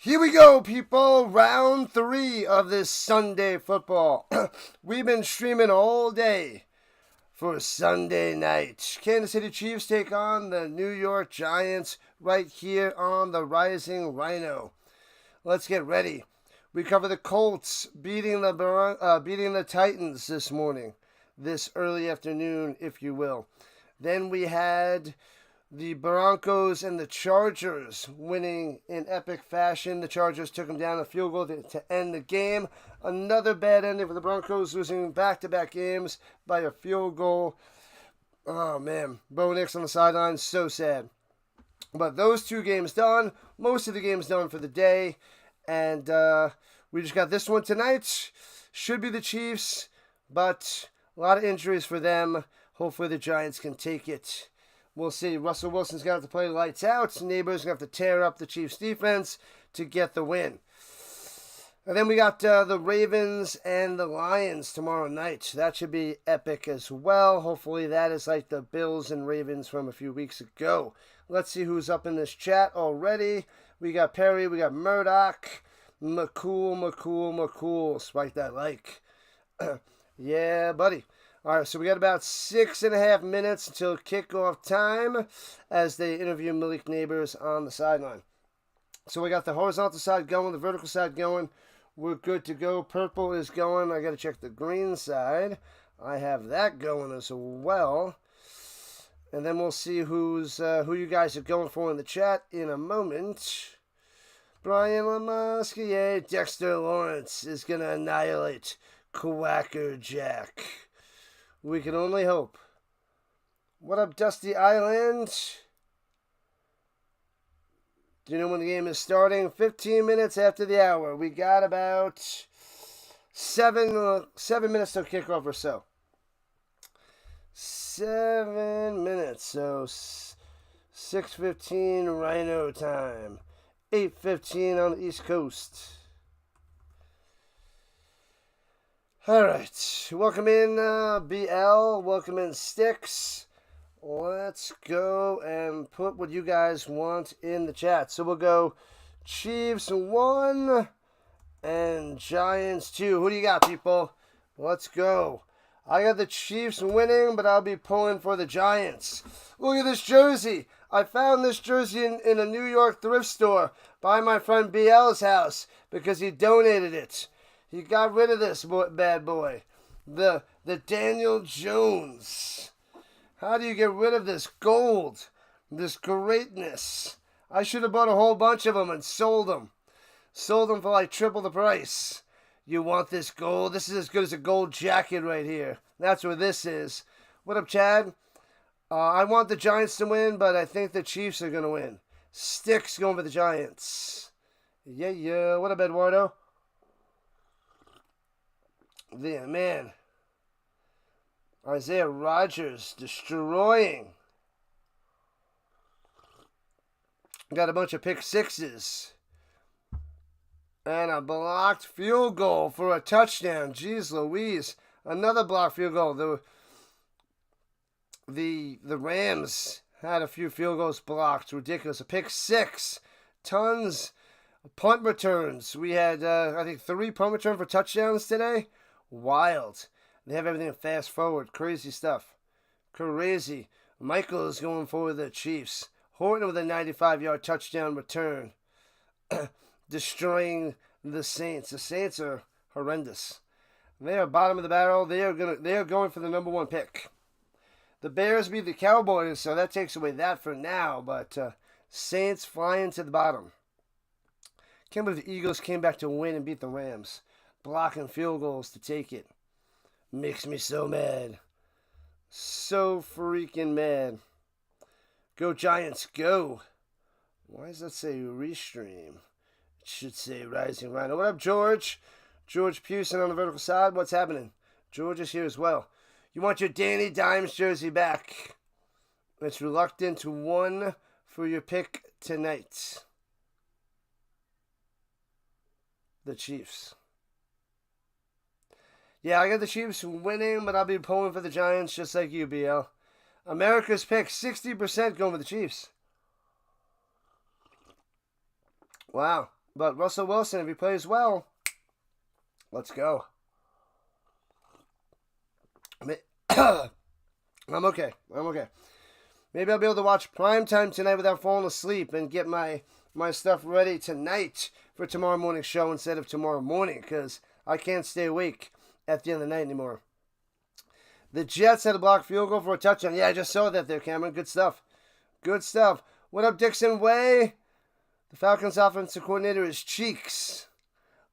Here we go, people. Round 3 of this Sunday football. We've been streaming all day for Sunday night. Kansas City Chiefs take on the New York Giants right here on the Rising Rhino. Let's get ready. We cover the Colts beating the Titans this morning, this early afternoon, if you will. Then we had the Broncos and the Chargers winning in epic fashion. The Chargers took them down a field goal to end the game. Another bad ending for the Broncos, losing back-to-back games by a field goal. Oh, man. Bo Nix on the sideline, so sad. But those 2 games done. Most of the games done for the day. And we just got this one tonight. Should be the Chiefs, but a lot of injuries for them. Hopefully the Giants can take it. We'll see. Russell Wilson's going to have to play lights out. Neighbors going to have to tear up the Chiefs' defense to get the win. And then we got the Ravens and the Lions tomorrow night. That should be epic as well. Hopefully that is like the Bills and Ravens from a few weeks ago. Let's see who's up in this chat already. We got Perry. We got Murdoch. McCool. Spike that like. Yeah, buddy. All right, so we got about 6.5 minutes until kickoff time as they interview Malik Nabers on the sideline. So we got the horizontal side going, the vertical side going. We're good to go. Purple is going. I got to check the green side. I have that going as well. And then we'll see who you guys are going for in the chat in a moment. Brian Lamasquier, Dexter Lawrence is going to annihilate Quacker Jack. We can only hope. What up, Dusty Island? Do you know when the game is starting? 15 minutes after the hour. We got about 7 minutes till kickoff or so. 7 minutes. So 6:15 Rhino time. 8:15 on the East Coast. All right, welcome in BL, welcome in Sticks. Let's go and put what you guys want in the chat. So we'll go Chiefs 1 and Giants 2. Who do you got, people? Let's go. I got the Chiefs winning, but I'll be pulling for the Giants. Look at this jersey. I found this jersey in a New York thrift store by my friend BL's house because he donated it. He got rid of this bad boy. The Daniel Jones. How do you get rid of this gold? This greatness. I should have bought a whole bunch of them and sold them. Sold them for like triple the price. You want this gold? This is as good as a gold jacket right here. That's what this is. What up, Chad? I want the Giants to win, but I think the Chiefs are going to win. Sticks going for the Giants. Yeah. What up, Eduardo? Yeah, man. Isaiah Rodgers destroying. Got a bunch of pick sixes. And a blocked field goal for a touchdown. Jeez Louise. Another blocked field goal. The Rams had a few field goals blocked. Ridiculous. A pick 6. Tons of punt returns. We had, I think, 3 punt returns for touchdowns today. Wild. They have everything fast forward. Crazy stuff. Crazy. Michael is going for the Chiefs. Horton with a 95-yard touchdown return. Destroying the Saints. The Saints are horrendous. They are bottom of the barrel. They are going for the number 1 pick. The Bears beat the Cowboys, so that takes away that for now. But Saints flying to the bottom. Can't believe the Eagles came back to win and beat the Rams. Blocking field goals to take it. Makes me so mad. So freaking mad. Go Giants, go. Why does that say restream? It should say Rising Rhino. What up, George? George Pewson on the vertical side. What's happening? George is here as well. You want your Danny Dimes jersey back. It's reluctant to 1 for your pick tonight. The Chiefs. Yeah, I got the Chiefs winning, but I'll be pulling for the Giants just like you, BL. America's pick, 60% going for the Chiefs. Wow. But Russell Wilson, if he plays well, let's go. I'm okay. Maybe I'll be able to watch Primetime tonight without falling asleep and get my stuff ready tonight for tomorrow morning's show instead of tomorrow morning, because I can't stay awake at the end of the night anymore. The Jets had a blocked field goal for a touchdown. Yeah, I just saw that there, Cameron. Good stuff. What up, Dixon Way? The Falcons' offensive coordinator is Cheeks.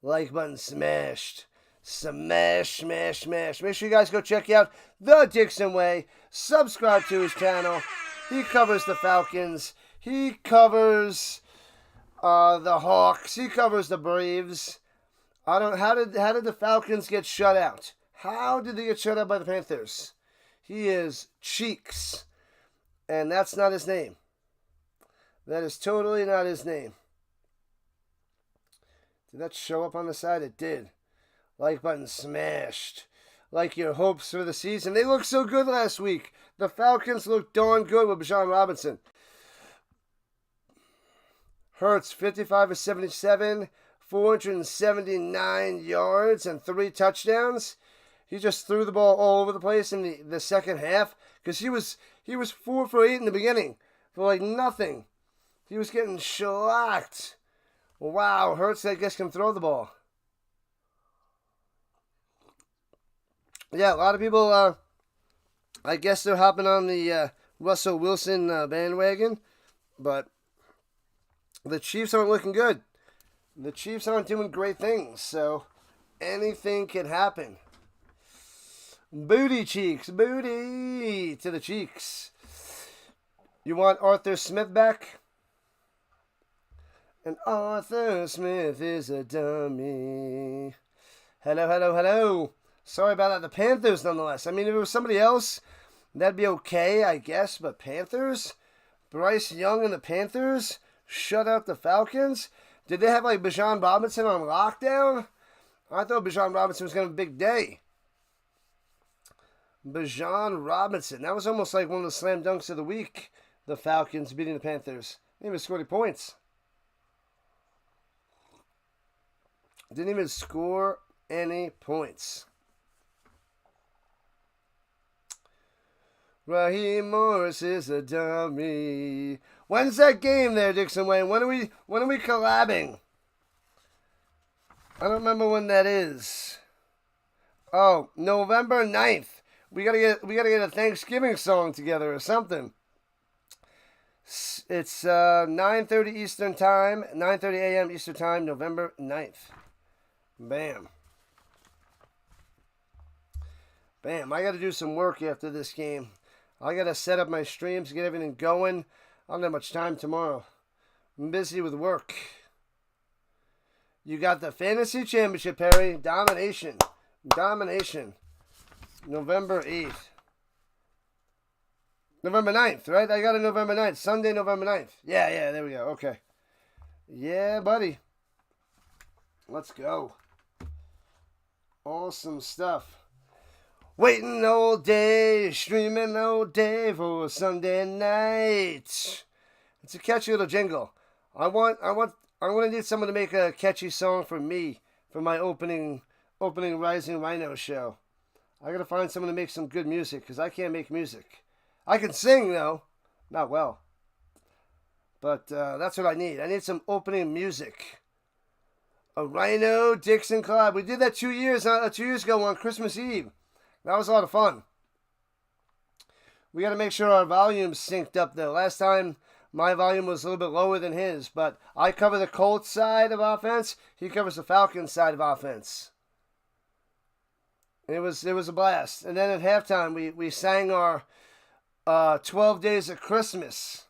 Like button smashed. Smash. Make sure you guys go check out the Dixon Way. Subscribe to his channel. He covers the Falcons. He covers the Hawks. He covers the Braves. How did the Falcons get shut out? How did they get shut out by the Panthers? He is Cheeks. And that's not his name. That is totally not his name. Did that show up on the side? It did. Like button smashed. Like your hopes for the season. They looked so good last week. The Falcons looked darn good with Bijan Robinson. Hurts, 55 of 77, 479 yards and 3 touchdowns. He just threw the ball all over the place in the second half because he was 4 for 8 in the beginning for like nothing. He was getting shellacked. Wow, Hurts, I guess, can throw the ball. Yeah, a lot of people, I guess they're hopping on the Russell Wilson bandwagon, but the Chiefs aren't looking good. The Chiefs aren't doing great things, so anything can happen. Booty cheeks, booty to the cheeks. You want Arthur Smith back? And Arthur Smith is a dummy. Hello. Sorry about that. The Panthers, nonetheless. I mean, if it was somebody else, that'd be okay, I guess. But Panthers? Bryce Young and the Panthers shut out the Falcons? Did they have, like, Bijan Robinson on lockdown? I thought Bijan Robinson was going to have a big day. Bijan Robinson. That was almost like one of the slam dunks of the week. The Falcons beating the Panthers. They didn't even score any points. Didn't even score any points. Raheem Morris is a dummy. When's that game there, Dixon Wayne? When are we collabing? I don't remember when that is. Oh, November 9th. We gotta get a Thanksgiving song together or something. It's 9:30 Eastern Time, 9:30 a.m. Eastern Time, November 9th. Bam. I got to do some work after this game. I got to set up my streams, get everything going. I don't have much time tomorrow. I'm busy with work. You got the Fantasy Championship, Perry. Domination. November 8th. November 9th, right? I got it November 9th. Sunday, November 9th. Yeah, there we go. Okay. Yeah, buddy. Let's go. Awesome stuff. Waiting all day, streaming all day for Sunday night. It's a catchy little jingle. I'm gonna need someone to make a catchy song for me for my opening Rising Rhino show. I gotta find someone to make some good music because I can't make music. I can sing though, not well. But that's what I need. I need some opening music. A Rhino Dixon collab. We did that 2 years ago on Christmas Eve. That was a lot of fun. We got to make sure our volume's synced up though. Last time my volume was a little bit lower than his, but I cover the Colts side of offense. He covers the Falcons side of offense. It was a blast. And then at halftime we sang our 12 Days of Christmas,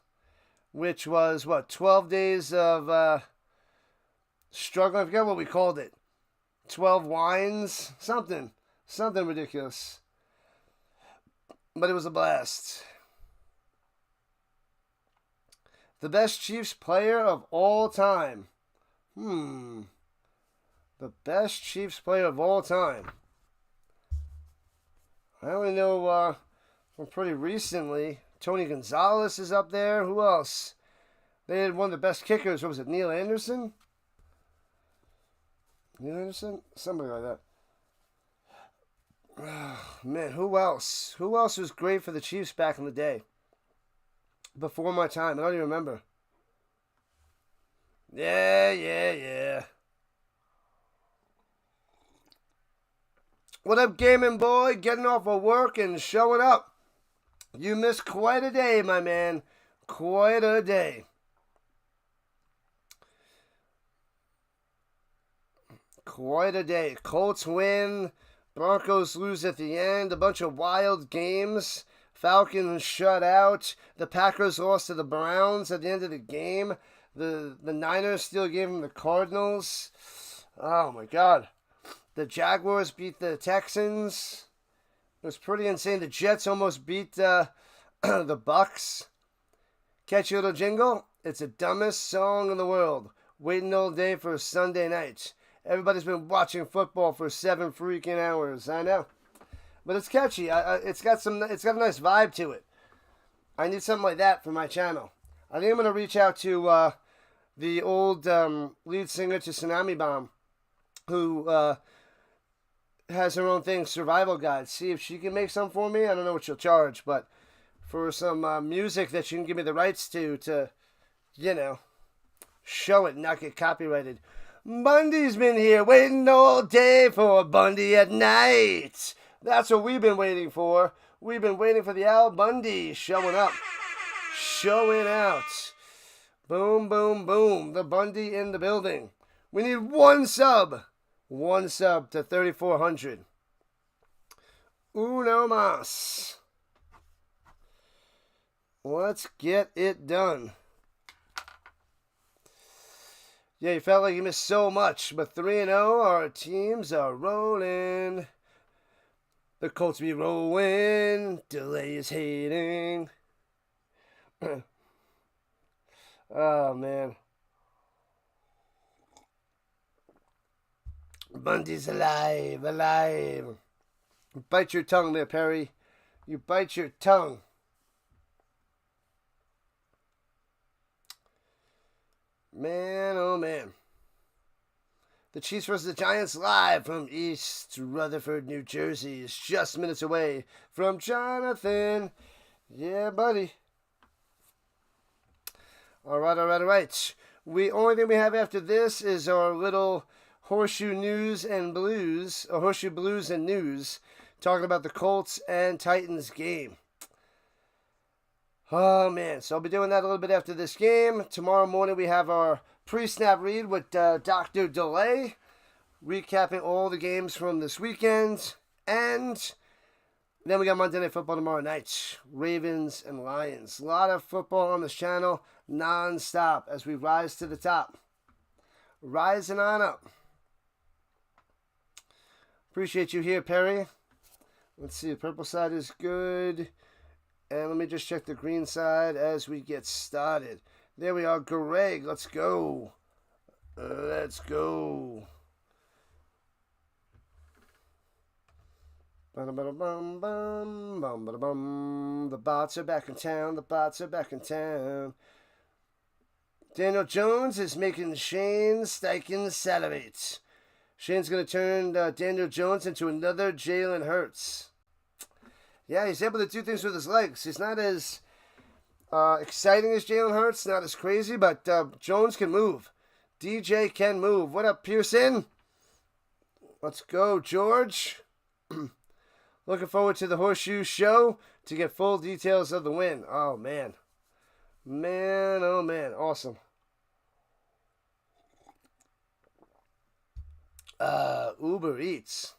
which was 12 days of struggling. I forget what we called it. 12 wines, something ridiculous. But it was a blast. The best Chiefs player of all time. The best Chiefs player of all time. I only know from pretty recently. Tony Gonzalez is up there. Who else? They had one of the best kickers. What was it, Neil Anderson? You understand? Somebody like that. Man, who else? Who else was great for the Chiefs back in the day? Before my time. I don't even remember. Yeah. What up, gaming boy? Getting off of work and showing up. You missed quite a day, my man. Quite a day. Quite a day. Colts win. Broncos lose at the end. A bunch of wild games. Falcons shut out. The Packers lost to the Browns at the end of the game. The Niners still gave them the Cardinals. Oh, my God. The Jaguars beat the Texans. It was pretty insane. The Jets almost beat the Bucks. Catch your little jingle? It's the dumbest song in the world. Waiting all day for a Sunday night. Everybody's been watching football for 7 freaking hours. I know. But it's catchy. It's got a nice vibe to it. I need something like that for my channel. I think I'm going to reach out to the old lead singer to Tsunami Bomb, who has her own thing, Survival Guide. See if she can make some for me. I don't know what she'll charge, but for some music that she can give me the rights to, you know, show it and not get copyrighted. Bundy's been here waiting all day for Bundy at night. That's what we've been waiting for. We've been waiting for the Al Bundy showing up. Showing out. Boom, boom, boom. The Bundy in the building. We need one sub. One sub to 3,400. Uno mas. Let's get it done. Yeah, you felt like you missed so much, but 3-0, our teams are rolling. The Colts be rolling. Delay is hating. Oh, man. Bundy's alive, alive. Bite your tongue there, Perry. You bite your tongue. Man, oh man. The Chiefs vs. the Giants live from East Rutherford, New Jersey. Is just minutes away from Jonathan. Yeah, buddy. All right. Only thing we have after this is our little horseshoe news and blues, or horseshoe blues and news, talking about the Colts and Titans game. Oh, man. So I'll be doing that a little bit after this game. Tomorrow morning we have our pre-snap read with Dr. Delay, recapping all the games from this weekend. And then we got Monday Night Football tomorrow night. Ravens and Lions. A lot of football on this channel, non-stop, as we rise to the top. Rising on up. Appreciate you here, Perry. Let's see. The purple side is good. And let me just check the green side as we get started. There we are, Greg. Let's go. Let's go. The bots are back in town. The bots are back in town. Daniel Jones is making Shane Steichen salivate. Shane's going to turn Daniel Jones into another Jalen Hurts. Yeah, he's able to do things with his legs. He's not as exciting as Jalen Hurts, not as crazy, but Jones can move. DJ can move. What up, Pearson? Let's go, George. Looking forward to the Horseshoe Show to get full details of the win. Oh, man. Man, oh, man. Awesome. Uber Eats.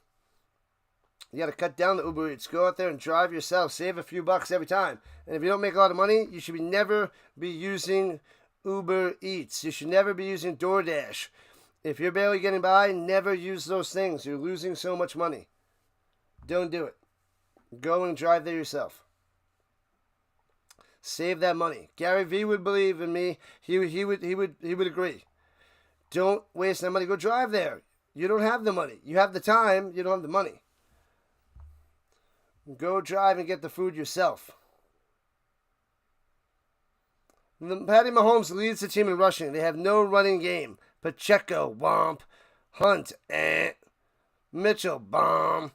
You got to cut down the Uber Eats. Go out there and drive yourself. Save a few bucks every time. And if you don't make a lot of money, you should never be using Uber Eats. You should never be using DoorDash. If you're barely getting by, never use those things. You're losing so much money. Don't do it. Go and drive there yourself. Save that money. Gary Vee would believe in me. He would agree. Don't waste that money. Go drive there. You don't have the money. You have the time. You don't have the money. Go drive and get the food yourself. Patty Mahomes leads the team in rushing. They have no running game. Pacheco, womp. Hunt, Mitchell, bomb.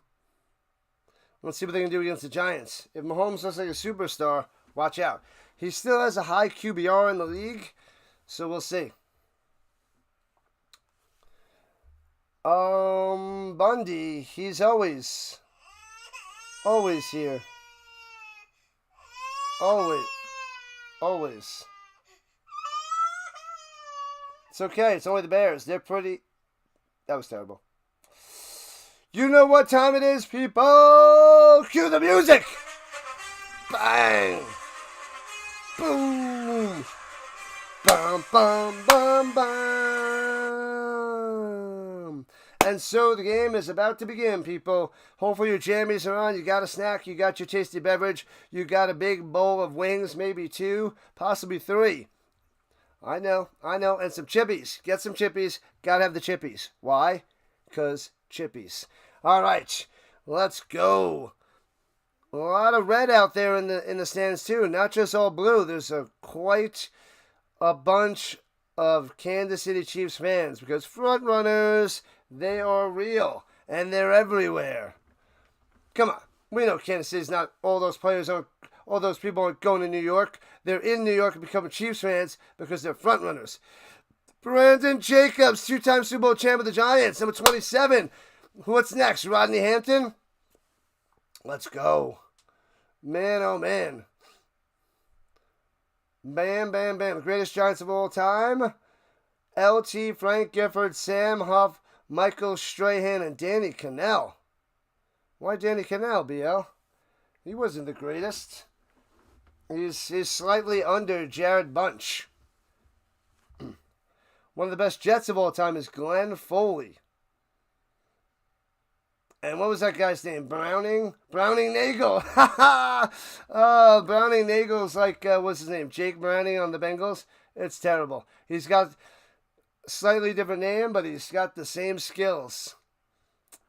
Let's see what they can do against the Giants. If Mahomes looks like a superstar, watch out. He still has a high QBR in the league, so we'll see. Bundy, he's always here. Always. It's okay. It's only the Bears. They're pretty... That was terrible. You know what time it is, people. Cue the music. Bang. Boom. Bum, bum, bum, bum. And so the game is about to begin, people. Hopefully your jammies are on. You got a snack. You got your tasty beverage. You got a big bowl of wings, maybe 2, possibly 3. I know. And some chippies. Get some chippies. Gotta have the chippies. Why? Because chippies. All right. Let's go. A lot of red out there in the stands, too. Not just all blue. There's quite a bunch of Kansas City Chiefs fans because front runners, they are real. And they're everywhere. Come on. We know Kansas City's not all those players aren't. All those people aren't going to New York. They're in New York and becoming Chiefs fans because they're front runners. Brandon Jacobs, 2-time Super Bowl champ of the Giants, number 27. What's next? Rodney Hampton? Let's go. Man, oh man. Bam, bam, bam. The greatest Giants of all time. LT, Frank Gifford, Sam Huff, Michael Strahan, and Danny Cannell. Why Danny Cannell, BL? He wasn't the greatest. He's slightly under Jared Bunch. One of the best Jets of all time is Glenn Foley. And what was that guy's name? Browning Nagel. Browning Nagel's like, what's his name? Jake Browning on the Bengals. It's terrible. He's got a slightly different name, but he's got the same skills.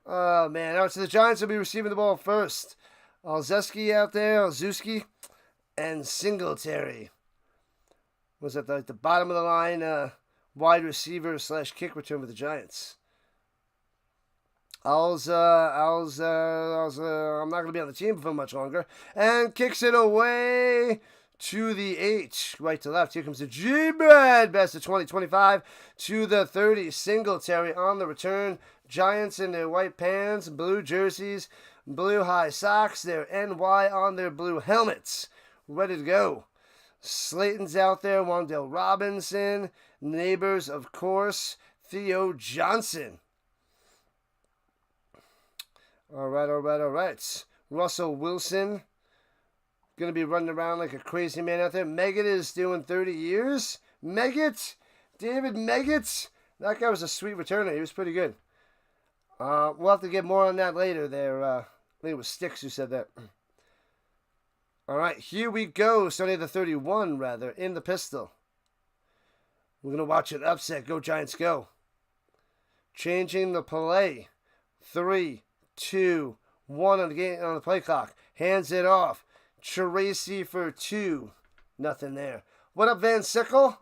Oh, man. All right, so the Giants will be receiving the ball first. Olszewski out there, Olszewski, and Singletary. Was at the bottom of the line, wide receiver / kick return for the Giants. I'm not going to be on the team for much longer. And kicks it away to the 8. Right to left. Here comes the G-Bread. Best of 20-25 to the 30. Singletary on the return. Giants in their white pants, blue jerseys, blue high socks, their NY on their blue helmets. Ready to go. Slayton's out there. Wan'Dale Robinson. Nabers, of course. Theo Johnson. All right. Russell Wilson. Going to be running around like a crazy man out there. Meggett is doing 30 years. Meggett? David Meggett? That guy was a sweet returner. He was pretty good. We'll have to get more on that later there. I think it was Sticks who said that. All right, here we go. Starting at the 31, rather, in the pistol. We're going to watch it upset. Go, Giants, go. Changing the play. 3, 2, 1 on the play clock. Hands it off. Tracy for 2. Nothing there. What up, Van Sickle?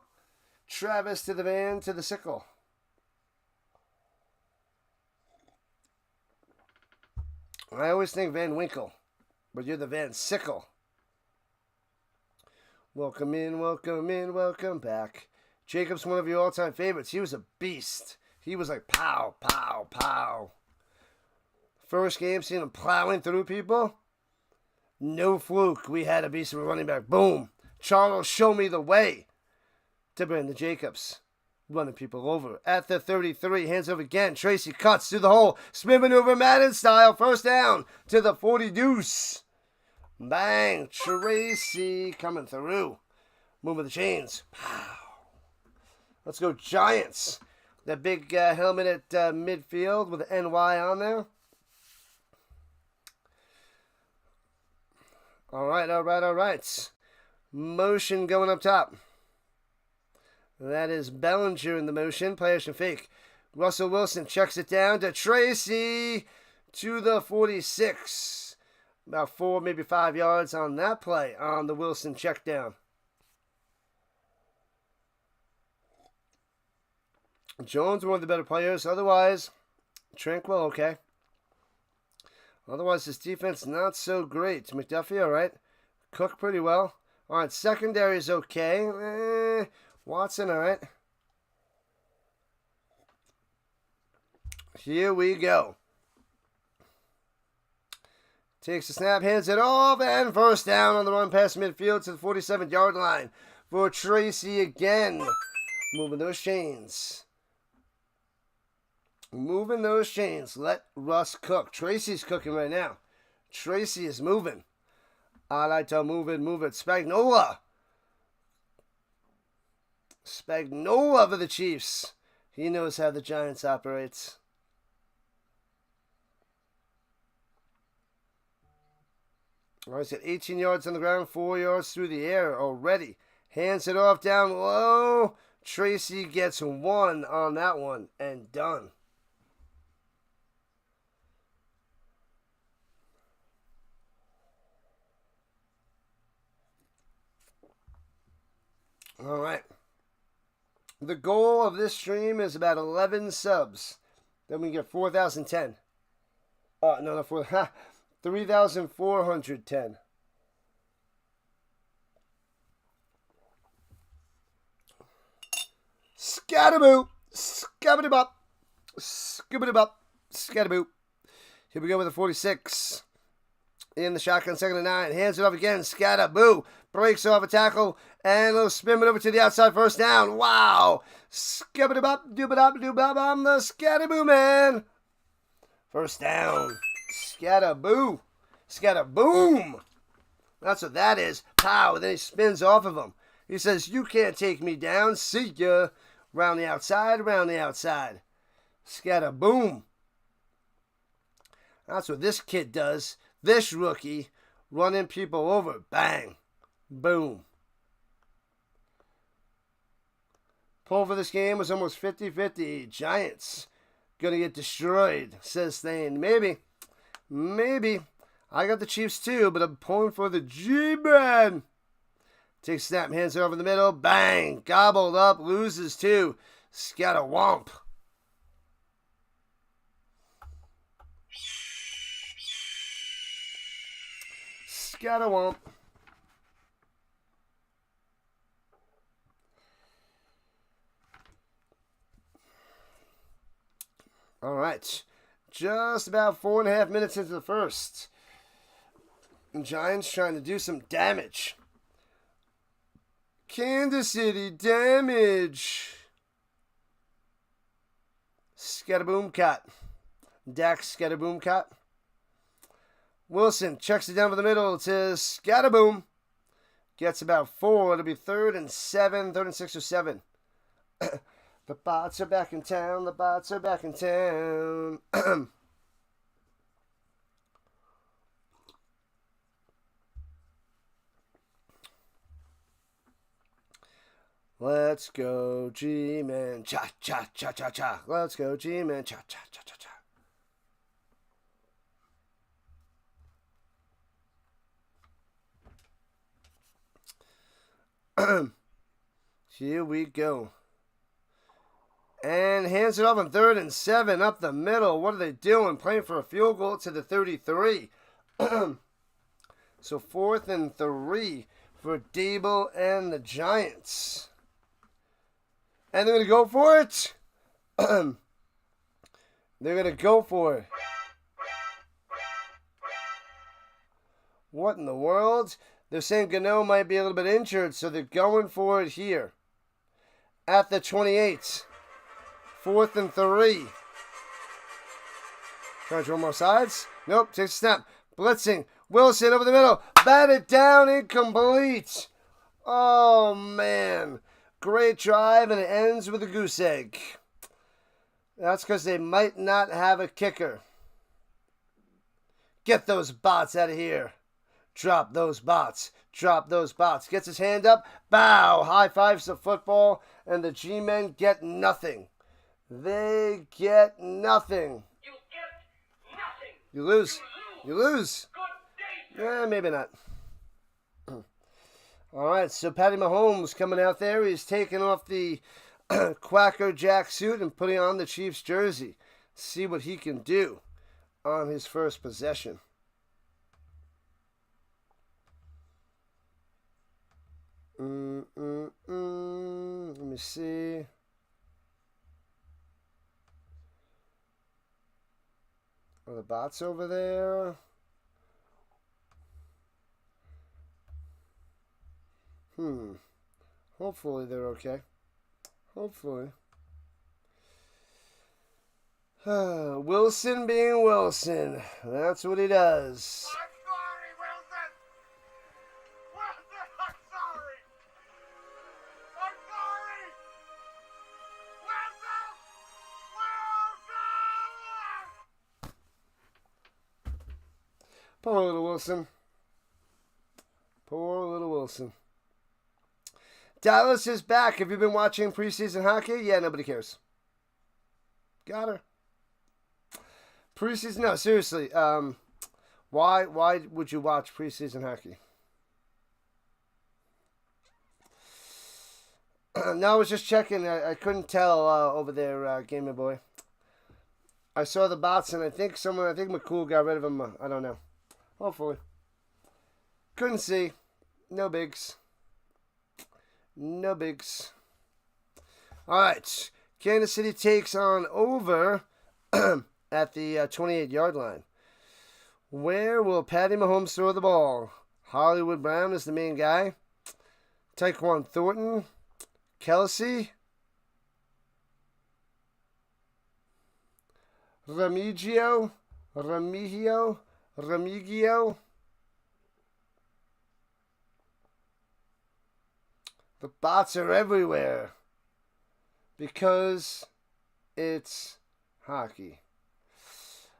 Travis to the Van, to the Sickle. I always think Van Winkle, but you're the Van Sickle. Welcome in, welcome back. Jacob's one of your all-time favorites. He was a beast. He was like pow, pow, pow. First game, seeing him plowing through people. No fluke. We had a beast of a running back. Boom. Charles, show me the way. To Brandon Jacobs. Running people over. At the 33, hands over again. Tracy cuts through the hole. Spin maneuver, Madden style. First down to the 40 deuce. Bang. Tracy coming through. Moving the chains. Pow. Let's go Giants. That big helmet at midfield with the NY on there. All right. Motion going up top. That is Bellinger in the motion. Play action fake. Russell Wilson checks it down to Tracy to the 46. About 4, maybe 5 yards on that play on the Wilson check down. Jones, one of the better players. Otherwise, Tranquil, okay. Otherwise, his defense not so great. McDuffie, all right. Cook pretty well. All right, secondary is okay. Watson, all right. Here we go. Takes the snap, hands it off, and first down on the run past midfield to the 47-yard line for Tracy again. Moving those chains. Moving those chains. Let Russ cook. Tracy's cooking right now. Tracy is moving. I like to move it. Spagnola. Spagnola for the Chiefs. He knows how the Giants operates. All right, he's got 18 yards on the ground, 4 yards through the air already. Hands it off down low. Tracy gets 1 on that one and done. All right. The goal of this stream is about 11 subs. Then we get 4,010. No, not 4. 3,410. Scatterboo. Scabbity-bop. Skibbity-bop. Scatterboo. Here we go with the 46. In the shotgun, 2nd and 9. Hands it off again. Scatterboo. Breaks off a tackle. And a little spin it over to the outside. First down. Wow. Skibbity-bop. Doobity-bop. Doobity-bop. I'm the Scatterboo man. First down. Scatterboo. Scatterboom. That's what that is. Pow. And then he spins off of him. He says, you can't take me down. See ya. Round the outside. Round the outside. Scatterboom. That's what this kid does. This rookie. Running people over. Bang. Boom. Poll for this game was almost 50-50. Giants gonna get destroyed, says Thane. Maybe. I got the Chiefs too, but I'm pulling for the G-Man. Takes snap, hands it over the middle. Bang. Gobbled up. Loses 2. Scatterwomp. Scatterwomp. All right. Just about 4.5 minutes into the first. And Giants trying to do some damage. Kansas City damage. Scatterboom cat. Dak Scatterboom cat. Wilson checks it down for the middle to Scatterboom. Gets about 4. It'll be 3rd and 7. 3rd and 6 or 7. The bots are back in town. The bots are back in town. Let's go, G-Man. Cha, cha, cha, cha, cha. Let's go, G-Man. Cha, cha, cha, cha, cha. Here we go. And hands it off on 3rd and 7 up the middle. What are they doing? Playing for a field goal to the 33. So 4th and 3 for Dable and the Giants. And they're going to go for it. They're going to go for it. What in the world? They're saying Gano might be a little bit injured, so they're going for it here. At the 28. 4th and 3. Trying to draw more sides. Nope. Takes a snap. Blitzing. Wilson over the middle. Batted down. Incomplete. Oh, man. Great drive, and it ends with a goose egg. That's because they might not have a kicker. Get those bots out of here. Drop those bots. Drop those bots. Gets his hand up. Bow. High fives the football, and the G-Men get nothing. They get nothing. You get nothing. You lose. You lose. Yeah, maybe not. All right, so Patty Mahomes coming out there. He's taking off the Quacker Jack suit and putting on the Chiefs jersey. See what he can do on his first possession. Let me see. Are the bots over there? Hopefully they're okay. Hopefully. Wilson being Wilson. That's what he does. I'm sorry, Wilson! Wilson, I'm sorry! I'm sorry! Wilson! Wilson! Poor little Wilson. Poor little Wilson. Dallas is back. Have you been watching preseason hockey? Yeah, nobody cares. Got her. Preseason? No, seriously. Why would you watch preseason hockey? No, I was just checking. I couldn't tell over there, Gamer Boy. I saw the bots, and I think McCool got rid of them. I don't know. Hopefully. Couldn't see. No bigs. No bigs. All right. Kansas City takes on over at the 28-yard line. Where will Patty Mahomes throw the ball? Hollywood Brown is the main guy. Saquon Thornton. Kelce. Remigio. The bots are everywhere because it's hockey.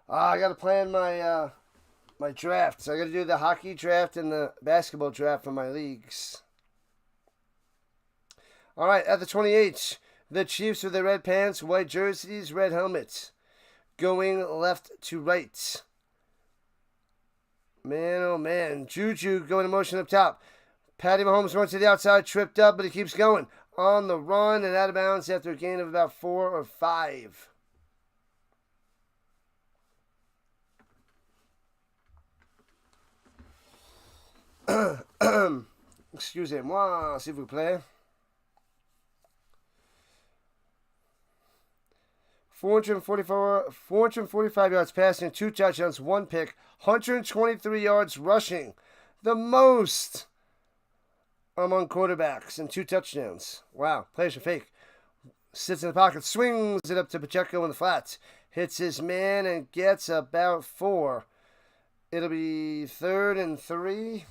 I got to plan my my drafts. I got to do the hockey draft and the basketball draft for my leagues. All right, at the 28, the Chiefs with their red pants, white jerseys, red helmets, going left to right. Man, oh man, Juju going in motion up top. Patty Mahomes runs to the outside, tripped up, but he keeps going. On the run and out of bounds after a gain of about 4 or 5. Excusez-moi, s'il vous plaît. 445 yards passing, 2 touchdowns, 1 pick, 123 yards rushing. The most among quarterbacks and 2 touchdowns. Wow, players are fake. Sits in the pocket, swings it up to Pacheco in the flats. Hits his man and gets about 4. It'll be 3rd and 3.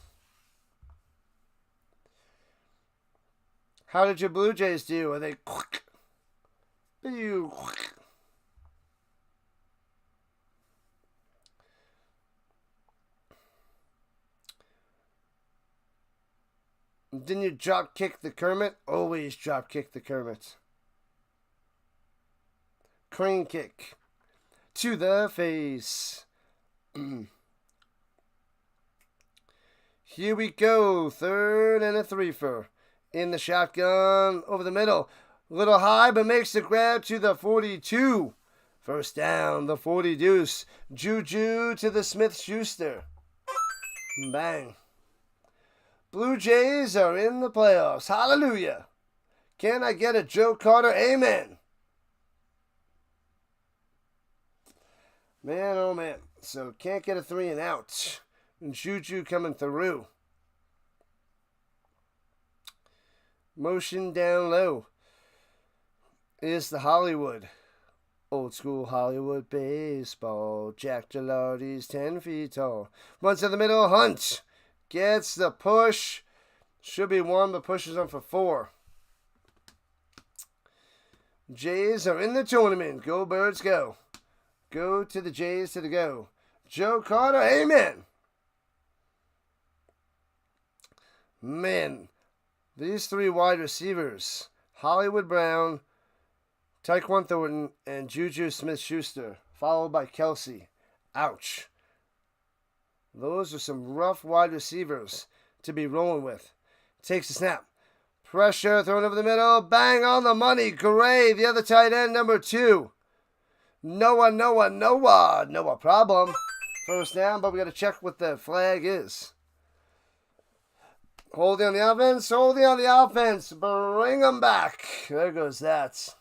How did your Blue Jays do? Are they quick? Didn't you drop kick the Kermit? Always drop kick the Kermit. Crane kick to the face. Here we go. 3rd and a 3-fer. In the shotgun over the middle. A little high, but makes the grab to the 42. First down, the 40 deuce. Juju to the Smith-Schuster. Bang. Blue Jays are in the playoffs. Hallelujah. Can I get a Joe Carter amen? Man, oh man. So can't get a 3 and out. And Juju coming through. Motion down low is the Hollywood. Old school Hollywood baseball. Jack Gilardi's 10 feet tall. Runs to the middle. Hunt. Gets the push. Should be 1, but pushes on for 4. Jays are in the tournament. Go Birds, go. Go to the Jays to the go. Joe Carter, amen. Man, these 3 wide receivers, Hollywood Brown, Saquon Thornton, and Juju Smith-Schuster, followed by Kelce. Ouch. Those are some rough wide receivers to be rolling with. Takes a snap. Pressure thrown over the middle. Bang on the money. Gray, the other tight end, number 2. Noah problem. First down, but we got to check what the flag is. Holding on the offense. Bring them back. There goes that.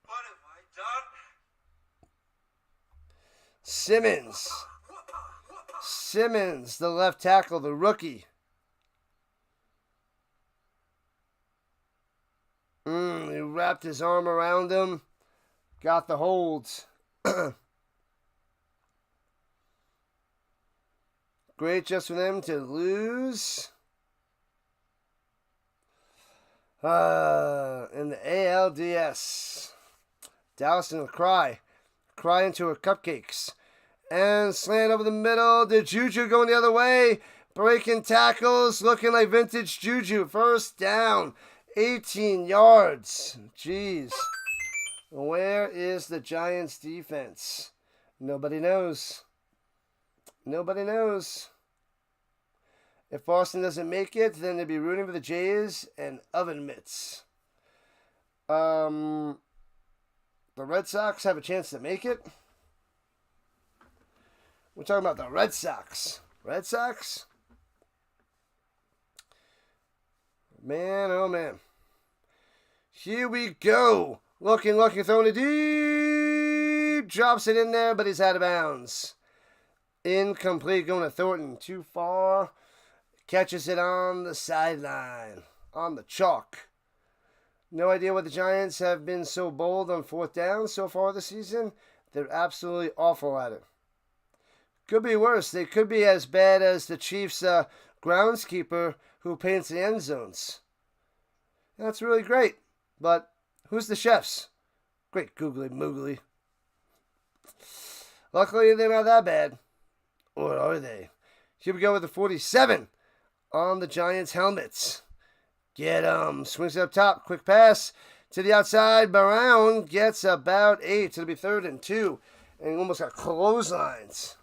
What have I done? Simmons, the left tackle, the rookie. He wrapped his arm around him. Got the holds. Great just for them to lose. In the ALDS. Dallas will cry into her cupcakes. And slant over the middle. The Juju going the other way. Breaking tackles. Looking like vintage Juju. First down. 18 yards. Jeez. Where is the Giants defense? Nobody knows. If Boston doesn't make it, then they'd be rooting for the Jays and oven mitts. The Red Sox have a chance to make it. We're talking about the Red Sox. Red Sox? Man, oh man. Here we go. Looking, throwing it deep. Drops it in there, but he's out of bounds. Incomplete, going to Thornton. Too far. Catches it on the sideline. On the chalk. No idea why the Giants have been so bold on fourth down so far this season. They're absolutely awful at it. Could be worse. They could be as bad as the Chiefs' groundskeeper who paints the end zones. That's really great. But who's the chefs? Great googly moogly. Luckily, they're not that bad. Or are they? Here we go with the 47 on the Giants' helmets. Get 'em. Swings it up top. Quick pass to the outside. Brown gets about 8. It'll be 3rd and 2. And almost got clotheslines.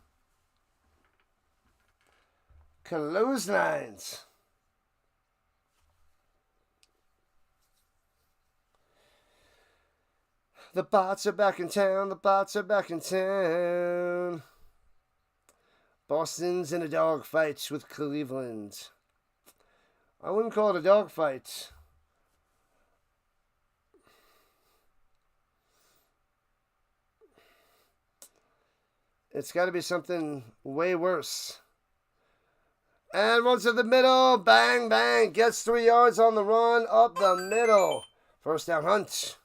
The bots are back in town. Boston's in a dogfight with Cleveland. I wouldn't call it a dogfight. It's got to be something way worse. And runs to the middle. Bang, bang. Gets 3 yards on the run. Up the middle. First down Hunt.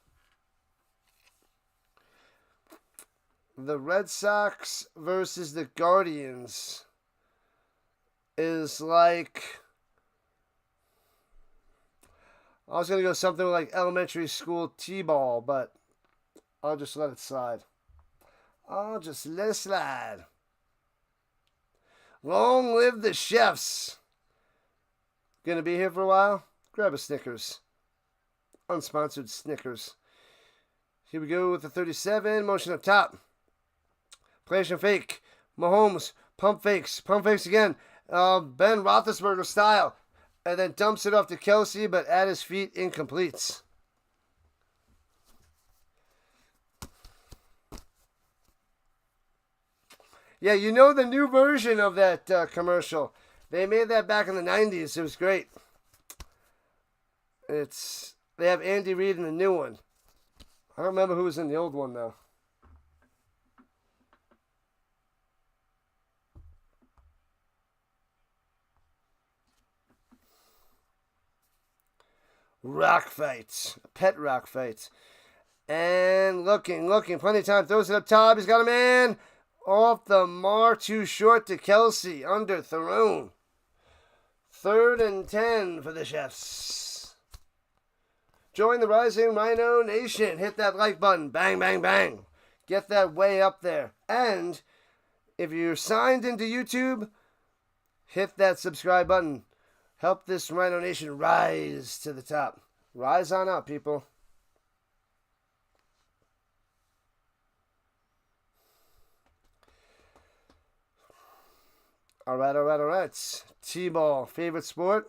The Red Sox versus the Guardians is like... I was going to go something like elementary school t-ball, but I'll just let it slide. Long live the chefs. Gonna be here for a while? Grab a Snickers. Unsponsored Snickers. Here we go with the 37. Motion up top. Play action fake. Mahomes. Pump fakes again. Ben Roethlisberger style. And then dumps it off to Kelce, but at his feet, incompletes. Yeah, you know the new version of that commercial. They made that back in the 90s. It was great. They have Andy Reid in the new one. I don't remember who was in the old one, though. Rock fight. Pet rock fight. And looking. Plenty of time. Throws it up top. He's got a man. Off the mark. Too short to Kelce. Underthrown. 3rd and 10 for the Chefs. Join the rising Rhino Nation. Hit that like button. Bang, bang, bang. Get that way up there. And if you're signed into YouTube, hit that subscribe button. Help this Rhino Nation rise to the top. Rise on up, people. All right. T-ball, favorite sport?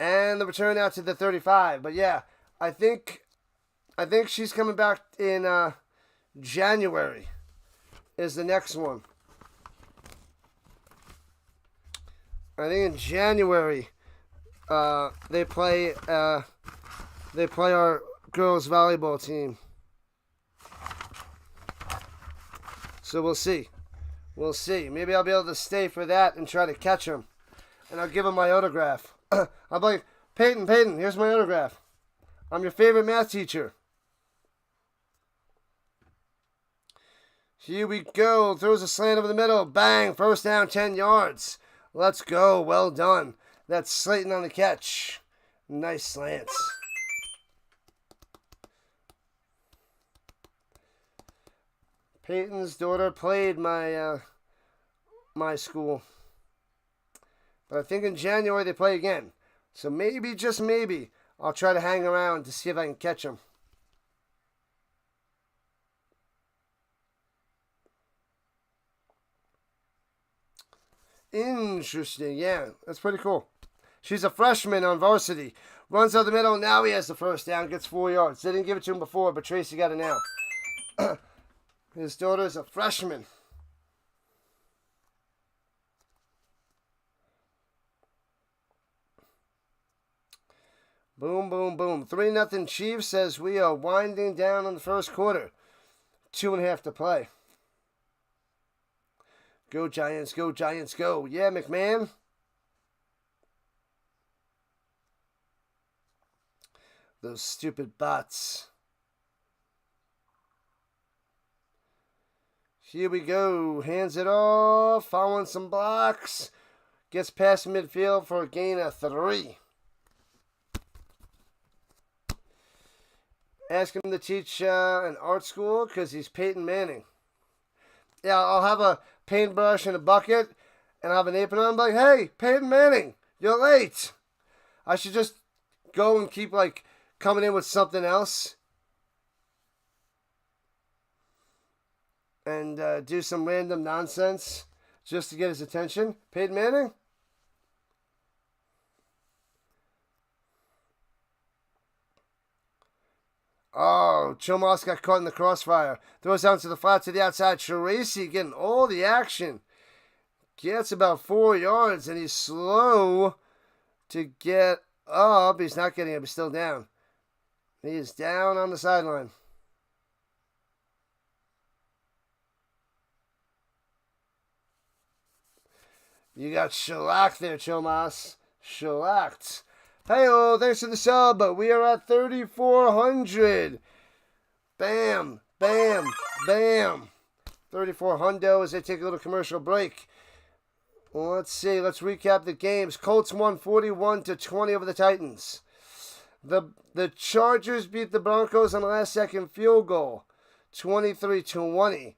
And the return out to the 35. But yeah, I think she's coming back in January is the next one. I think in January they play our girls volleyball team. So we'll see. We'll see. Maybe I'll be able to stay for that and try to catch him. And I'll give him my autograph. I'll be like, Peyton, here's my autograph. I'm your favorite math teacher. Here we go. Throws a slant over the middle. Bang. First down, 10 yards. Let's go. Well done. That's Slayton on the catch. Nice slants. Peyton's daughter played my school. But I think in January they play again. So maybe, just maybe, I'll try to hang around to see if I can catch them. Interesting. Yeah, that's pretty cool. She's a freshman on varsity. Runs out the middle. Now he has the first down. Gets 4 yards. They didn't give it to him before, but Tracy got it now. His daughter's a freshman. Boom, boom, boom. 3-0 Chiefs as we are winding down in the first quarter. 2.5 to play. Go Giants, go Giants, go. Yeah, McMahon. Those stupid bots. Here we go. Hands it off. Following some blocks. Gets past midfield for a gain of 3. Ask him to teach an art school because he's Peyton Manning. Yeah, I'll have a paintbrush and a bucket, and I'll have an apron on. I'm like, hey, Peyton Manning, you're late. I should just go and keep, like, coming in with something else. And do some random nonsense just to get his attention. Peyton Manning? Oh, Chomos got caught in the crossfire. Throws down to the flat to the outside. Tracy getting all the action. Gets about 4 yards, and he's slow to get up. He's not getting up. He's still down. He is down on the sideline. You got shellacked there, Chomas. Shellacked. Hey-oh, thanks for the sub, but we are at 3,400. Bam, bam, bam. 3,400 as they take a little commercial break. Well, let's see. Let's recap the games. Colts won 41-20 over the Titans. The Chargers beat the Broncos on the last-second field goal, 23-20.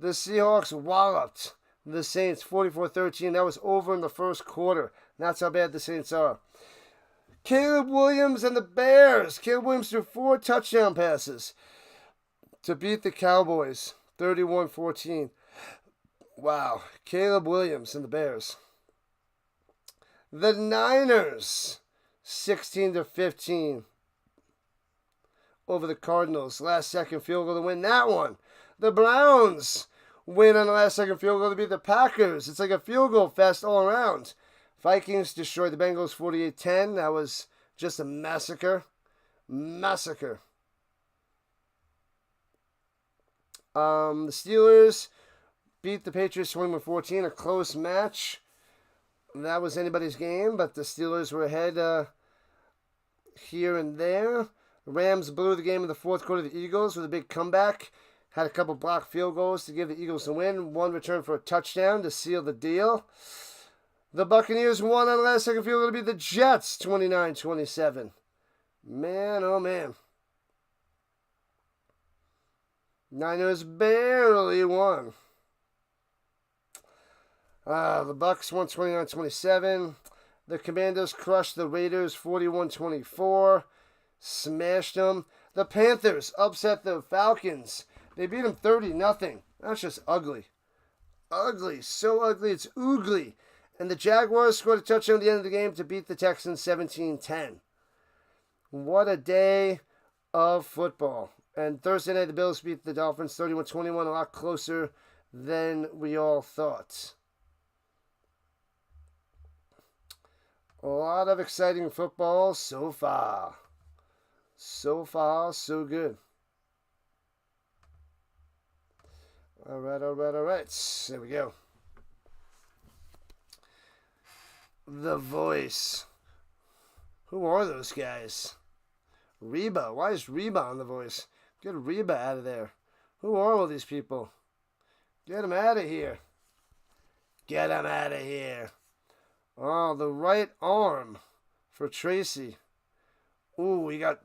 The Seahawks walloped the Saints 44-13. That was over in the first quarter. That's how bad the Saints are. Caleb Williams and the Bears. Caleb Williams threw 4 touchdown passes to beat the Cowboys 31-14. Wow. Caleb Williams and the Bears. The Niners 16-15 over the Cardinals. Last second field goal to win that one. The Browns win on the last second field goal to beat the Packers. It's like a field goal fest all around. Vikings destroyed the Bengals 48-10. That was just a massacre. Massacre. The Steelers beat the Patriots 21-14. A close match. That was anybody's game, but the Steelers were ahead here and there. The Rams blew the game in the fourth quarter of the Eagles with a big comeback. Had a couple blocked field goals to give the Eagles the win. One return for a touchdown to seal the deal. The Buccaneers won on the last second field goal to beat the Jets 29-27. Man, oh man. Niners barely won. The Bucs won 29-27. The Commandos crushed the Raiders 41-24. Smashed them. The Panthers upset the Falcons. They beat them 30-0. That's just ugly. Ugly. So ugly. It's oogly. And the Jaguars scored a touchdown at the end of the game to beat the Texans 17-10. What a day of football. And Thursday night, the Bills beat the Dolphins 31-21, a lot closer than we all thought. A lot of exciting football so far. So far, so good. All right. There we go. The Voice. Who are those guys? Reba. Why is Reba on The Voice? Get Reba out of there. Who are all these people? Get them out of here. Get them out of here. Oh, the right arm for Tracy. Ooh, he got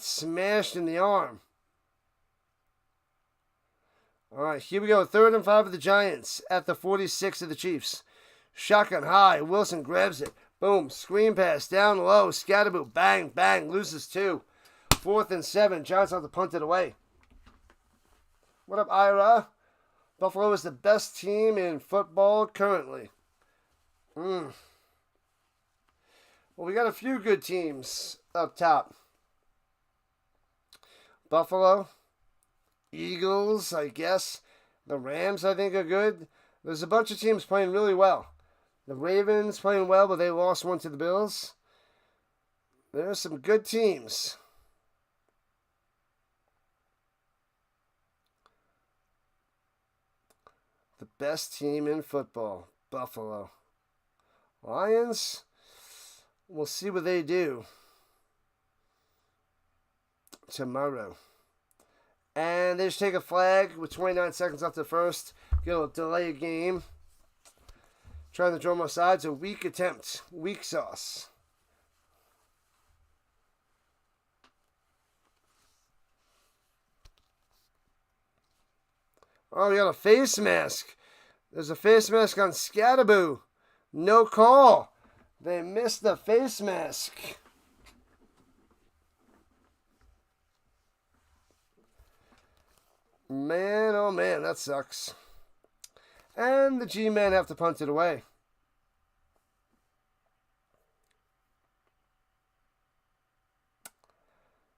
smashed in the arm. All right, here we go. 3rd and 5 of the Giants at the 46 of the Chiefs. Shotgun high. Wilson grabs it. Boom. Screen pass down low. Scatterboo. Bang, bang. Loses 2. 4th and 7. Giants have to punt it away. What up, Ira? Buffalo is the best team in football currently. Well, we got a few good teams up top. Buffalo, Eagles, I guess. The Rams, I think, are good. There's a bunch of teams playing really well. The Ravens playing well, but they lost one to the Bills. There's some good teams. The best team in football, Buffalo. Lions, we'll see what they do tomorrow. And they just take a flag with 29 seconds left to first. Get a delay a game. Trying to draw more sides. A weak attempt. Weak sauce. Oh, we got a face mask. There's a face mask on Scatterboo. No call. They missed the face mask. Man, oh man, that sucks. And the G-Men have to punt it away.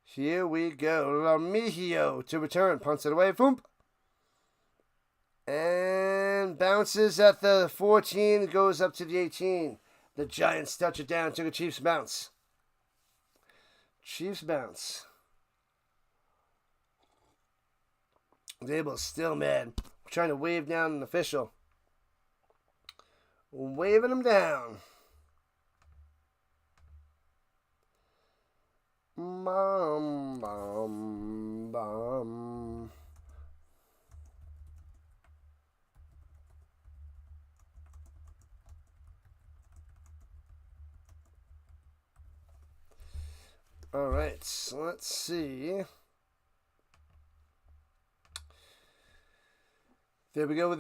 Here we go. Lamihio to return. Punts it away. Boom. And bounces at the 14. Goes up to the 18. The Giants touch it down to the Chiefs bounce. Chiefs bounce. Dable's still mad. Trying to wave down an official. Waving him down. Bum, bum, bum. All right, so let's see. There we go.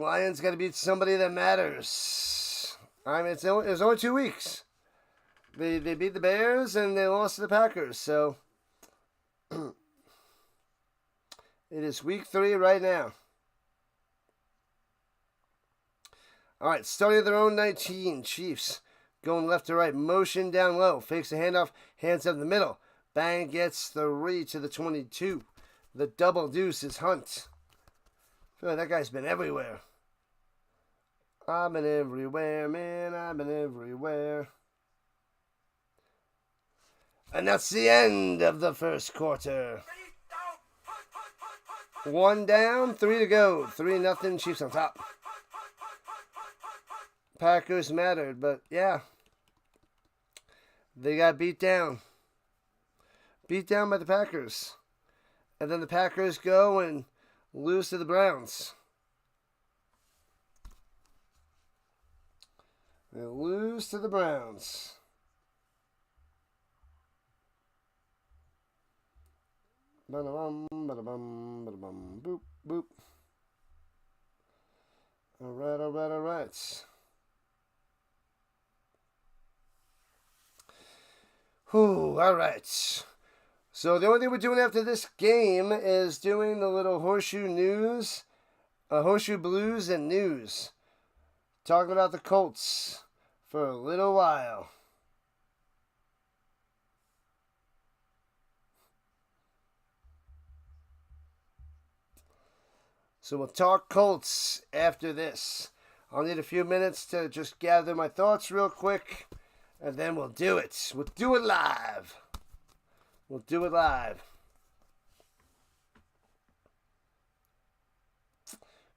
Lions got to beat somebody that matters. I mean, it was only 2 weeks. They beat the Bears and they lost to the Packers. So it is week 3 right now. All right, starting at their own 19. Chiefs going left to right. Motion down low. Fakes the handoff. Hands up in the middle. Bang gets 3 to the 22. The double deuce is Hunt. I feel like that guy's been everywhere. I've been everywhere, man. I've been everywhere. And that's the end of the first quarter. 1 down, 3 to go. 3-0, Chiefs on top. Packers mattered, but yeah. They got beat down. Beat down by the Packers. And then the Packers go and lose to the Browns. They lose to the Browns. Ba-da-bum, ba-da-bum, ba-da-bum, boop, boop. All right. Whew, all right. So the only thing we're doing after this game is doing the little horseshoe news, horseshoe blues and news. talking about the Colts for a little while. So we'll talk Colts after this. I'll need a few minutes to just gather my thoughts real quick, and then we'll do it. We'll do it live. We'll do it live.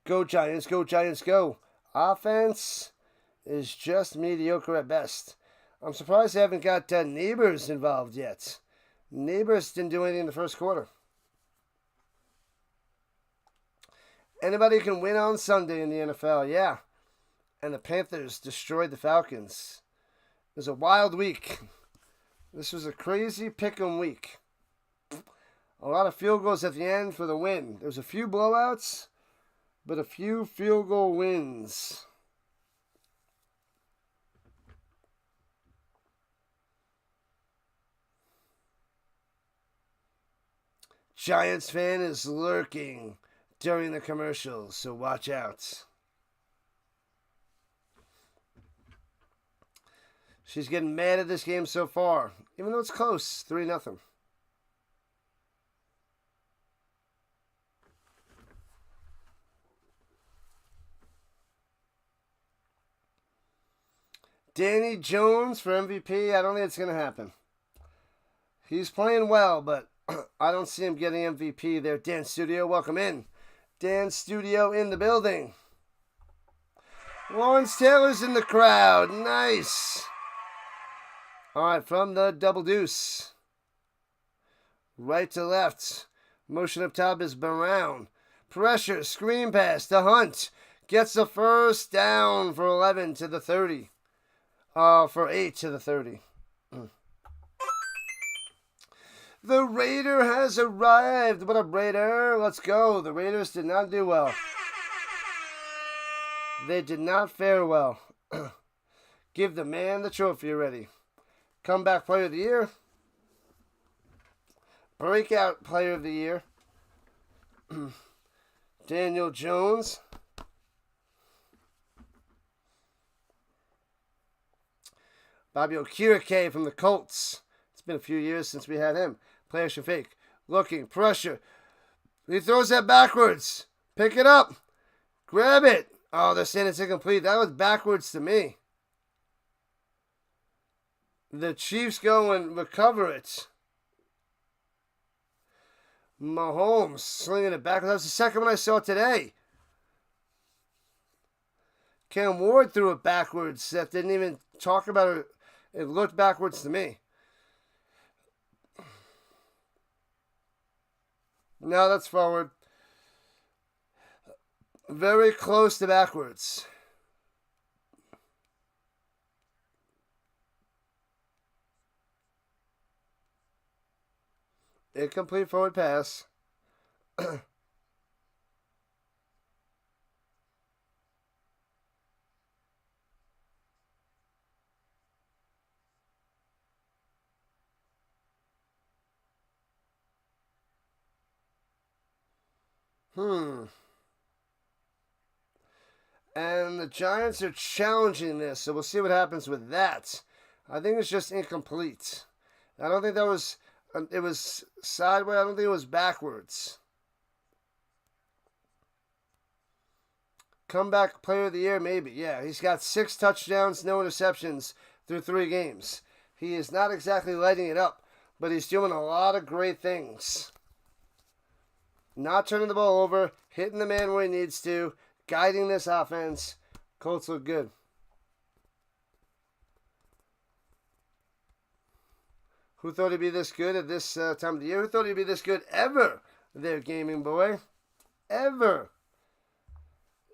Go Giants, go Giants, go. Offense is just mediocre at best. I'm surprised they haven't got Nabers involved yet. Nabers didn't do anything in the first quarter. Anybody can win on Sunday in the NFL, yeah. And the Panthers destroyed the Falcons. It was a wild week. This was a crazy pick'em week. A lot of field goals at the end for the win. There was a few blowouts, but a few field goal wins. Giants fan is lurking during the commercials, so watch out. She's getting mad at this game so far, even though it's close, 3-0. Danny Jones for MVP, I don't think it's going to happen. He's playing well, but I don't see him getting MVP there. Dan Studio, welcome in. Dan Studio in the building. Lawrence Taylor's in the crowd. Nice. All right, from the double deuce. Right to left. Motion up top is Brown. Pressure, screen pass to Hunt. Gets the first down for 11 to the 30. For 8 to the 30. The Raider has arrived. What up, Raider? Let's go. The Raiders did not do well. They did not fare well. Give the man the trophy already. Comeback player of the year. Breakout player of the year. Daniel Jones. Bobby Okereke from the Colts. It's been a few years since we had him. Player should fake. Looking. Pressure. He throws that backwards. Pick it up. Grab it. Oh, they're saying it's incomplete. That was backwards to me. The Chiefs go and recover it. Mahomes slinging it back. That was the second one I saw today. Cam Ward threw it backwards. That didn't even talk about it. It looked backwards to me. No, that's forward. Very close to backwards. Incomplete forward pass. And the Giants are challenging this, so we'll see what happens with that. I think it's just incomplete. I don't think that was... It was sideways. I don't think it was backwards. Comeback player of the year, maybe. Yeah, he's got 6 touchdowns, no interceptions through 3 games. He is not exactly lighting it up, but he's doing a lot of great things. Not turning the ball over, hitting the man where he needs to, guiding this offense. Colts look good. Who thought he'd be this good at this time of the year? Who thought he'd be this good ever? There, gaming boy. Ever.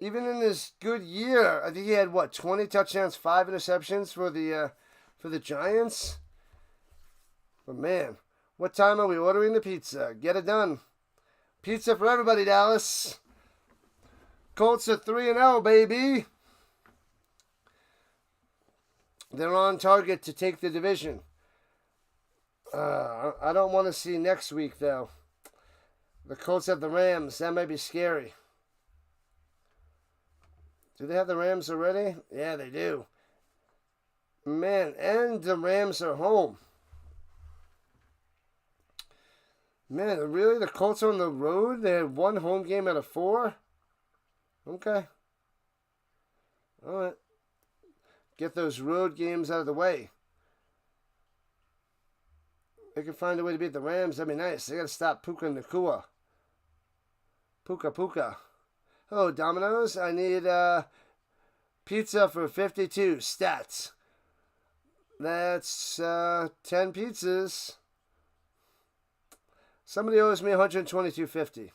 Even in this good year, I think he had, 20 touchdowns, 5 interceptions for the Giants? But man, what time are we ordering the pizza? Get it done. Pizza for everybody, Dallas. Colts are 3-0, baby. They're on target to take the division. I don't want to see next week, though. The Colts have the Rams. That might be scary. Do they have the Rams already? Yeah, they do. Man, and the Rams are home. Man, really? The Colts are on the road? They had one home game out of 4? Okay. All right. Get those road games out of the way. They can find a way to beat the Rams. That'd be nice. They got to stop Puka Nakua. Puka. Hello, Domino's. I need pizza for 52. Stats. That's 10 pizzas. Somebody owes me $122.50.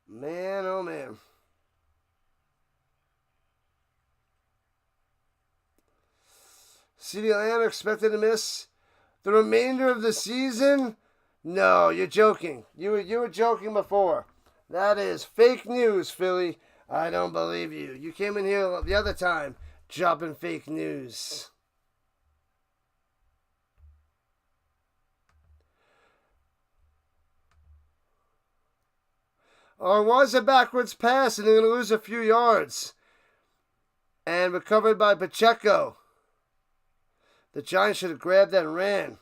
Man, oh man. CeeDee Lamb expected to miss the remainder of the season? No, you're joking. You were joking before. That is fake news, Philly. I don't believe you. You came in here the other time dropping fake news. Or was a backwards pass and they're going to lose a few yards? And recovered by Pacheco. The Giants should have grabbed that and ran.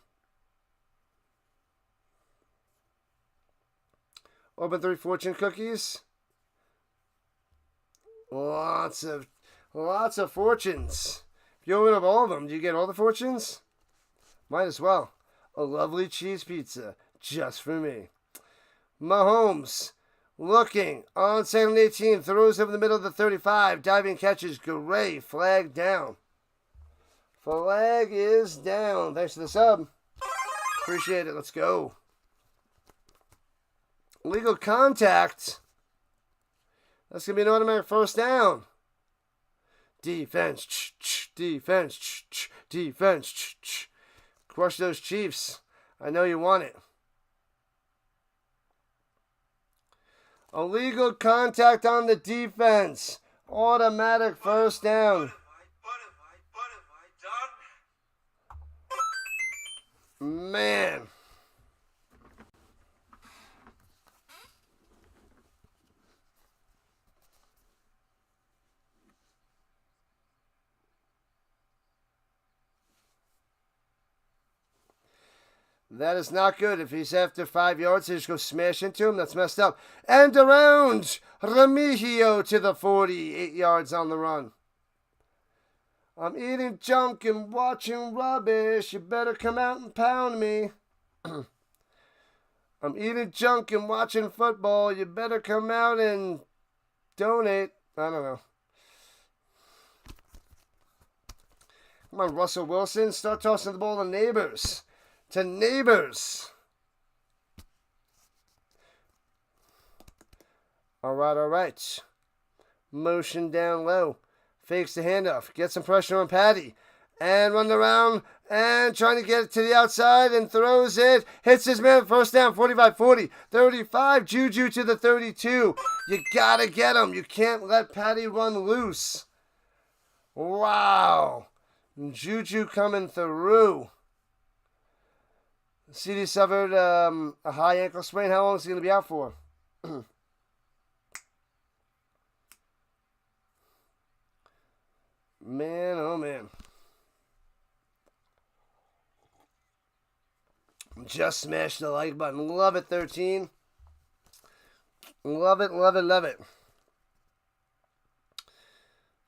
Open 3 fortune cookies. Lots of fortunes. If you open up all of them, do you get all the fortunes? Might as well. A lovely cheese pizza just for me. Mahomes looking on 2nd and 18. Throws over the middle of the 35. Diving catches. Gray. Flag down. Flag is down. Thanks for the sub. Appreciate it. Let's go. Legal contact. That's going to be an automatic first down. Defense. Defense. Defense. Crush those Chiefs. I know you want it. Illegal contact on the defense. Automatic first down. Man. That is not good. If he's after 5 yards, they just go smash into him. That's messed up. And around Remigio to the 40. 8 yards on the run. I'm eating junk and watching rubbish. You better come out and pound me. I'm eating junk and watching football. You better come out and donate. I don't know. Come on, Russell Wilson. Start tossing the ball to Nabers. To Nabers. All right. Motion down low. Fakes the handoff. Gets some pressure on Patty. And runs around and trying to get it to the outside and throws it. Hits his man. First down. 45-40. 35. Juju to the 32. You got to get him. You can't let Patty run loose. Wow. Juju coming through. CD suffered a high ankle sprain. How long is he going to be out for? Man, oh man. Just smash the like button. Love it, 13. Love it.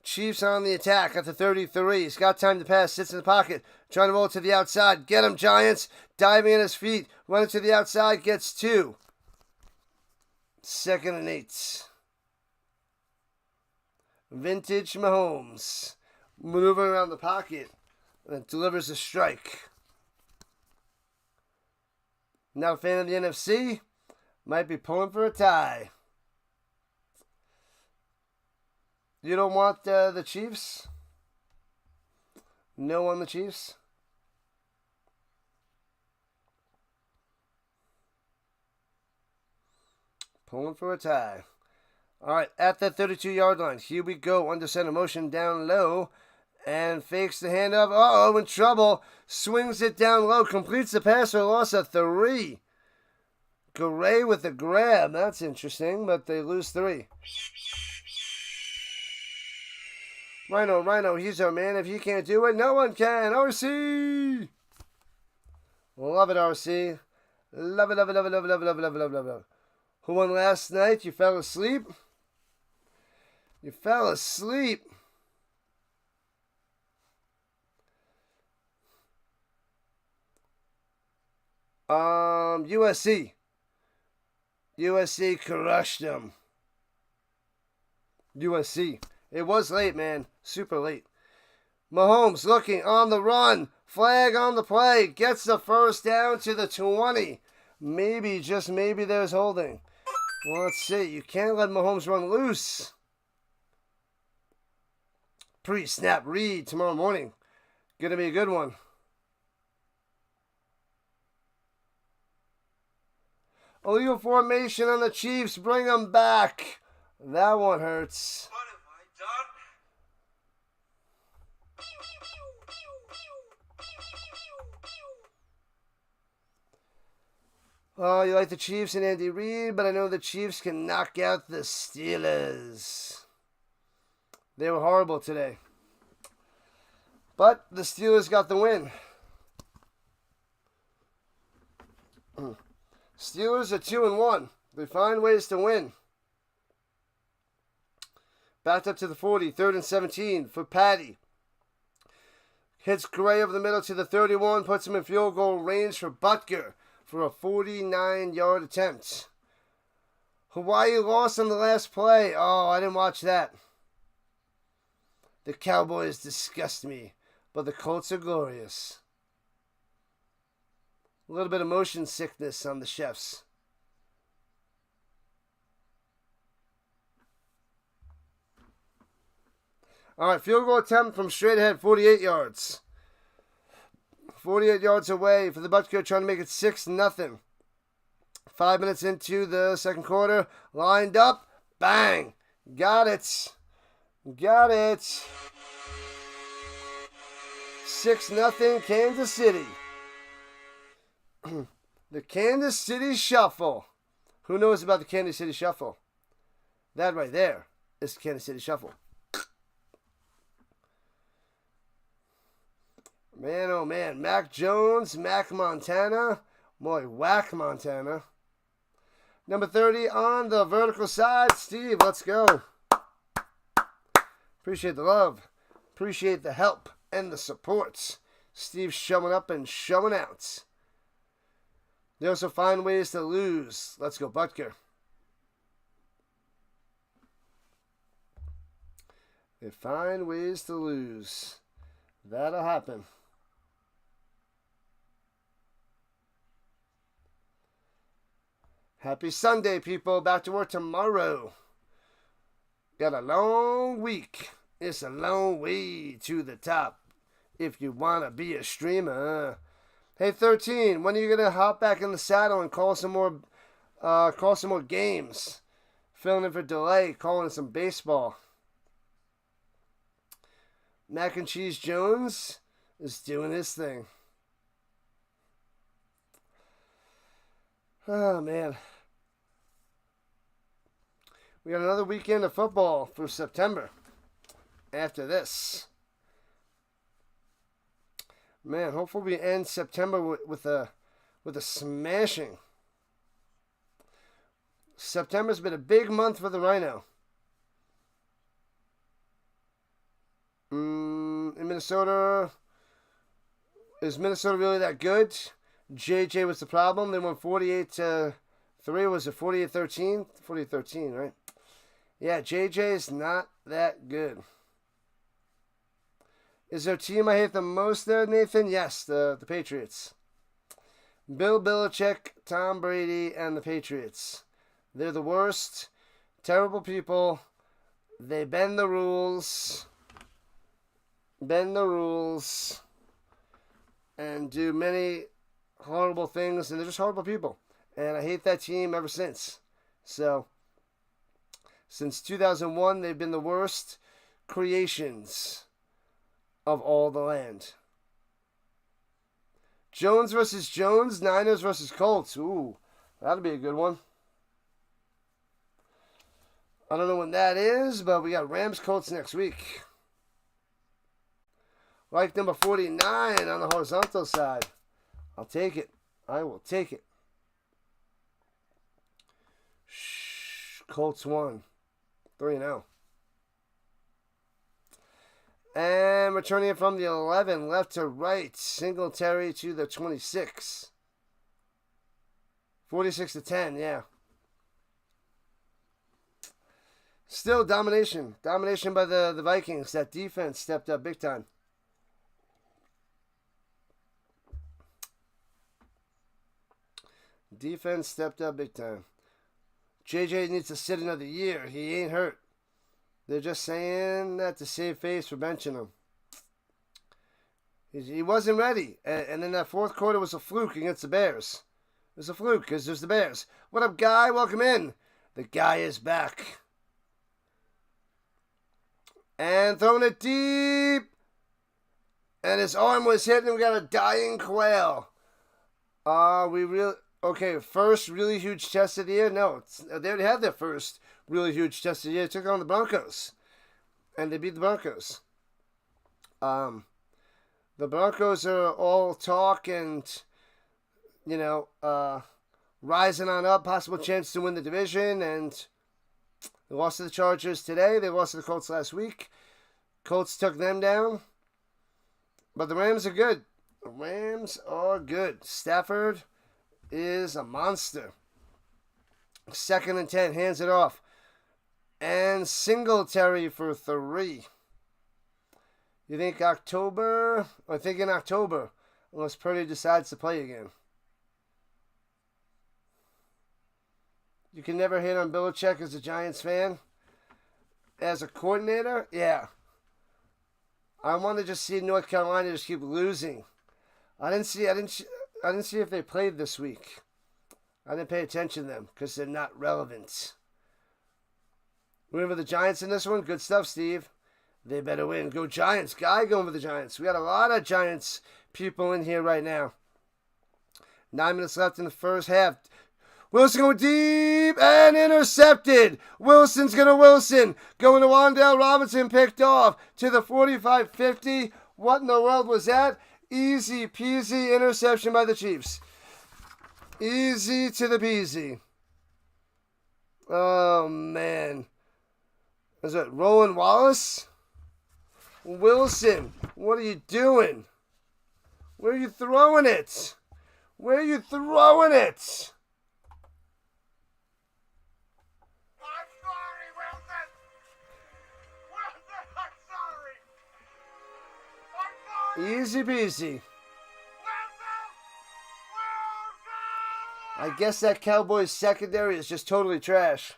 Chiefs on the attack at the 33. He's got time to pass. Sits in the pocket. Trying to roll to the outside. Get him, Giants. Diving at his feet. Running to the outside. Gets 2. 2nd and 8. Vintage Mahomes. Maneuvering around the pocket. And delivers a strike. Not a fan of the NFC. Might be pulling for a tie. You don't want the Chiefs? No on the Chiefs? Pulling for a tie. All right, at that 32-yard line. Here we go. Under center motion down low. And fakes the handoff. Uh-oh, in trouble. Swings it down low. Completes the pass for a loss of 3. Gray with the grab. That's interesting, but they lose 3. Rhino, he's our man. If he can't do it, no one can. RC! Love it, RC. Love it, love it, love it, love it, love it, love it, love it, love it, love it. Who won last night? You fell asleep? You fell asleep. USC. USC crushed them. USC. It was late, man. Super late. Mahomes looking on the run. Flag on the play. Gets the first down to the 20. Maybe, just maybe there's holding. Well, let's see. You can't let Mahomes run loose. Pre-snap read tomorrow morning. Gonna be a good one. Illegal formation on the Chiefs. Bring them back. That one hurts. What have I done? Oh, you like the Chiefs and Andy Reid, but I know the Chiefs can knock out the Steelers. They were horrible today. But the Steelers got the win. Steelers are 2-1. They find ways to win. Backed up to the 40, 3rd and 17 for Patty. Hits Gray over the middle to the 31, puts him in field goal range for Butker for a 49-yard attempt. Hawaii lost on the last play. Oh, I didn't watch that. The Cowboys disgust me, but the Colts are glorious. A little bit of motion sickness on the chefs. All right, field goal attempt from straight ahead, 48 yards. 48 yards away for the Butker, trying to make it 6-0. 5 minutes into the second quarter, lined up, bang, got it. Got it. 6-0 Kansas City. The Kansas City Shuffle. Who knows about the Kansas City Shuffle? That right there is the Kansas City Shuffle. Man, oh man. Mac Jones, Mac Montana. Boy, whack Montana. Number 30 on the vertical side. Steve, let's go. Appreciate the love. Appreciate the help and the support. Steve's showing up and showing out. They also find ways to lose. Let's go, Butker. They find ways to lose. That'll happen. Happy Sunday, people. Back to work tomorrow. Got a long week. It's a long way to the top if you want to be a streamer. Hey, 13, when are you going to hop back in the saddle and call some more games? Filling in for delay, calling some baseball. Mac and Cheese Jones is doing his thing. Oh, man. We got another weekend of football for September. After this. Man, hopefully we end September with a smashing. September's been a big month for the Rhino. In Minnesota, is Minnesota really that good? JJ was the problem. They won 48-3. Was it 48-13? 48-13, right? Yeah, JJ is not that good. Is there a team I hate the most there, Nathan? Yes, the Patriots. Bill Belichick, Tom Brady, and the Patriots. They're the worst. Terrible people. They bend the rules. And do many horrible things. And they're just horrible people. And I hate that team ever since. So, since 2001, they've been the worst creations of all the land. Jones versus Jones, Niners versus Colts. Ooh, that'll be a good one. I don't know when that is, but we got Rams Colts next week. Like number 49 on the horizontal side. I'll take it. I will take it. Colts won. 3-0. And returning it from the 11, left to right. Singletary to the 26. 46-10, yeah. Still domination. Domination by the Vikings. That defense stepped up big time. Defense stepped up big time. JJ needs to sit another year. He ain't hurt. They're just saying that to save face for benching him. He wasn't ready. And then that fourth quarter was a fluke against the Bears. It was a fluke because there's the Bears. What up, Guy? Welcome in. The guy is back. And throwing it deep. And his arm was hit, and we got a dying quail. Okay, first really huge test of the year? No, they already had their first really huge test of the year. They took on the Broncos. And they beat the Broncos. The Broncos are all talk and, rising on up, possible chance to win the division. And they lost to the Chargers today. They lost to the Colts last week. Colts took them down. But the Rams are good. The Rams are good. Stafford is a monster. 2nd and 10, hands it off. And Singletary for 3. You think October? I think in October, unless Purdy decides to play again. You can never hate on Belichick as a Giants fan. As a coordinator, yeah. I want to just see North Carolina just keep losing. I didn't see if they played this week. I didn't pay attention to them because they're not relevant. Remember the Giants in this one? Good stuff, Steve. They better win. Go Giants. Guy going with the Giants. We got a lot of Giants people in here right now. 9 minutes left in the first half. Wilson going deep and intercepted. Wilson's going to Wilson. Going to Wan'Dale Robinson, picked off to the 45-50. What in the world was that? Easy peasy interception by the Chiefs. Easy to the peasy. Oh, man. Is it Roland Wallace? Wilson, what are you doing? Where are you throwing it? Where are you throwing it? I'm sorry, Wilson. Wilson, I'm sorry. Easy peasy. Wilson! I guess that Cowboys secondary is just totally trash.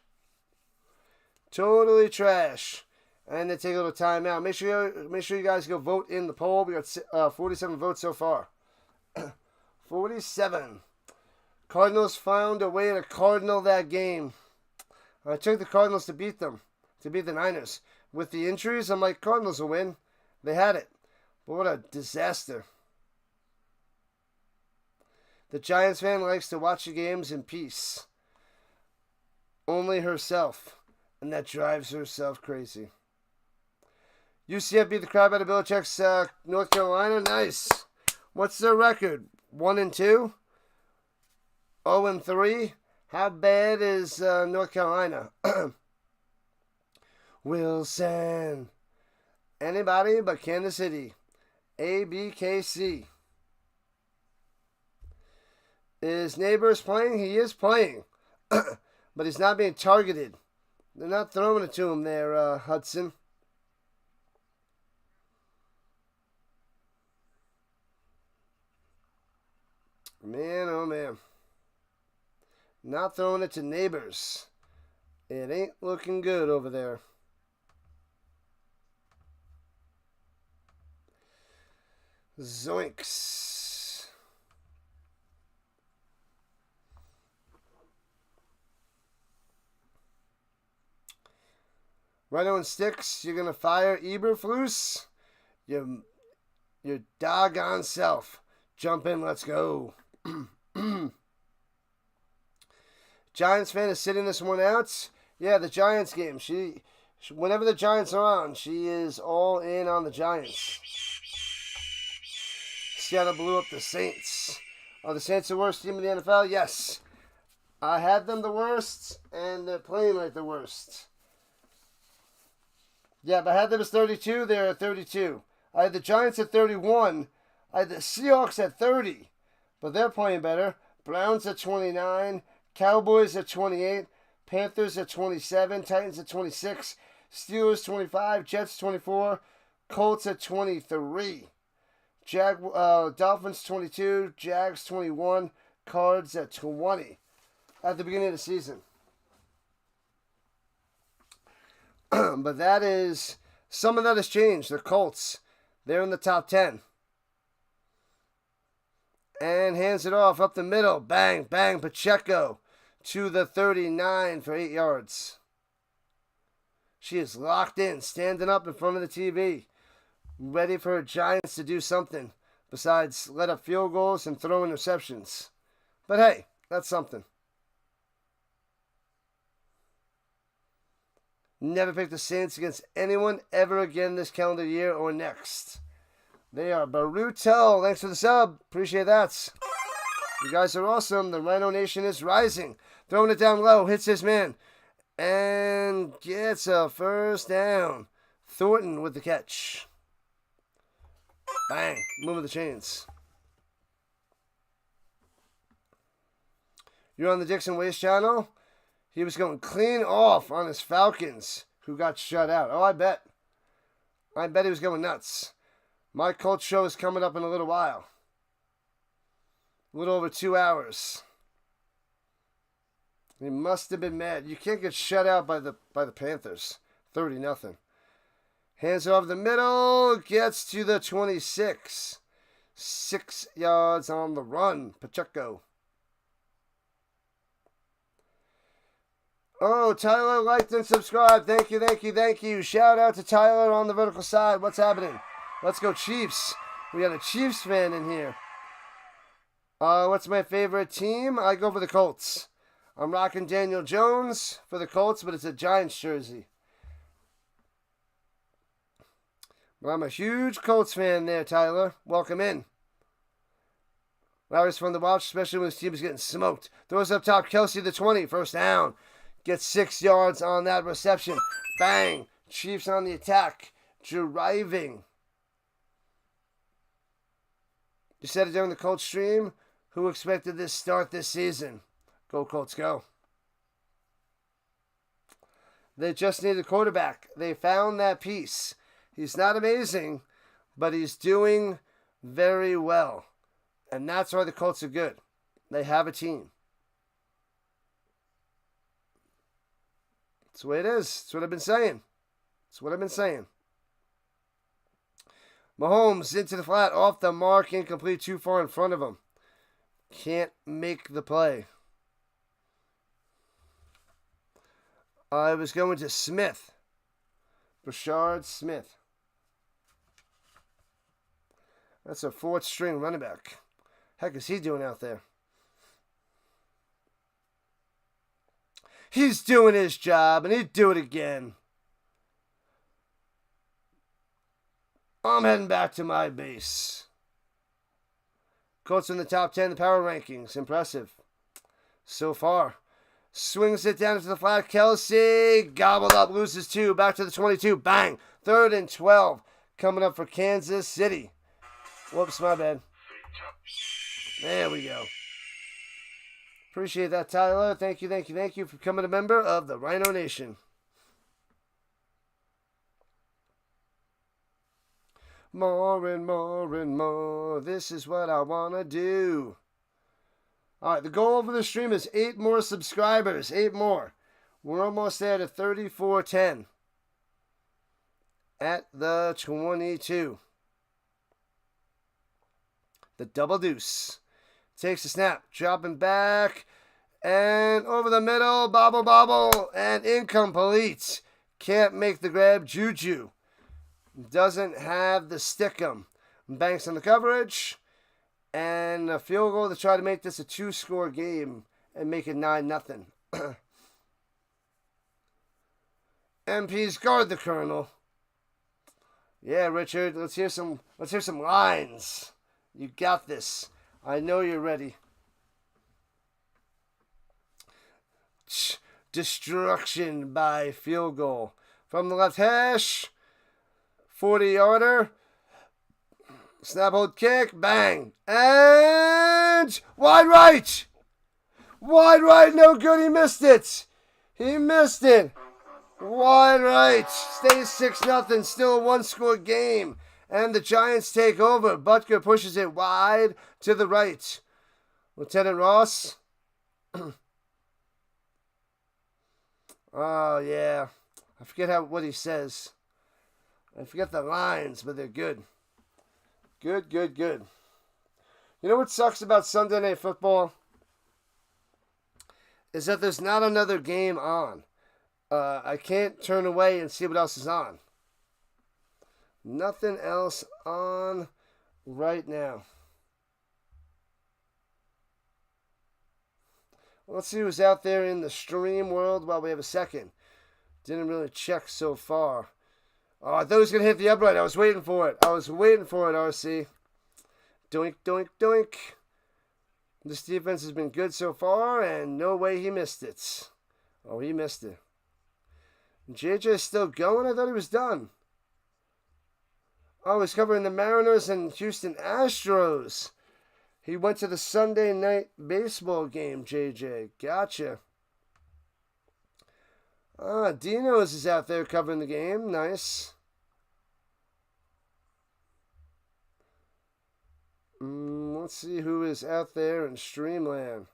Totally trash. And they take a little timeout. Make sure you guys go vote in the poll. We got 47 votes so far. 47. Cardinals found a way to cardinal that game. I took the Cardinals to beat them, to beat the Niners. With the injuries, I'm like, Cardinals will win. They had it. But what a disaster. The Giants fan likes to watch the games in peace. Only herself. And that drives herself crazy. UCF beat the crap out of Belichick's North Carolina. Nice. What's their record? 1-2? 0-3? How bad is North Carolina? Wilson. Anybody but Kansas City. ABKC. Is Nabers playing? He is playing. But he's not being targeted. They're not throwing it to him there, Hudson. Man, oh man. Not throwing it to Nabers. It ain't looking good over there. Zoinks. Rhino and Sticks, you're going to fire Eberflus? You Your doggone self. Jump in, let's go. Giants fan is sitting this one out. Yeah, the Giants game. Whenever the Giants are on, she is all in on the Giants. Seattle blew up the Saints. Are the Saints the worst team in the NFL? Yes. I had them the worst, and they're playing like the worst. Yeah, but I had them as 32. They're at 32. I had the Giants at 31. I had the Seahawks at 30. But they're playing better. Browns at 29. Cowboys at 28. Panthers at 27. Titans at 26. Steelers 25. Jets 24. Colts at 23. Dolphins 22. Jags 21. Cards at 20. At the beginning of the season. But some of that has changed. The Colts, they're in the top 10. And hands it off up the middle. Bang, bang, Pacheco to the 39 for 8 yards. She is locked in, standing up in front of the TV, ready for her Giants to do something besides let up field goals and throw interceptions. But hey, that's something. Never pick the Saints against anyone ever again this calendar year or next. They are Baruto. Thanks for the sub. Appreciate that. You guys are awesome. The Rhino Nation is rising. Throwing it down low. Hits his man. And gets a first down. Thornton with the catch. Bang. Moving the chains. You're on the Dixon Waste channel? He was going clean off on his Falcons, who got shut out. Oh, I bet. I bet he was going nuts. My Colts show is coming up in a little while. A little over 2 hours. He must have been mad. You can't get shut out by the Panthers. 30-0. Hands over the middle. Gets to the 26. 6 yards on the run. Pacheco. Oh, Tyler liked and subscribed. Thank you, thank you, thank you. Shout out to Tyler on the vertical side. What's happening? Let's go Chiefs. We got a Chiefs fan in here. What's my favorite team? I go for the Colts. I'm rocking Daniel Jones for the Colts, but it's a Giants jersey. Well, I'm a huge Colts fan there, Tyler. Welcome in. Larry's fun to watch, especially when his team is getting smoked. Throws up top, Kelce the 20, first down. Gets 6 yards on that reception. Bang. Chiefs on the attack. Driving. You said it during the Colts stream. Who expected this start this season? Go Colts, go. They just need a quarterback. They found that piece. He's not amazing, but he's doing very well. And that's why the Colts are good. They have a team. That's the way it is. That's what I've been saying. That's what I've been saying. Mahomes into the flat, off the mark, incomplete, too far in front of him. Can't make the play. I was going to Smith. Brashard Smith. That's a 4th string running back. Heck is he doing out there? He's doing his job, and he'd do it again. I'm heading back to my base. Colts in the top 10 in the power rankings. Impressive. So far. Swings it down to the flat. Kelce gobbled up, loses 2. Back to the 22. Bang. 3rd and 12. Coming up for Kansas City. Whoops, my bad. There we go. Appreciate that, Tyler. Thank you, thank you, thank you for becoming a member of the Rhino Nation. More and more and more. This is what I want to do. All right, the goal for the stream is 8 more subscribers. 8 more. We're almost there to 3410. At the 22. The double deuce. Takes a snap. Dropping back. And over the middle. Bobble, bobble. And incomplete. Can't make the grab. Juju doesn't have the stickum. Banks on the coverage. And a field goal to try to make this a 2-score game and make it 9-0. MPs guard the Colonel. Yeah, Richard, let's hear some lines. You got this. I know you're ready. Destruction by field goal. From the left hash. 40-yarder. Snap, hold, kick. Bang. And wide right. Wide right. No good. He missed it. Wide right. Stays 6-0. Still a 1-score game. And the Giants take over. Butker pushes it wide to the right. Lieutenant Ross. Oh, yeah. I forget what he says. I forget the lines, but they're good. Good. You know what sucks about Sunday Night Football? Is that there's not another game on. I can't turn away and see what else is on. Nothing else on right now. Let's see who's out there in the stream world while we have a second. Didn't really check so far. Oh, I thought he was going to hit the upright. I was waiting for it, RC. Doink, doink, doink. This defense has been good so far, and no way he missed it. Oh, he missed it. JJ's still going? I thought he was done. Oh, he's covering the Mariners and Houston Astros. He went to the Sunday night baseball game, JJ. Gotcha. Dino's is out there covering the game. Nice. Let's see who is out there in Streamland.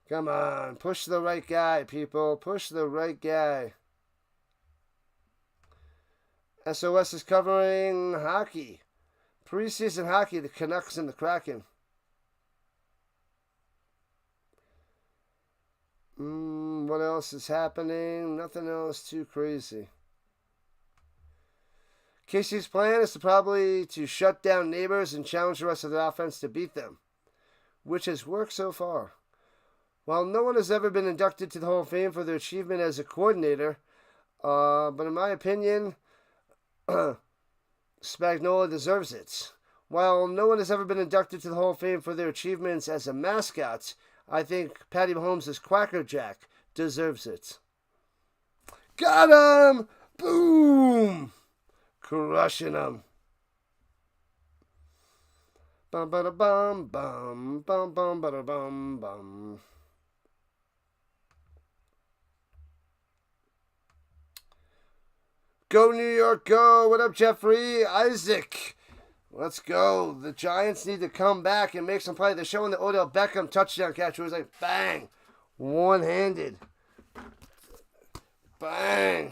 Come on. Push the right guy, people. Push the right guy. SOS is covering hockey. Preseason hockey, the Canucks and the Kraken. What else is happening? Nothing else too crazy. Casey's plan is to shut down Nabers and challenge the rest of the offense to beat them, which has worked so far. While no one has ever been inducted to the Hall of Fame for their achievement as a coordinator, but in my opinion, Spagnuolo deserves it. While no one has ever been inducted to the Hall of Fame for their achievements as a mascot, I think Patty Mahomes as Quacker Jack deserves it. Got him! Boom! Crushing him. Bum ba da bum bum bum bum ba da bum bum. Go New York, go! What up, Jeffrey? Isaac. Let's go. The Giants need to come back and make some play. They're showing the Odell Beckham touchdown catch. It was like, bang. One-handed. Bang.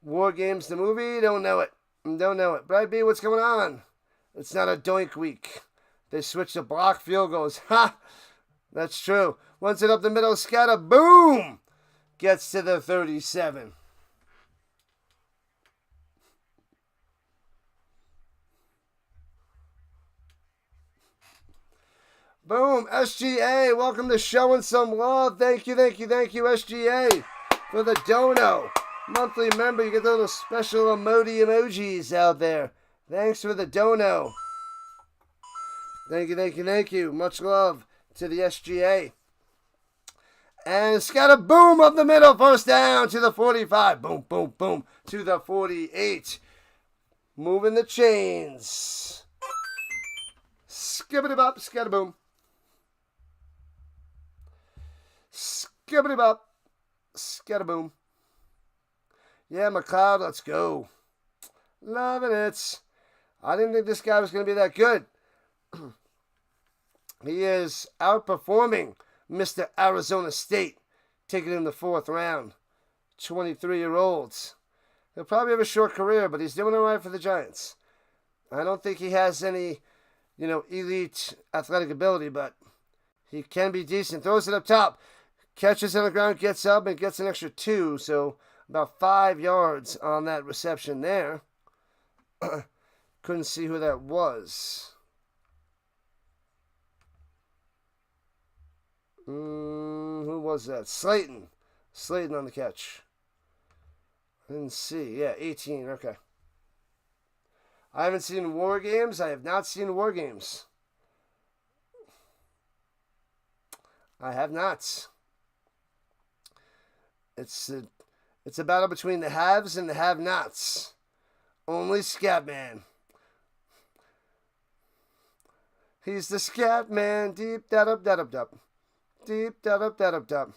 War Games the movie? Don't know it. Brad B, what's going on? It's not a doink week. They switched to block field goals. Ha! That's true. Once it up the middle, scatter, boom! Gets to the 37. Boom, SGA, welcome to Showing Some Love. Thank you, SGA, for the dono. Monthly member, you get the little special emojis out there. Thanks for the dono. Thank you. Much love to the SGA. And it's got a boom up the middle, first down to the 45. Boom, boom, boom, to the 48. Moving the chains. Skibbity-bop, scadaboom. Skibbity-bop, scadaboom. Yeah, McLeod, let's go. Loving it. I didn't think this guy was going to be that good. He is outperforming Mr. Arizona State, taking him the 4th round. 23-year-olds. He'll probably have a short career, but he's doing all right for the Giants. I don't think he has any, elite athletic ability, but he can be decent. Throws it up top. Catches on the ground, gets up, and gets an extra 2, so About 5 yards on that reception there. Couldn't see who that was. Who was that? Slayton. Slayton on the catch. I didn't see. Yeah, 18. Okay. I haven't seen War Games. I have not seen War Games. I have not. It's a battle between the haves and the have-nots. Only Scatman. He's the Scatman. Deep da-dub-da-dub-dub. Deep da-dub-da-dub-dub.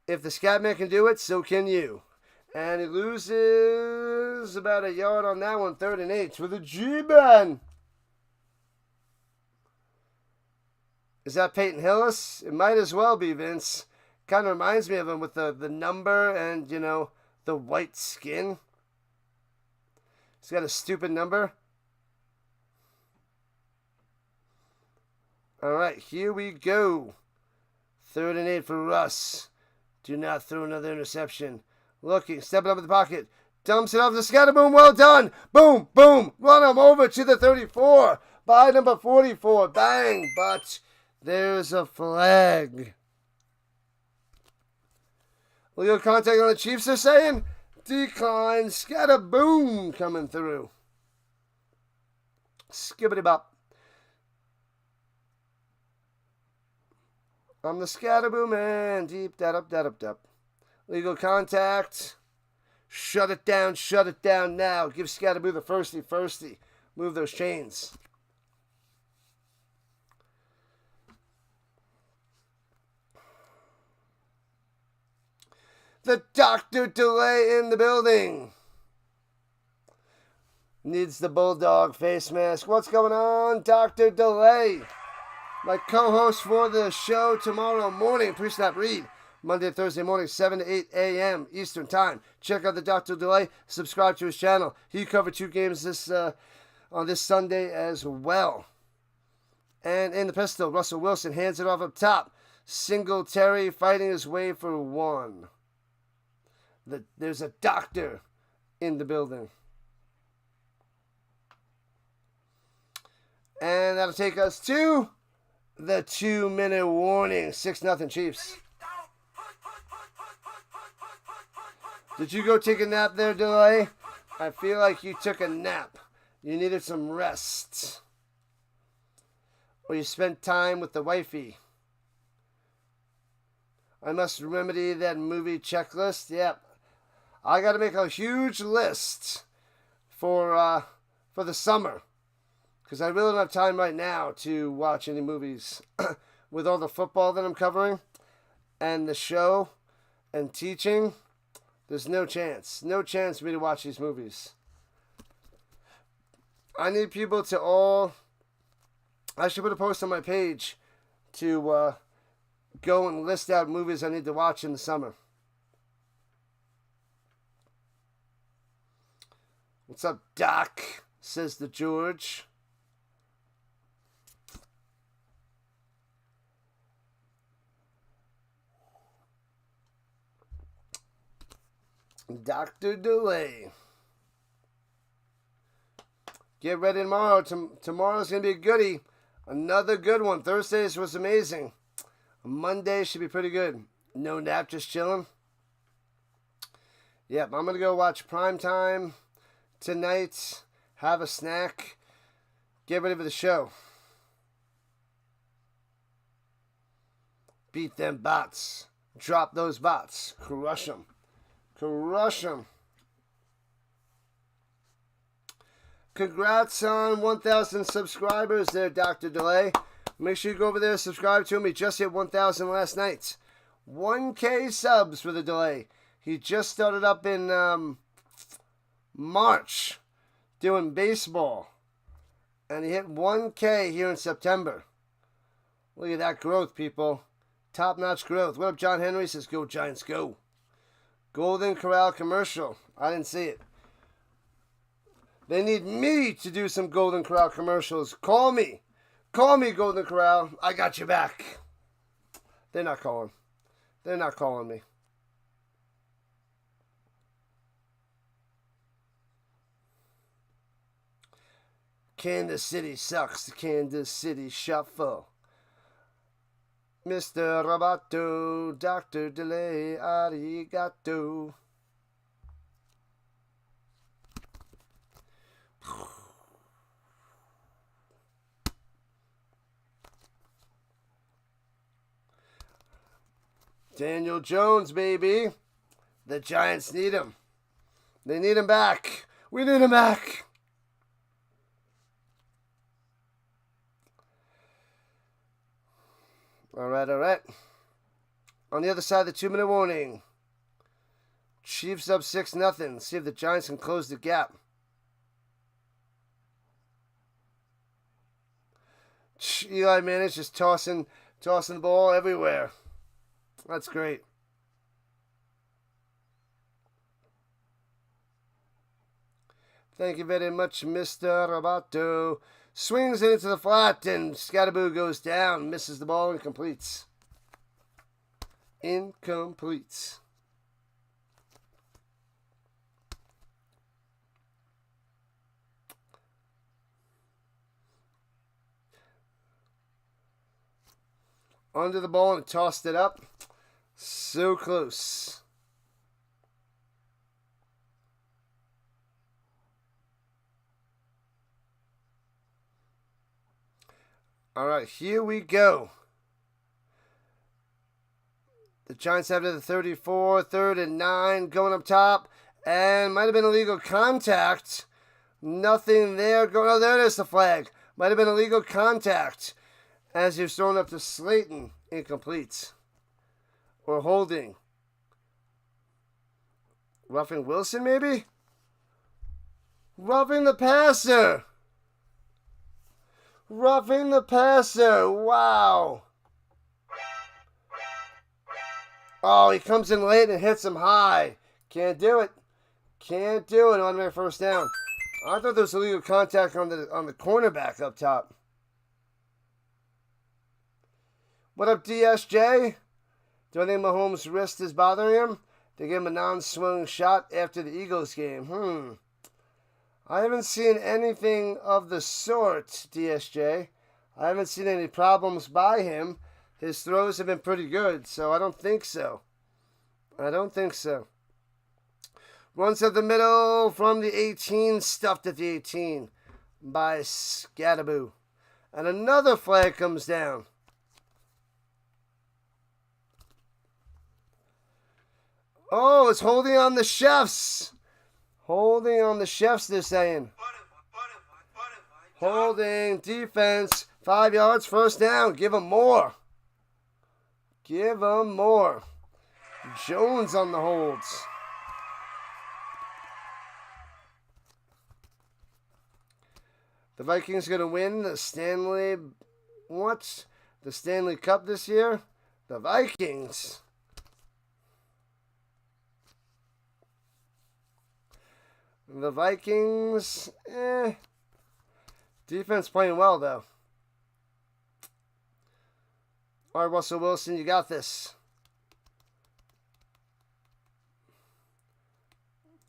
If the Scatman can do it, so can you. And he loses about a yard on that one. 3rd and 8 with a G-Man. Is that Peyton Hillis? It might as well be, Vince. Kind of reminds me of him with the number and, you know, the white skin. He's got a stupid number. All right, here we go. 3rd and 8 for Russ. Do not throw another interception. Looking, stepping up in the pocket. Dumps it off to Scatterboom. Well done. Boom, boom. Run him over to the 34. By number 44. Bang. But there's a flag. Legal contact on the Chiefs, they're saying. Decline. Scatterboom coming through. Skibbity bop. I'm the Scatterboom man. Deep da-dup. Legal contact. Shut it down now. Give Scatterboo the firsty. Move those chains. The Dr. Delay in the building. Needs the Bulldog face mask. What's going on, Dr. Delay? My co-host for the show tomorrow morning, Pre-Snap Read. Monday, Thursday morning, 7 to 8 a.m. Eastern Time. Check out the Dr. Delay. Subscribe to his channel. He covered 2 games on this Sunday as well. And in the pistol, Russell Wilson hands it off up top. Singletary fighting his way for 1. There's a doctor in the building. And that'll take us to the 2-minute warning. 6-0 Chiefs. Did you go take a nap there, Delay? I feel like you took a nap. You needed some rest. Or you spent time with the wifey. I must remedy that movie checklist. Yep. I got to make a huge list for the summer. Because I really don't have time right now to watch any movies. With all the football that I'm covering, and the show, and teaching, there's no chance. No chance for me to watch these movies. I need people to all... I should put a post on my page to go and list out movies I need to watch in the summer. What's up, Doc? Says the George. Dr. Delay. Get ready tomorrow. Tomorrow's going to be a goodie. Another good one. Thursdays was amazing. Monday should be pretty good. No nap, just chilling. Yep, I'm going to go watch Primetime tonight. Have a snack. Get ready for the show. Beat them bots. Drop those bots. Crush them. Crush them. Congrats on 1,000 subscribers there, Dr. Delay. Make sure you go over there and subscribe to him. He just hit 1,000 last night. 1K subs for the Delay. He just started up in March doing baseball. And he hit 1K here in September. Look at that growth, people. Top-notch growth. What up, John Henry? Says, go Giants, go. Golden Corral commercial. I didn't see it. They need me to do some Golden Corral commercials. Call me. Call me, Golden Corral. I got you back. They're not calling. They're not calling me. Kansas City sucks. The Kansas City Shuffle. Mr. Roboto, Dr. Delay, arigato. Daniel Jones, baby. The Giants need him. They need him back. We need him back. All right. On the other side of the 2-minute warning. Chiefs up 6-0. See if the Giants can close the gap. Eli Manning's just tossing the ball everywhere. That's great. Thank you very much, Mr. Roboto. Swings it into the flat, and Scatterboo goes down, misses the ball, and completes. Incompletes. Under the ball and tossed it up. So close. All right, here we go. The Giants have it at the 34, 3rd and 9, going up top, and might have been illegal contact. Nothing there. Oh, there it is, the flag. Might have been illegal contact as he was thrown up to Slayton. Incomplete. Or holding. Roughing Wilson, maybe? Roughing the passer. Roughing the passer. Wow. Oh, he comes in late and hits him high. Can't do it. Can't do it. Automatic first down. I thought there was illegal contact on the cornerback up top. What up, DSJ? Do I think Mahomes' wrist is bothering him? They gave him a non-swing shot after the Eagles game. I haven't seen anything of the sort, DSJ. I haven't seen any problems by him. His throws have been pretty good, so I don't think so. Runs up the middle from the 18, stuffed at the 18 by Scatterboo. And another flag comes down. Oh, it's holding on the chefs. Holding on the chefs, they're saying. Holding, defense, 5 yards, first down. Give them more. Give them more. Jones on the holds. The Vikings going to win the Stanley Cup this year? The Vikings. The Vikings, defense playing well, though. All right, Russell Wilson, you got this.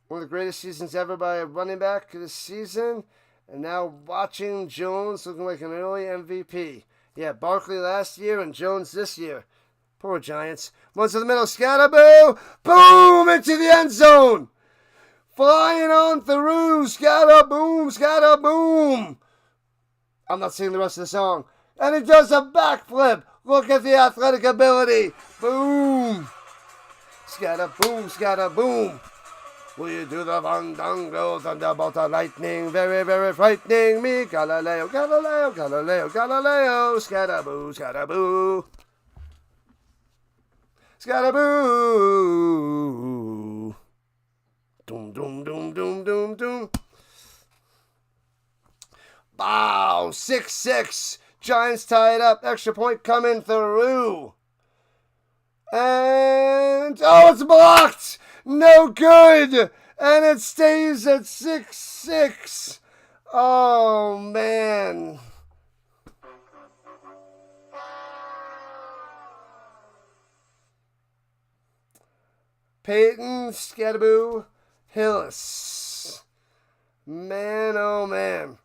One of the greatest seasons ever by a running back this season. And now watching Jones looking like an early MVP. Yeah, Barkley last year and Jones this year. Poor Giants. Runs to the middle, Scatterboo! Boom! Into the end zone! Flying on through, Scatterboom, Scatterboom. I'm not singing the rest of the song. And he does a backflip. Look at the athletic ability. Boom. Scatterboom, Scatterboom. Will you do the Fandango, Thunderbolt of Lightning? Very, very frightening me. Galileo, Galileo, Galileo, Galileo. Scatterboo, Scatterboo. Scatterboo. Doom, doom, doom, doom, doom, doom. Wow, 6-6. Giants tie it up. Extra point coming through. And, oh, it's blocked. No good. And it stays at 6-6. Oh, man. Peyton, Scatterboo, Hillis. Man, oh man.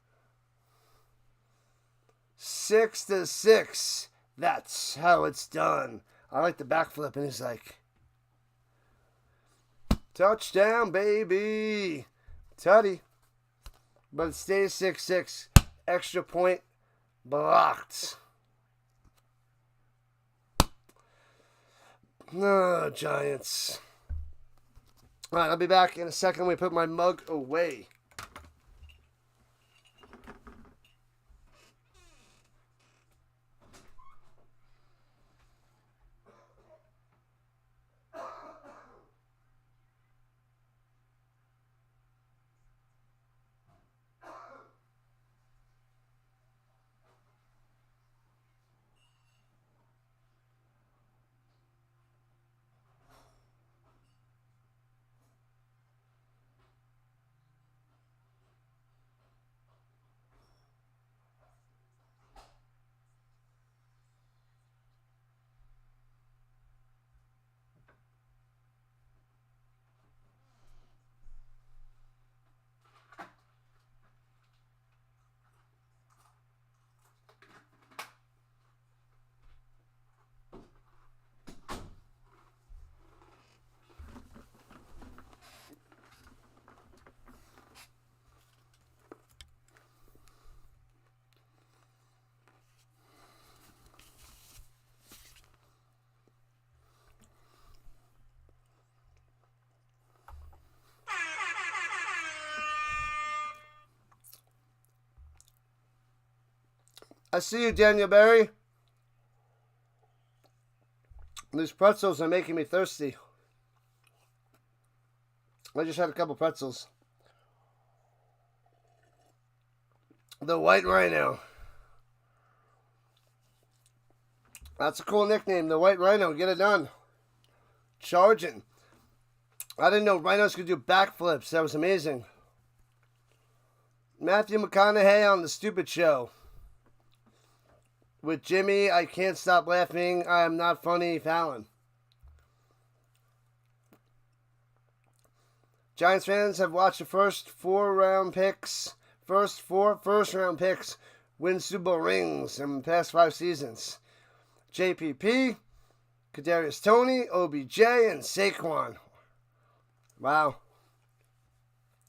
6-6. That's how it's done. I like the backflip, and he's like, touchdown, baby. Tutty. But it stays 6-6. Extra point blocked. No, Giants. All right, I'll be back in a second. We put my mug away. I see you, Daniel Berry. These pretzels are making me thirsty. I just had a couple pretzels. The White Rhino. That's a cool nickname, the White Rhino. Get it done. Charging. I didn't know rhinos could do backflips. That was amazing. Matthew McConaughey on The Stupid Show. With Jimmy, I Can't Stop Laughing, I Am Not Funny, Fallon. Giants fans have watched the first four round picks win Super Bowl rings in the past 5 seasons. JPP, Kadarius Toney, OBJ, and Saquon. Wow.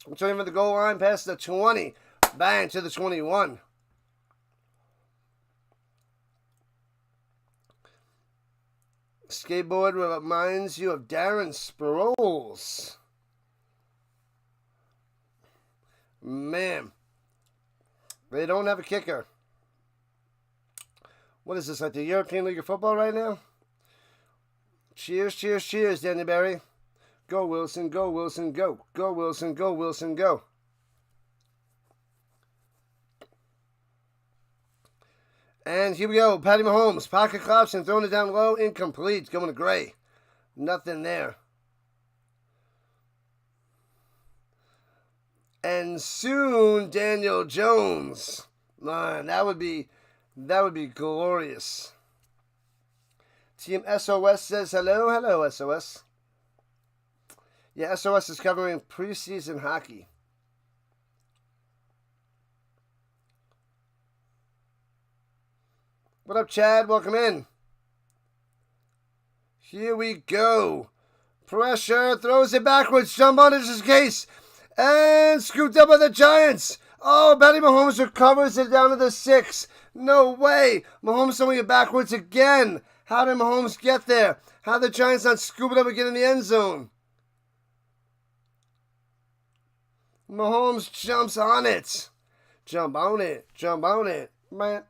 Returning from the goal line past the 20. Bang to the 21. Skateboard reminds you of Darren Sproles. Man. They don't have a kicker. What is this, like the European League of Football right now? Cheers, cheers, cheers, Danny Berry. Go, Wilson, go, Wilson, go. Go, Wilson, go, Wilson, go. And here we go. Patty Mahomes. Pocket collapse and throwing it down low. Incomplete. Going to Gray. Nothing there. And soon, Daniel Jones. Man, that would be glorious. Team SOS says hello. Hello, SOS. Yeah, SOS is covering preseason hockey. What up, Chad? Welcome in. Here we go. Pressure, throws it backwards. Jump on his case. And scooped up by the Giants. Oh, Patty Mahomes recovers it down to the 6. No way. Mahomes throwing it backwards again. How did Mahomes get there? How did the Giants not scoop it up and get in the end zone? Mahomes jumps on it. Jump on it. Jump on it. Man.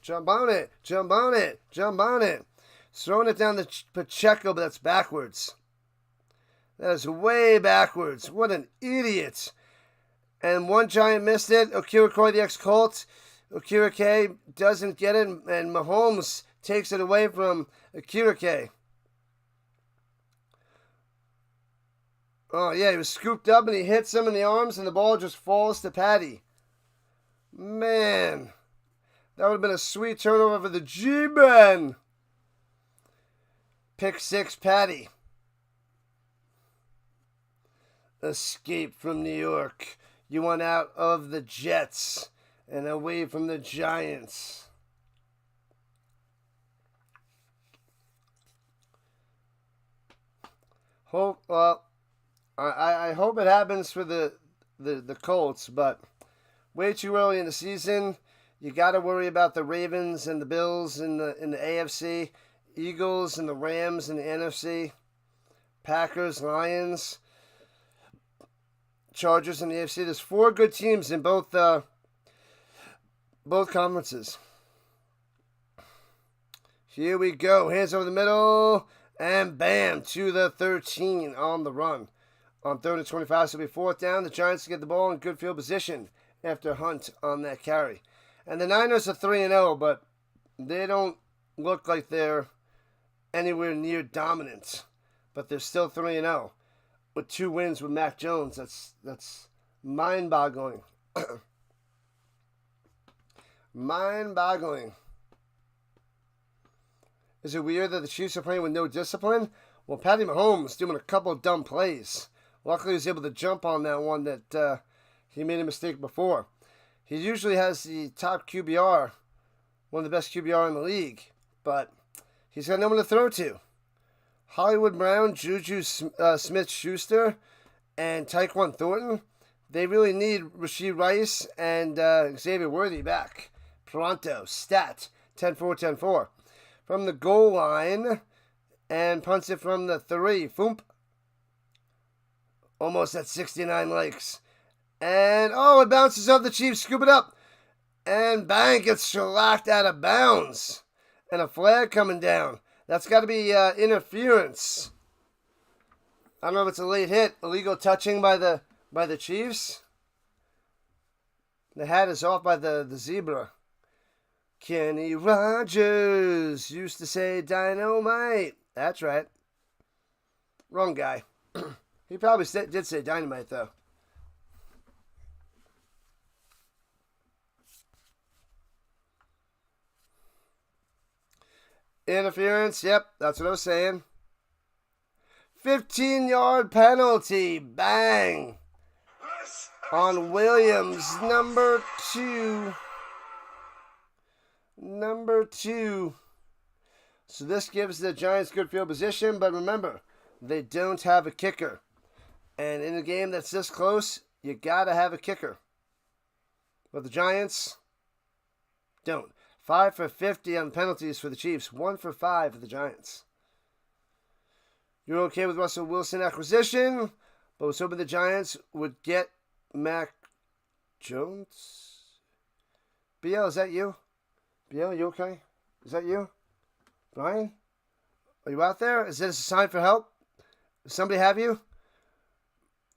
Jump on it. Jump on it. Jump on it. Throwing it down to Pacheco, but that's backwards. That is way backwards. What an idiot. And one Giant missed it. Akira Coy, the ex-Colt. Akira K doesn't get it, and Mahomes takes it away from Akira K. Oh, yeah, he was scooped up, and he hits him in the arms, and the ball just falls to Patty. Man, that would have been a sweet turnover for the G-Men. Pick 6, Patty. Escape from New York. You want out of the Jets. and away from the Giants. I hope it happens for the Colts, but way too early in the season. You got to worry about the Ravens and the Bills in the AFC, Eagles and the Rams in the NFC, Packers, Lions, Chargers in the AFC. There's 4 good teams in both conferences. Here we go. Hands over the middle. And bam, to the 13 on the run. On 3rd and 25, so it'll be 4th down. The Giants get the ball in good field position after Hunt on that carry. And the Niners are 3-0, but they don't look like they're anywhere near dominant. But they're still 3-0 with 2 wins with Mac Jones. That's mind-boggling. Mind-boggling. Is it weird that the Chiefs are playing with no discipline? Well, Patty Mahomes doing a couple of dumb plays. Luckily, he was able to jump on that one that he made a mistake before. He usually has the top QBR, one of the best QBR in the league, but he's got no one to throw to. Hollywood Brown, Juju Smith-Schuster, and Tyquan Thornton, they really need Rashee Rice and Xavier Worthy back. Pronto, stat, 10-4, 10-4. From the goal line, and punts it from the 3. Foomp. Almost at 69 likes. And, it bounces off the Chiefs. Scoop it up. And bang, gets shellacked out of bounds. And a flag coming down. That's got to be interference. I don't know if it's a late hit. Illegal touching by the Chiefs. The hat is off by the zebra. Kenny Rogers used to say dynamite. That's right. Wrong guy. He probably did say dynamite, though. Interference. Yep, that's what I was saying. 15-yard penalty. Bang. On Williams, number 2. Number 2. So this gives the Giants good field position, but remember, they don't have a kicker. And in a game that's this close, you got to have a kicker. But the Giants don't. 5 for 50 on penalties for the Chiefs. 1 for 5 for the Giants. You're okay with Russell Wilson acquisition, but was hoping the Giants would get Mac Jones. BL, is that you? BL, you okay? Is that you? Brian? Are you out there? Is this a sign for help? Does somebody have you?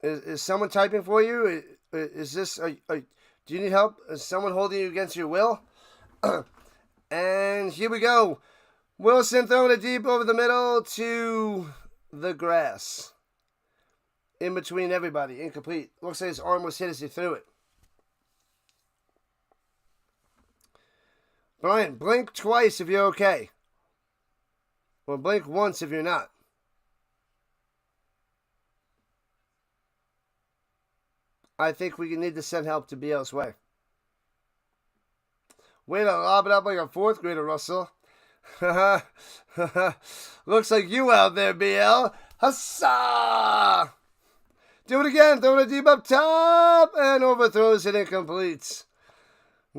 Is someone typing for you? Is this... do you need help? Is someone holding you against your will? And here we go. Wilson throwing it deep over the middle to the grass. In between everybody. Incomplete. Looks like his arm was hit as he threw it. Brian, blink twice if you're okay. Or blink once if you're not. I think we need to send help to BL's way. Way to lob it up like a 4th grader, Russell. Looks like you out there, BL. Huzzah! Do it again. Throwing it deep up top. And overthrows it, incomplete.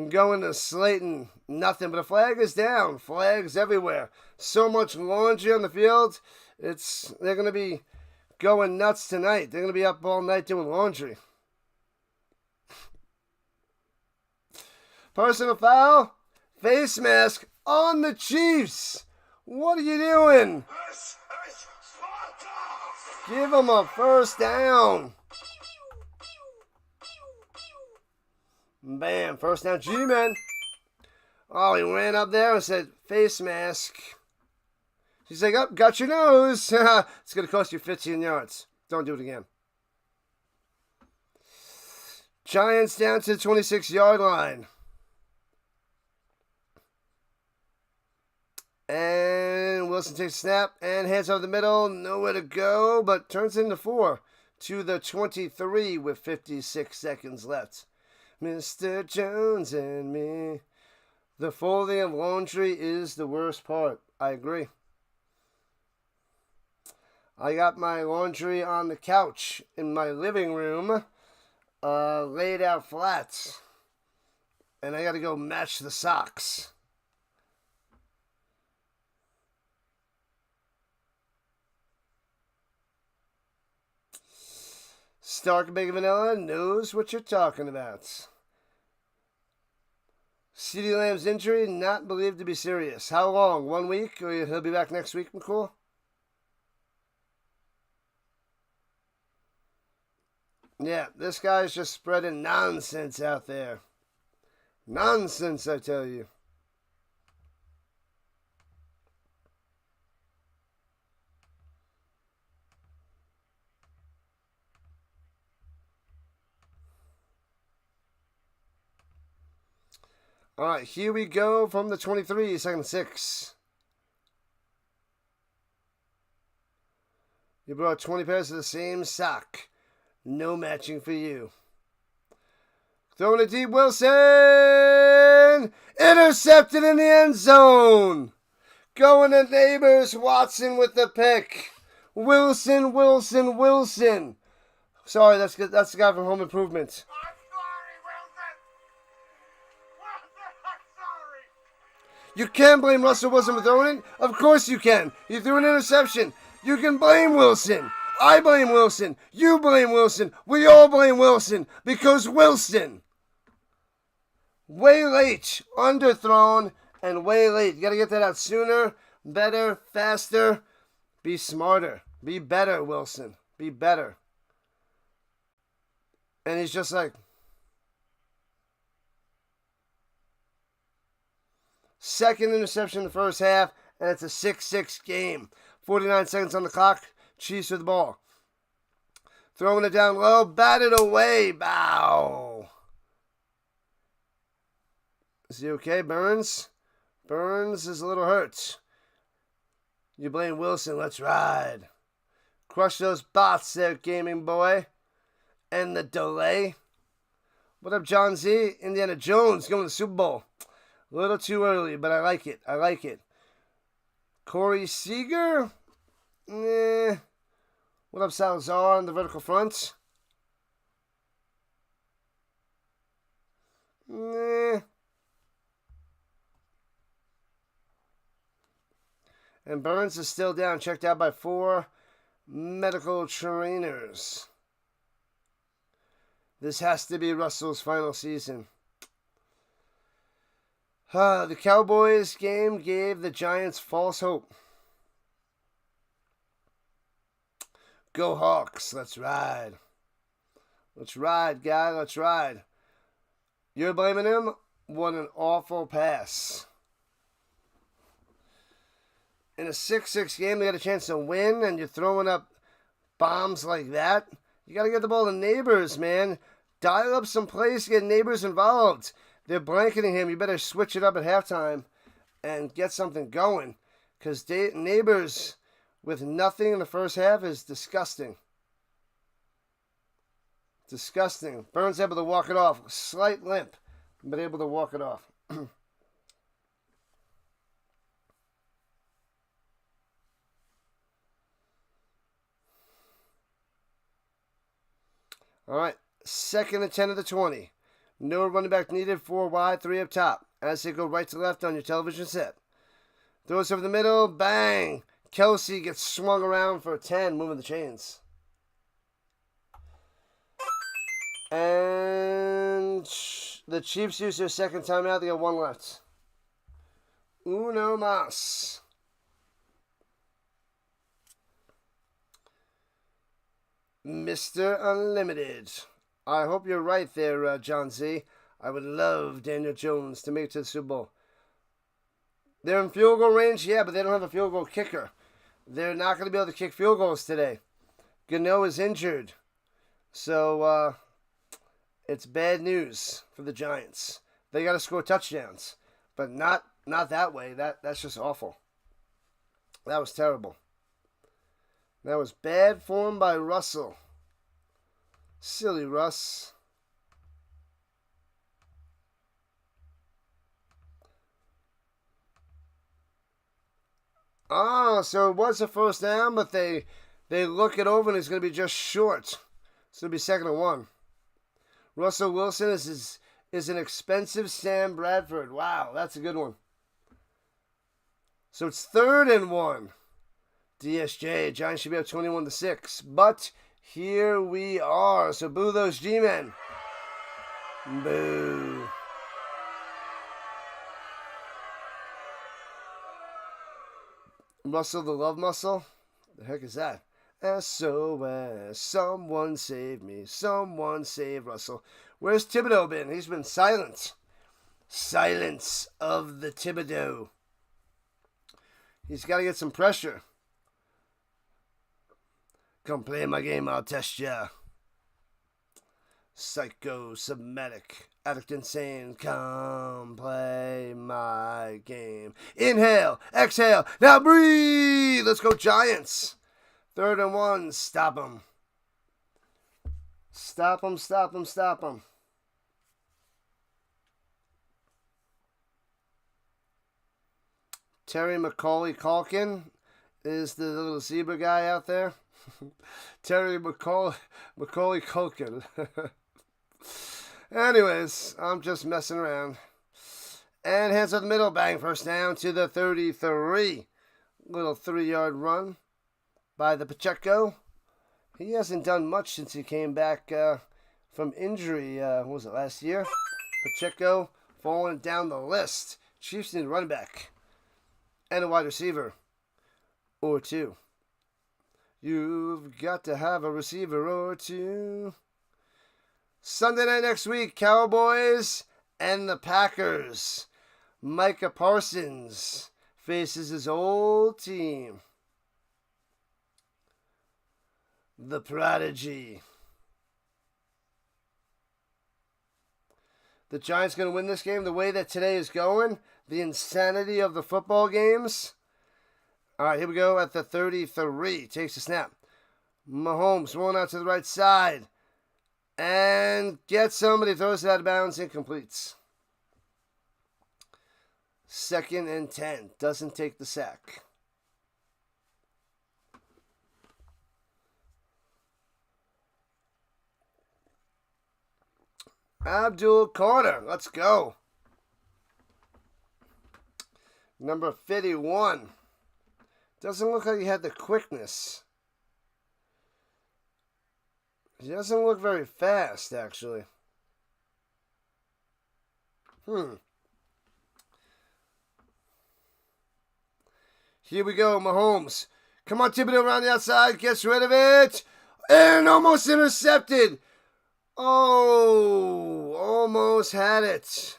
Going to Slayton. Nothing, but a flag is down. Flags everywhere. So much laundry on the field. They're going to be going nuts tonight. They're going to be up all night doing laundry. Personal foul. Face mask on the Chiefs. What are you doing? Give them a first down. Bam. First down, G-Man. Oh, he ran up there and said, face mask. She's like, got your nose. It's going to cost you 15 yards. Don't do it again. Giants down to the 26-yard line. And Wilson takes a snap and heads over the middle. Nowhere to go, but turns into 4 to the 23 with 56 seconds left. Mr. Jones and me. The folding of laundry is the worst part. I agree. I got my laundry on the couch in my living room, laid out flat. And I got to go match the socks. Stark Big Vanilla knows what you're talking about. CeeDee Lamb's injury not believed to be serious. How long? 1 week? Or he'll be back next week, McCool? Yeah, this guy's just spreading nonsense out there. Nonsense, I tell you. All right, here we go from the 23, second 6. You brought 20 pairs of the same sock. No matching for you. Throwing it deep, Wilson! Intercepted in the end zone! Going to Nabers, Watson with the pick. Wilson. Sorry, that's the guy from Home Improvement. I'm sorry, Wilson. Wilson, I'm sorry. You can blame Russell Wilson for throwing it? Of course you can. He threw an interception. You can blame Wilson. I blame Wilson. You blame Wilson. We all blame Wilson because Wilson. Way late. Underthrown and way late. You got to get that out sooner, better, faster. Be smarter. Be better, Wilson. Be better. And he's just like, second interception in the first half, and it's a 6-6 game. 49 seconds on the clock. Chiefs with the ball. Throwing it down low. Batted away. Bow. Is he okay, Burns? Burns is a little hurt. You blame Wilson. Let's ride. Crush those bots there, gaming boy. And the delay. What up, John Z? Indiana Jones going to the Super Bowl. A little too early, but I like it. I like it. Corey Seager? What up, Salazar on the vertical front? And Burns is still down, checked out by 4 medical trainers. This has to be Russell's final season. The Cowboys game gave the Giants false hope. Go Hawks, let's ride. Let's ride, guy, let's ride. You're blaming him? What an awful pass. In a 6-6 game, they got a chance to win, and you're throwing up bombs like that? You got to get the ball to Nabers, man. Dial up some plays to get Nabers involved. They're blanketing him. You better switch it up at halftime and get something going. Because Nabers with nothing in the first half is disgusting. Disgusting. Burns able to walk it off. Slight limp, but able to walk it off. All right. 2nd and 10 of the 20. No running back needed. 4 wide, 3 up top. As they go right to left on your television set. Throws over the middle. Bang. Kelce gets swung around for a 10, moving the chains. And the Chiefs use their second timeout. They got 1 left. Uno mas. Mr. Unlimited. I hope you're right there, John Z. I would love Daniel Jones to make it to the Super Bowl. They're in field goal range, yeah, but they don't have a field goal kicker. They're not going to be able to kick field goals today. Gano is injured. So, it's bad news for the Giants. They got to score touchdowns. But not that way. That's just awful. That was terrible. That was bad form by Russell. Silly Russ. Oh, so it was a first down, but they look it over and it's going to be just short. It's going to be 2nd and 1. Russell Wilson is an expensive Sam Bradford. Wow, that's a good one. So it's 3rd and 1. DSJ, Giants should be up 21-6. But here we are. So boo those G-men. Boo. Russell the love muscle? The heck is that? SOS, someone save me, someone save Russell. Where's Thibodeau been? He's been silent. Silence of the Thibodeau. He's got to get some pressure. Come play my game, I'll test ya. Psychosomatic, addict insane, come play my game. Inhale, exhale, now breathe. Let's go Giants. 3rd and 1, stop them. Stop them, stop them, stop them. Terry Macaulay Culkin is the little zebra guy out there. Terry Macaulay Culkin. Anyways, I'm just messing around. And hands up the middle, bang, first down to the 33. Little 3-yard run by the Pacheco. He hasn't done much since he came back from injury, what was it, last year? Pacheco falling down the list. Chiefs need a running back and a wide receiver or two. You've got to have a receiver or two. Sunday night next week, Cowboys and the Packers. Micah Parsons faces his old team, the Prodigy. The Giants going to win this game the way that today is going. The insanity of the football games. All right, here we go at the 33. Takes a snap. Mahomes rolling out to the right side. And gets somebody, throws it out of bounds, incompletes. 2nd and 10. Doesn't take the sack. Abdul Carter, let's go. Number 51. Doesn't look like he had the quickness. He doesn't look very fast, actually. Here we go, Mahomes. Come on, Thibodeau around the outside. Gets rid of it. And almost intercepted. Oh, almost had it.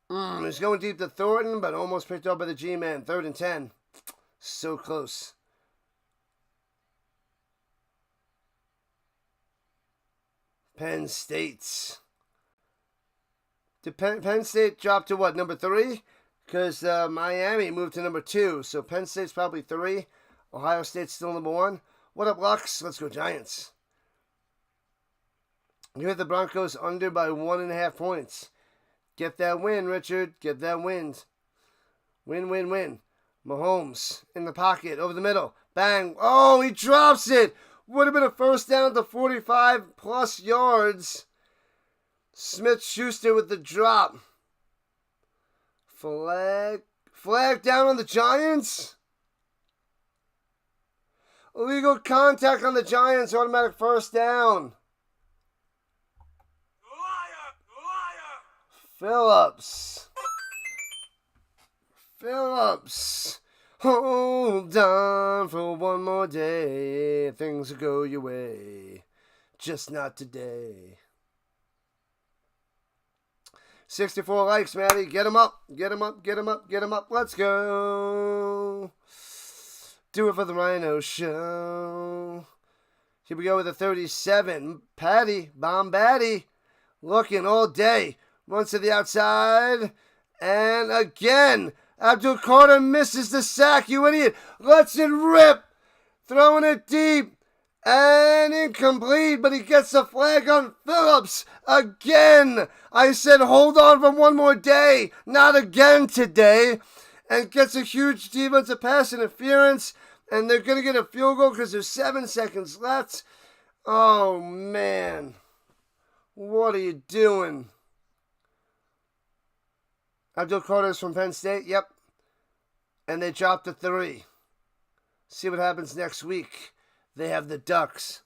He's going deep to Thornton, but almost picked up by the G-Man. 3rd and 10. So close. Penn State. Did Penn State drop to what, number 3? Because Miami moved to number 2. So Penn State's probably 3. Ohio State's still number 1. What up, Lux? Let's go Giants. You hit the Broncos under by 1.5 points. Get that win, Richard. Get that win. Win, win, win. Mahomes in the pocket, over the middle. Bang. Oh, he drops it. Would have been a first down to 45+ yards. Smith-Schuster with the drop. Flag down on the Giants. Illegal contact on the Giants. Automatic first down. Phillips. Hold on for one more day. Things will go your way. Just not today. 64 likes, Maddie. Get him up. Get him up. Get him up. Get him up. Let's go. Do it for the Rhino show. Here we go with a 37. Patty. Bombaddy. Looking all day. Runs to the outside. And again. Abdul Carter misses the sack, you idiot. Lets it rip. Throwing it deep. And incomplete, but he gets a flag on Phillips. Again. I said hold on for one more day. Not again today. and gets a huge defensive pass interference, and they're going to get a field goal because there's 7 seconds left. Oh, man. What are you doing? Abdul Carter's from Penn State. Yep. And they dropped to 3. See what happens next week. They have the Ducks.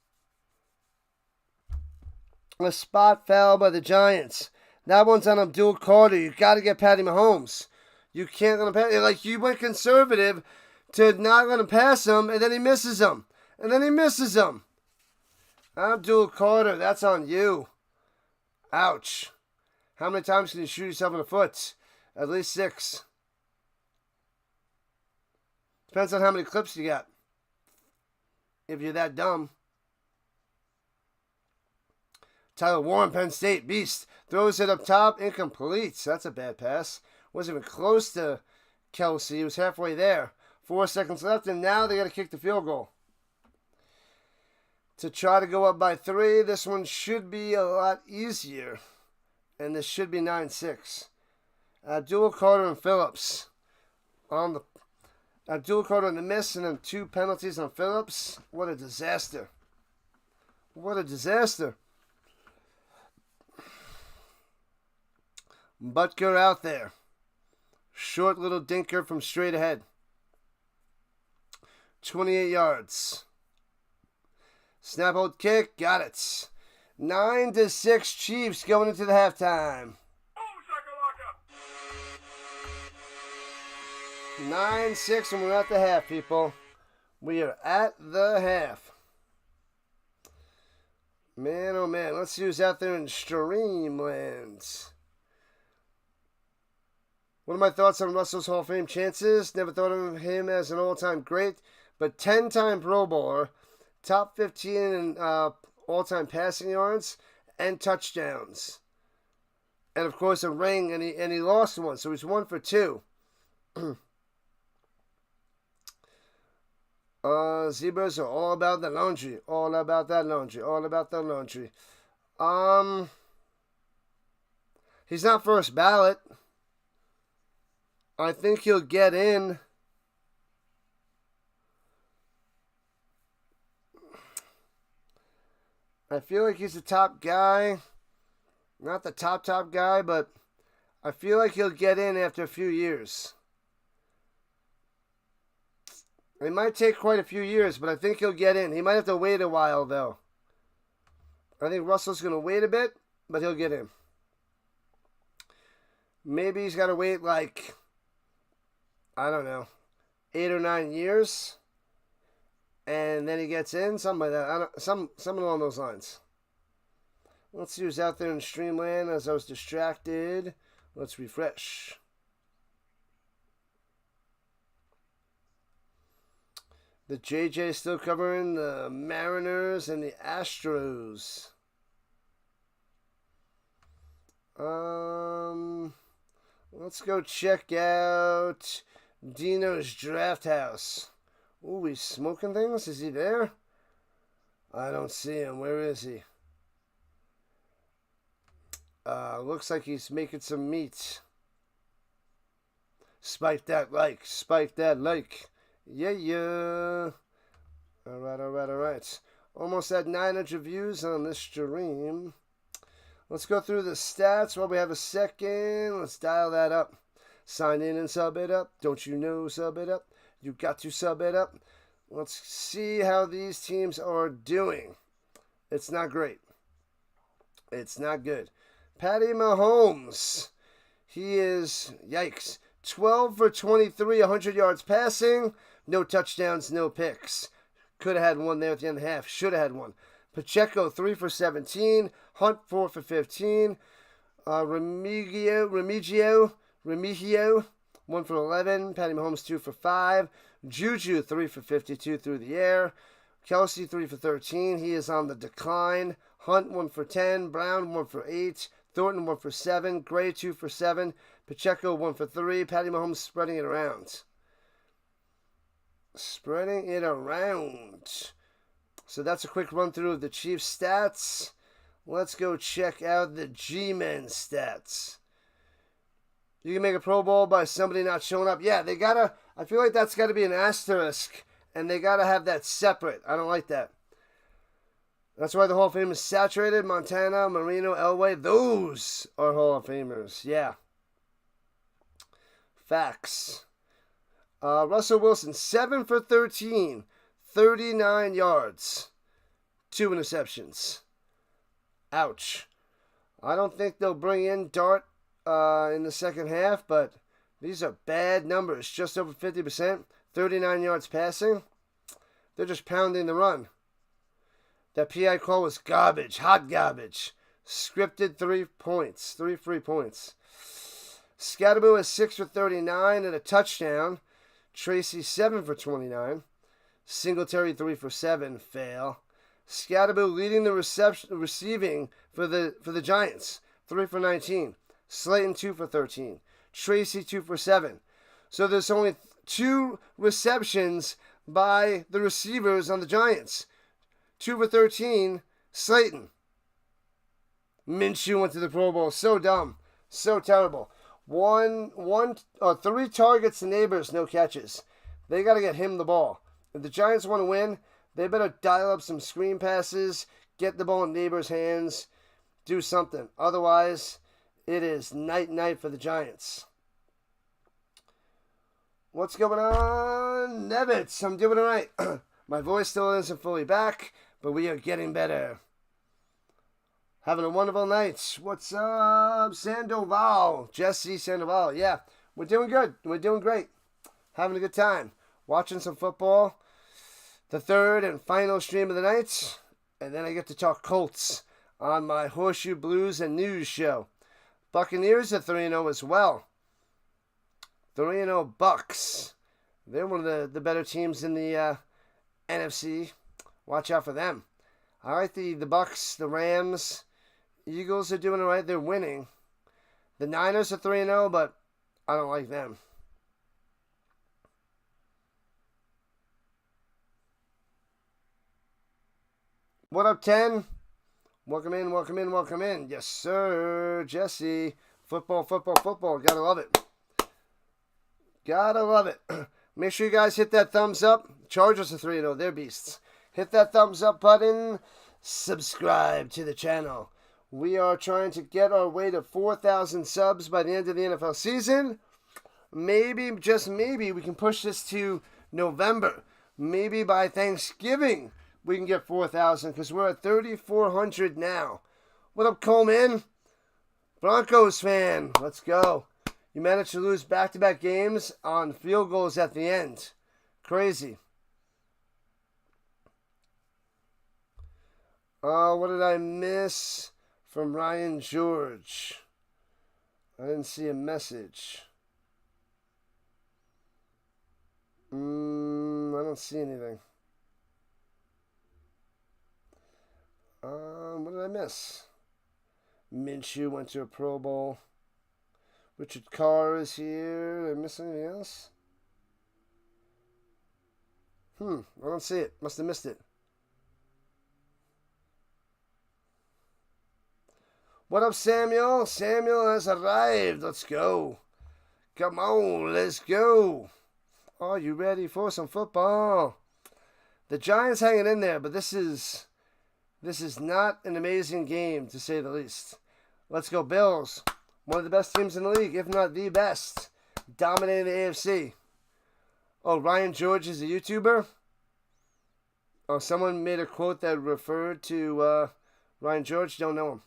A spot foul by the Giants. That one's on Abdul Carter. You got to get Patty Mahomes. You can't let him pass. Like, you went conservative to not let him pass him, and then he misses him. And then he misses him. Abdul Carter, that's on you. Ouch. How many times can you shoot yourself in the foot? At least 6. Depends on how many clips you got. If you're that dumb. Tyler Warren, Penn State, beast. Throws it up top, incomplete. That's a bad pass. Wasn't even close to Kelce. He was halfway there. 4 seconds left, and now they got to kick the field goal. To try to go up by 3, this one should be a lot easier. And this should be 9-6. Abdul Carter and Phillips. Abdul Carter on the miss, and then 2 penalties on Phillips. What a disaster. What a disaster. Butker out there. Short little dinker from straight ahead. 28 yards. Snap, hold, kick. Got it. 9-6 Chiefs going into the halftime. 9-6 and we're at the half, people. We are at the half. Man, oh man. Let's see who's out there in Streamlands. What are my thoughts on Russell's Hall of Fame chances? Never thought of him as an all-time great, but 10-time Pro Bowler, top 15 in all-time passing yards and touchdowns. And, of course, a ring, and he lost one, so he's 1 for 2. Zebras are all about the laundry. All about that laundry. All about the laundry. He's not first ballot. I think he'll get in. I feel like he's the top guy. Not the top guy, but I feel like he'll get in after a few years. It might take quite a few years, but I think he'll get in. He might have to wait a while, though. I think Russell's going to wait a bit, but he'll get in. Maybe he's got to wait like, I don't know, 8 or 9 years, and then he gets in, something like that. Something along those lines. Let's see who's out there in Streamland as I was distracted. Let's refresh. The JJ still covering the Mariners and the Astros. Let's go check out Dino's Draft House. Ooh, he's smoking things? Is he there? I don't see him. Where is he? Looks like he's making some meat. Spike that like. Spike that like. Yeah. Alright. Almost at 900 views on this stream. Let's go through the stats while we have a second. Let's dial that up. Sign in and sub it up. Don't you know sub it up? You got to sub it up. Let's see how these teams are doing. It's not great. It's not good. Patty Mahomes. He is, yikes, 12 for 23, 100 yards passing. No touchdowns, no picks. Could have had one there at the end of the half. Should have had one. Pacheco, 3 for 17. Hunt, 4 for 15. Remigio, 1 for 11. Patty Mahomes, 2 for 5. Juju, 3 for 52 through the air. Kelce, 3 for 13. He is on the decline. Hunt, 1 for 10. Brown, 1 for 8. Thornton, 1 for 7. Gray, 2 for 7. Pacheco, 1 for 3. Patty Mahomes spreading it around. Spreading it around. So that's a quick run through of the Chiefs' stats. Let's go check out the G-Men stats. You can make a Pro Bowl by somebody not showing up. Yeah, they gotta. I feel like that's got to be an asterisk, and they gotta have that separate. I don't like that. That's why the Hall of Fame is saturated. Montana, Marino, Elway, those are Hall of Famers. Yeah. Facts. Russell Wilson, 7 for 13, 39 yards, 2 interceptions. Ouch. I don't think they'll bring in Dart in the second half, but these are bad numbers. Just over 50%, 39 yards passing. They're just pounding the run. That PI call was garbage, hot garbage. Scripted 3 points, 3 free points. Scatterboo is 6 for 39 and a touchdown. Tracy 7 for 29. Singletary 3 for 7, fail. Scatterboo leading the receiving for the Giants, 3 for 19. Slayton 2 for 13. Tracy 2 for 7. So there's only 2 receptions by the receivers on the Giants. 2 for 13, Slayton. Minshew went to the Pro Bowl. So dumb. So terrible. 3 targets to Nabers, no catches. They got to get him the ball. If the Giants want to win, they better dial up some screen passes, get the ball in Nabers' hands, do something. Otherwise, it is night for the Giants. What's going on? Nevitz, I'm doing all right. My voice still isn't fully back, but we are getting better. Having a wonderful night. What's up, Sandoval? Jesse Sandoval. Yeah, we're doing good. We're doing great. Having a good time. Watching some football. The third and final stream of the night. And then I get to talk Colts on my Horseshoe Blues and News show. Buccaneers are 3-0 as well. 3-0 Bucks. They're one of the better teams in the NFC. Watch out for them. I like the Bucks, the Rams. Eagles are doing all right. They're winning. The Niners are 3-0, but I don't like them. What up, 10? Welcome in, welcome in, welcome in. Yes, sir. Jesse. Football. Gotta love it. Gotta love it. Make sure you guys hit that thumbs up. Chargers are 3-0. They're beasts. Hit that thumbs up button. Subscribe to the channel. We are trying to get our way to 4,000 subs by the end of the NFL season. Maybe, just maybe, we can push this to November. Maybe by Thanksgiving we can get 4,000 because we're at 3,400 now. What up, Coleman? Broncos fan. Let's go. You managed to lose back-to-back games on field goals at the end. Crazy. What did I miss from Ryan George? I didn't see a message. I don't see anything. What did I miss? Minshew went to a Pro Bowl. Richard Carr is here. Did I miss anything else? I don't see it. Must have missed it. What up, Samuel? Samuel has arrived. Let's go. Come on, let's go. Are you ready for some football? The Giants hanging in there, but this is not an amazing game, to say the least. Let's go, Bills. One of the best teams in the league, if not the best. Dominating the AFC. Oh, Ryan George is a YouTuber? Oh, someone made a quote that referred to Ryan George. Don't know him.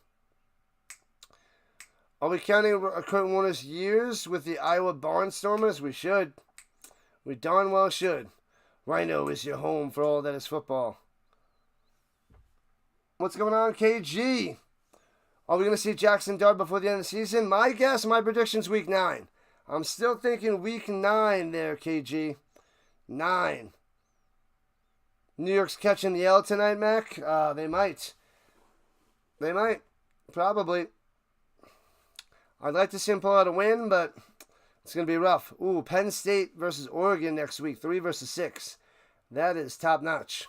Are we counting Kurt Warner's years with the Iowa Barnstormers? We should. We darn well should. Rhino is your home for all that is football. What's going on, KG? Are we going to see Jackson Dart before the end of the season? My guess, my prediction's week 9. I'm still thinking week 9 there, KG. 9. New York's catching the L tonight, Mac? They might. They might. Probably. I'd like to see him pull out a win, but it's going to be rough. Ooh, Penn State versus Oregon next week. 3 versus 6. That is top notch.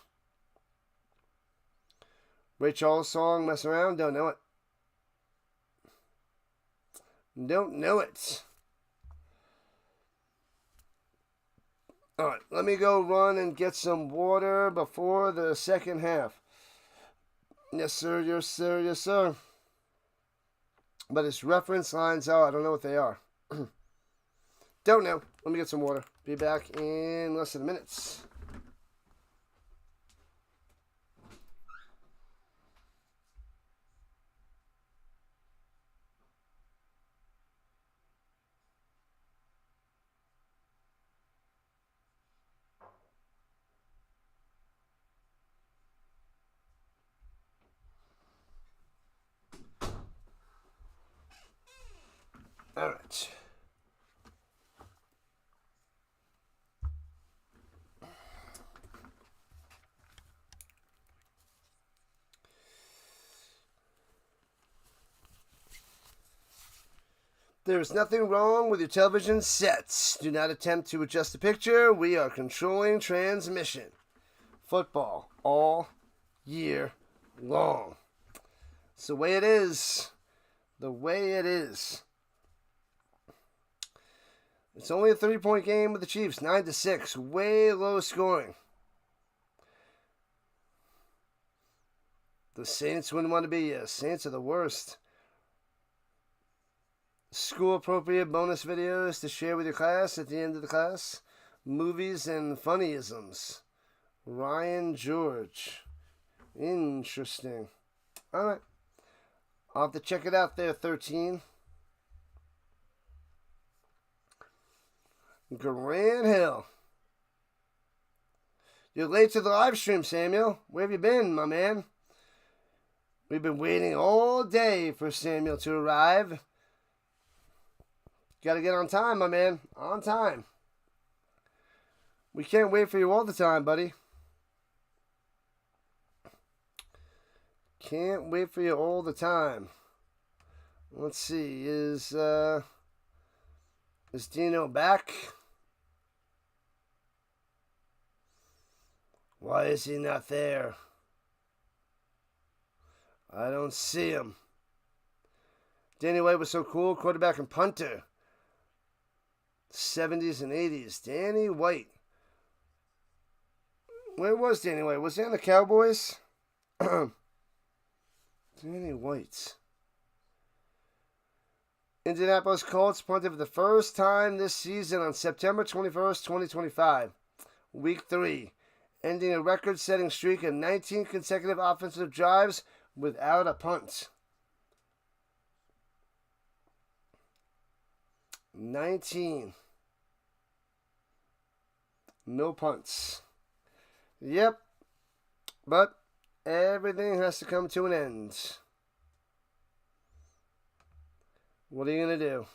Ray Charles song, Mess Around? Don't know it. Don't know it. All right, let me go run and get some water before the second half. Yes, sir. Yes, sir. Yes, sir. But its reference lines are, I don't know what they are. Don't know. Let me get some water. Be back in less than minutes. All right. There is nothing wrong with your television sets. Do not attempt to adjust the picture. We are controlling transmission. Football all year long. It's the way it is. The way it is. It's only a 3-point game with the Chiefs, 9-6, way low scoring. The Saints wouldn't want to be here. Saints are the worst. School-appropriate bonus videos to share with your class at the end of the class. Movies and funnyisms. Ryan George. Interesting. All right. I'll have to check it out there, 13. Grand Hill. You're late to the live stream, Samuel. Where have you been, my man? We've been waiting all day for Samuel to arrive. Got to get on time, my man. On time. We can't wait for you all the time, buddy. Can't wait for you all the time. Let's see. Is Dino back? Why is he not there? I don't see him. Danny White was so cool. Quarterback and punter. 70s and 80s. Danny White. Where was Danny White? Was he on the Cowboys? Danny White. Indianapolis Colts punted for the first time this season on September 21st, 2025. Week 3. Ending a record-setting streak of 19 consecutive offensive drives without a punt. 19. No punts. Yep. But everything has to come to an end. What are you going to do?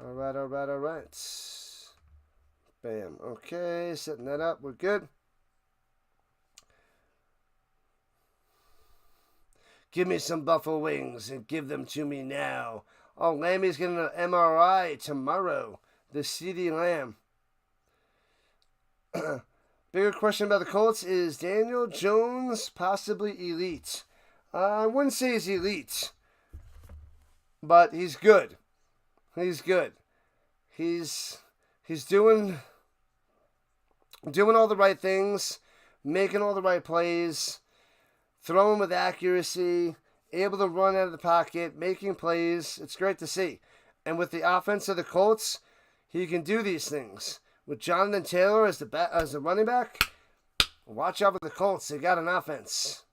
All right. Bam. Okay, setting that up. We're good. Give me some buffalo wings and give them to me now. Oh, Lammy's getting an MRI tomorrow. The CD Lamb. Bigger question about the Colts, is Daniel Jones possibly elite? I wouldn't say he's elite, but he's good. He's good. He's doing all the right things, making all the right plays, throwing with accuracy, able to run out of the pocket, making plays. It's great to see. And with the offense of the Colts, he can do these things. With Jonathan Taylor as the running back, watch out for the Colts. They got an offense.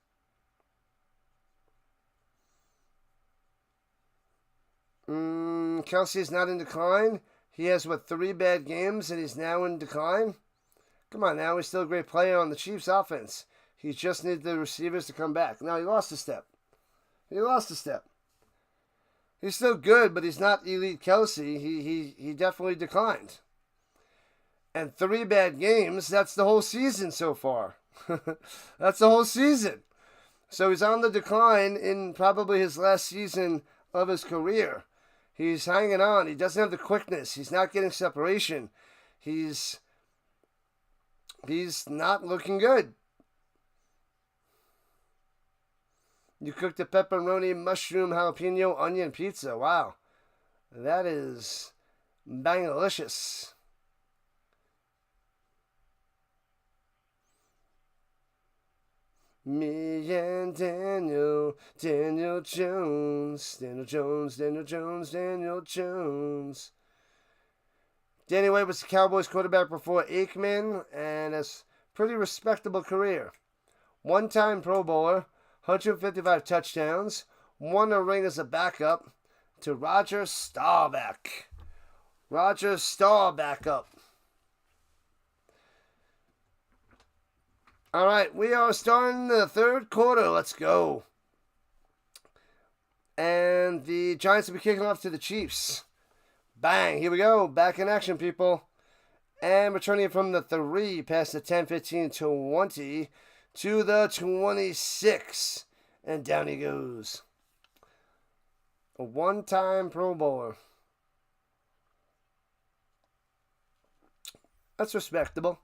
Kelce is not in decline. He has, 3 bad games, and he's now in decline? Come on now, he's still a great player on the Chiefs' offense. He just needs the receivers to come back. Now, he lost a step. He's still good, but he's not elite Kelce. He definitely declined. And 3 bad games, that's the whole season so far. That's the whole season. So he's on the decline in probably his last season of his career. He's hanging on. He doesn't have the quickness. He's not getting separation. He's not looking good. You cooked a pepperoni, mushroom, jalapeno, onion pizza. Wow. That is bang-alicious. Me and Daniel Jones. Danny White was the Cowboys quarterback before Aikman, and has a pretty respectable career. One-time Pro Bowler, 155 touchdowns, won a ring as a backup to Roger Staubach. Roger Staubach up. All right, we are starting the third quarter. Let's go. And the Giants will be kicking off to the Chiefs. Bang, here we go. Back in action, people. And returning from the 3, past the 10, 15, 20, to the 26. And down he goes. A one-time Pro Bowler. That's respectable.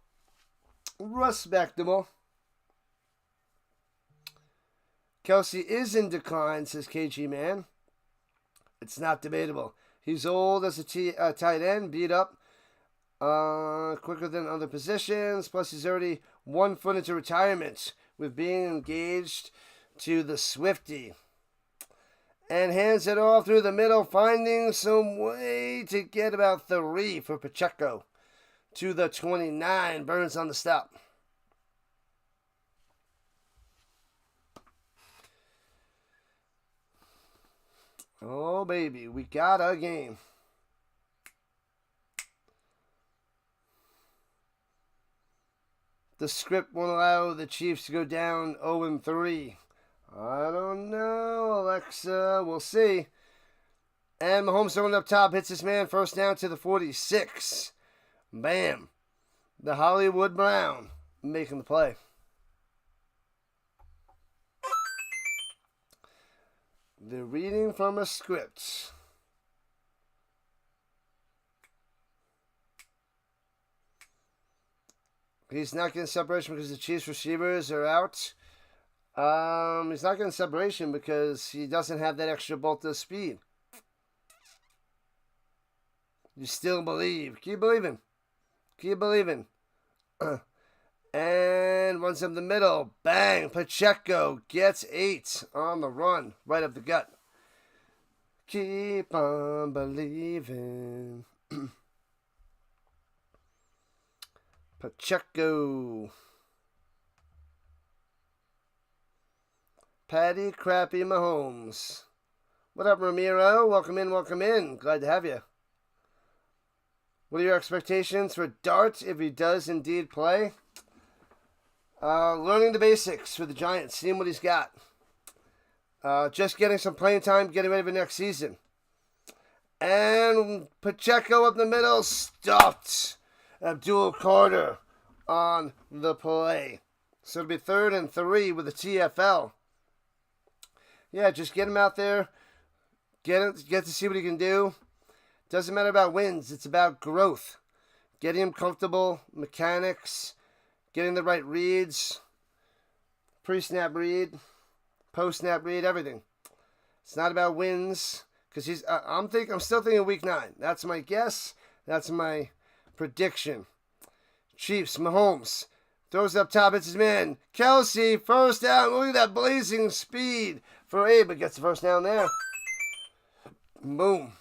Respectable. Kelce is in decline, says KG Man. It's not debatable. He's old as a tight end, beat up, quicker than other positions. Plus, he's already 1 foot into retirement with being engaged to the Swiftie. And hands it off through the middle, finding some way to get about 3 for Pacheco. To the 29, Burns on the stop. Oh, baby, we got a game. The script won't allow the Chiefs to go down 0-3. I don't know, Alexa. We'll see. And Mahomes throwing up top, hits his man, first down to the 46. Bam. The Hollywood Brown making the play. They're reading from a script. He's not getting separation because the Chiefs receivers are out. He's not getting separation because he doesn't have that extra bolt of speed. You still believe. Keep believing. Keep believing. And runs up the middle. Bang. Pacheco gets 8 on the run. Right up the gut. Keep on believing. Pacheco. Patty Crappy Mahomes. What up, Ramiro? Welcome in, welcome in. Glad to have you. What are your expectations for Dart if he does indeed play? Learning the basics for the Giants, seeing what he's got. Just getting some playing time, getting ready for next season. And Pacheco up the middle, stuffed Abdul Carter on the play. So it'll be 3rd and 3 with the TFL. Yeah, just get him out there. Get to see what he can do. Doesn't matter about wins. It's about growth. Getting him comfortable, mechanics, getting the right reads, pre-snap read, post-snap read, everything. It's not about wins because he's. I'm still thinking week 9. That's my guess. That's my prediction. Chiefs, Mahomes throws it up top. It's his man, Kelce. First down. Look at that blazing speed for Abe, but gets the first down there. Boom.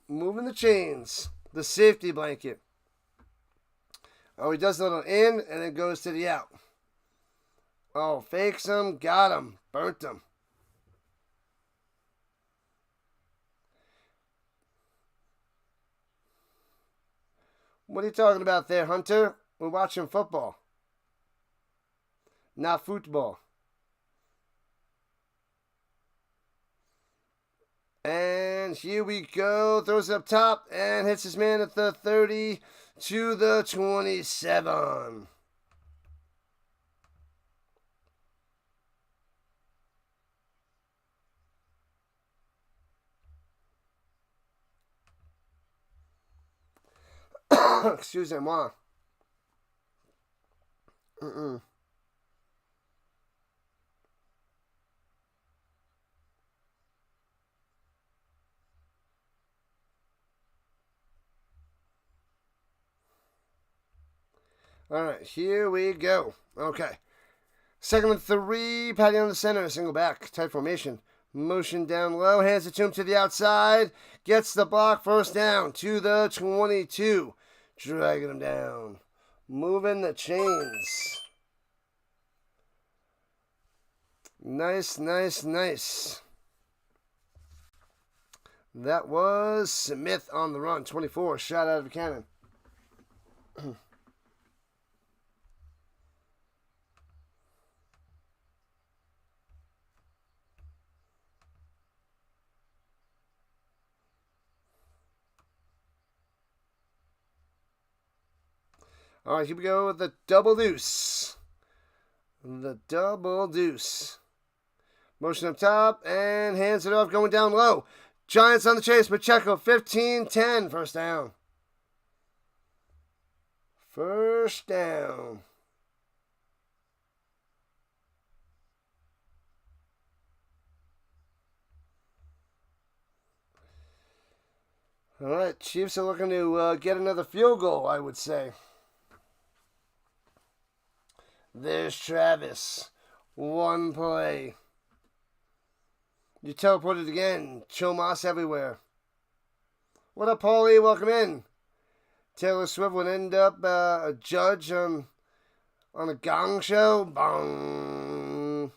Moving the chains. The safety blanket. Oh, he does a little in and then goes to the out. Oh, fakes him. Got him. Burnt him. What are you talking about there, Hunter? We're watching football. Not football. And here we go. Throws it up top and hits his man at the 30 to the 27. Excusez-moi. All right, here we go. Okay. 2nd and 3, Patty on the center, single back, tight formation. Motion down low, hands it to him to the outside. Gets the block, first down to the 22. Dragging him down. Moving the chains. Nice, nice, nice. That was Smith on the run, 24, shot out of a cannon. All right, here we go with the double deuce. The double deuce. Motion up top and hands it off, going down low. Giants on the chase. Pacheco, 15-10, first down. First down. All right, Chiefs are looking to get another field goal, I would say. There's Travis. One play. You teleported again. Chill Moss everywhere. What up, Paulie? Welcome in. Taylor Swift would end up a judge on a gong show. Bong.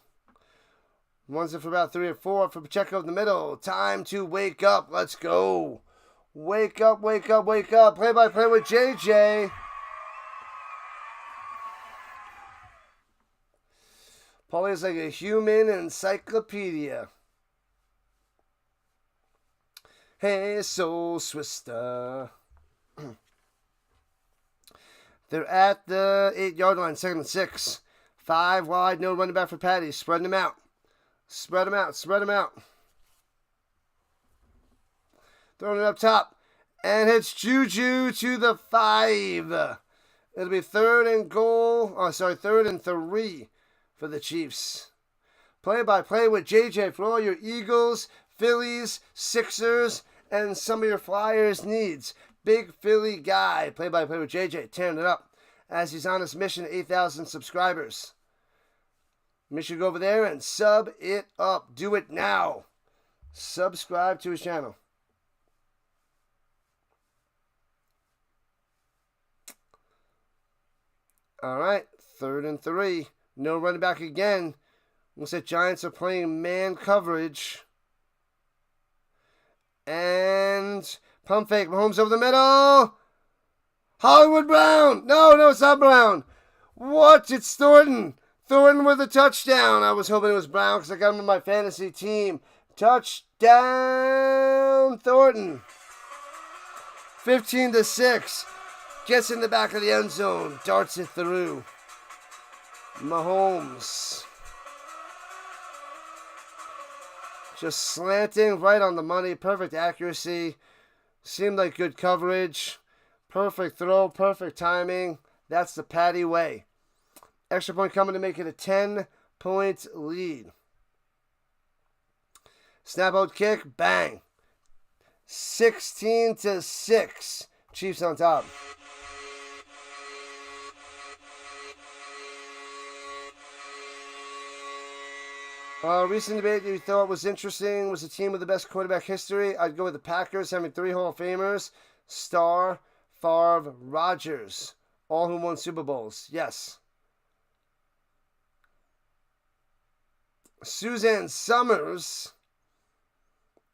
Runs it for about 3 or 4 for Pacheco in the middle. Time to wake up. Let's go. Wake up, wake up, wake up. Play-by-play with JJ. Paulie is like a human encyclopedia. Hey, Soul Swister. They're at the 8-yard line, 2nd and 6. 5 wide, no running back for Patty. Spreading them out. Spread them out, spread them out. Throwing it up top. And hits Juju to the 5. It'll be 3rd and 3 for the Chiefs. Play-by-play with JJ for all your Eagles, Phillies, Sixers, and some of your Flyers needs. Big Philly guy. Play-by-play with JJ, tearing it up as he's on his mission to 8,000 subscribers. Make sure to go over there and sub it up. Do it now. Subscribe to his channel. All right, 3rd and 3. No running back again. Looks like Giants are playing man coverage. And pump fake. Mahomes over the middle. Hollywood Brown. No, it's not Brown. What? It's Thornton. Thornton with a touchdown. I was hoping it was Brown because I got him on my fantasy team. Touchdown, Thornton. 15-6. Gets in the back of the end zone. Darts it through. Mahomes. Just slanting right on the money. Perfect accuracy. Seemed like good coverage. Perfect throw. Perfect timing. That's the Patty way. Extra point coming to make it a 10-point lead. Snap out kick. Bang. 16-6. Chiefs on top. Recent debate you thought was interesting was the team with the best quarterback history. I'd go with the Packers, having 3 Hall of Famers: Starr, Favre, Rodgers, all who won Super Bowls. Yes. Suzanne Summers,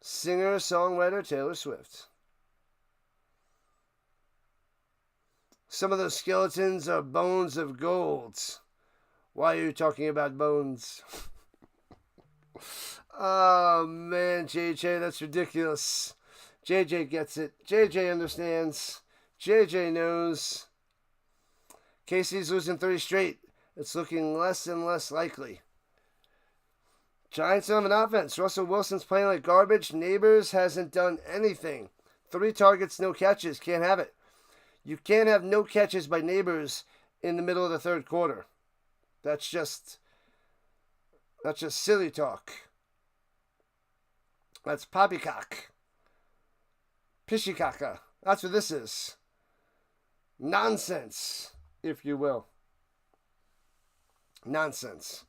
singer-songwriter Taylor Swift. Some of those skeletons are bones of gold. Why are you talking about bones? Oh, man, JJ, that's ridiculous. JJ gets it. JJ understands. JJ knows. KC's losing 30 straight. It's looking less and less likely. Giants don't have an offense. Russell Wilson's playing like garbage. Nabers hasn't done anything. 3 targets, no catches. Can't have it. You can't have no catches by Nabers in the middle of the 3rd quarter. That's just silly talk. That's poppycock. Pishikaka. That's what this is. Nonsense. if you will. Nonsense.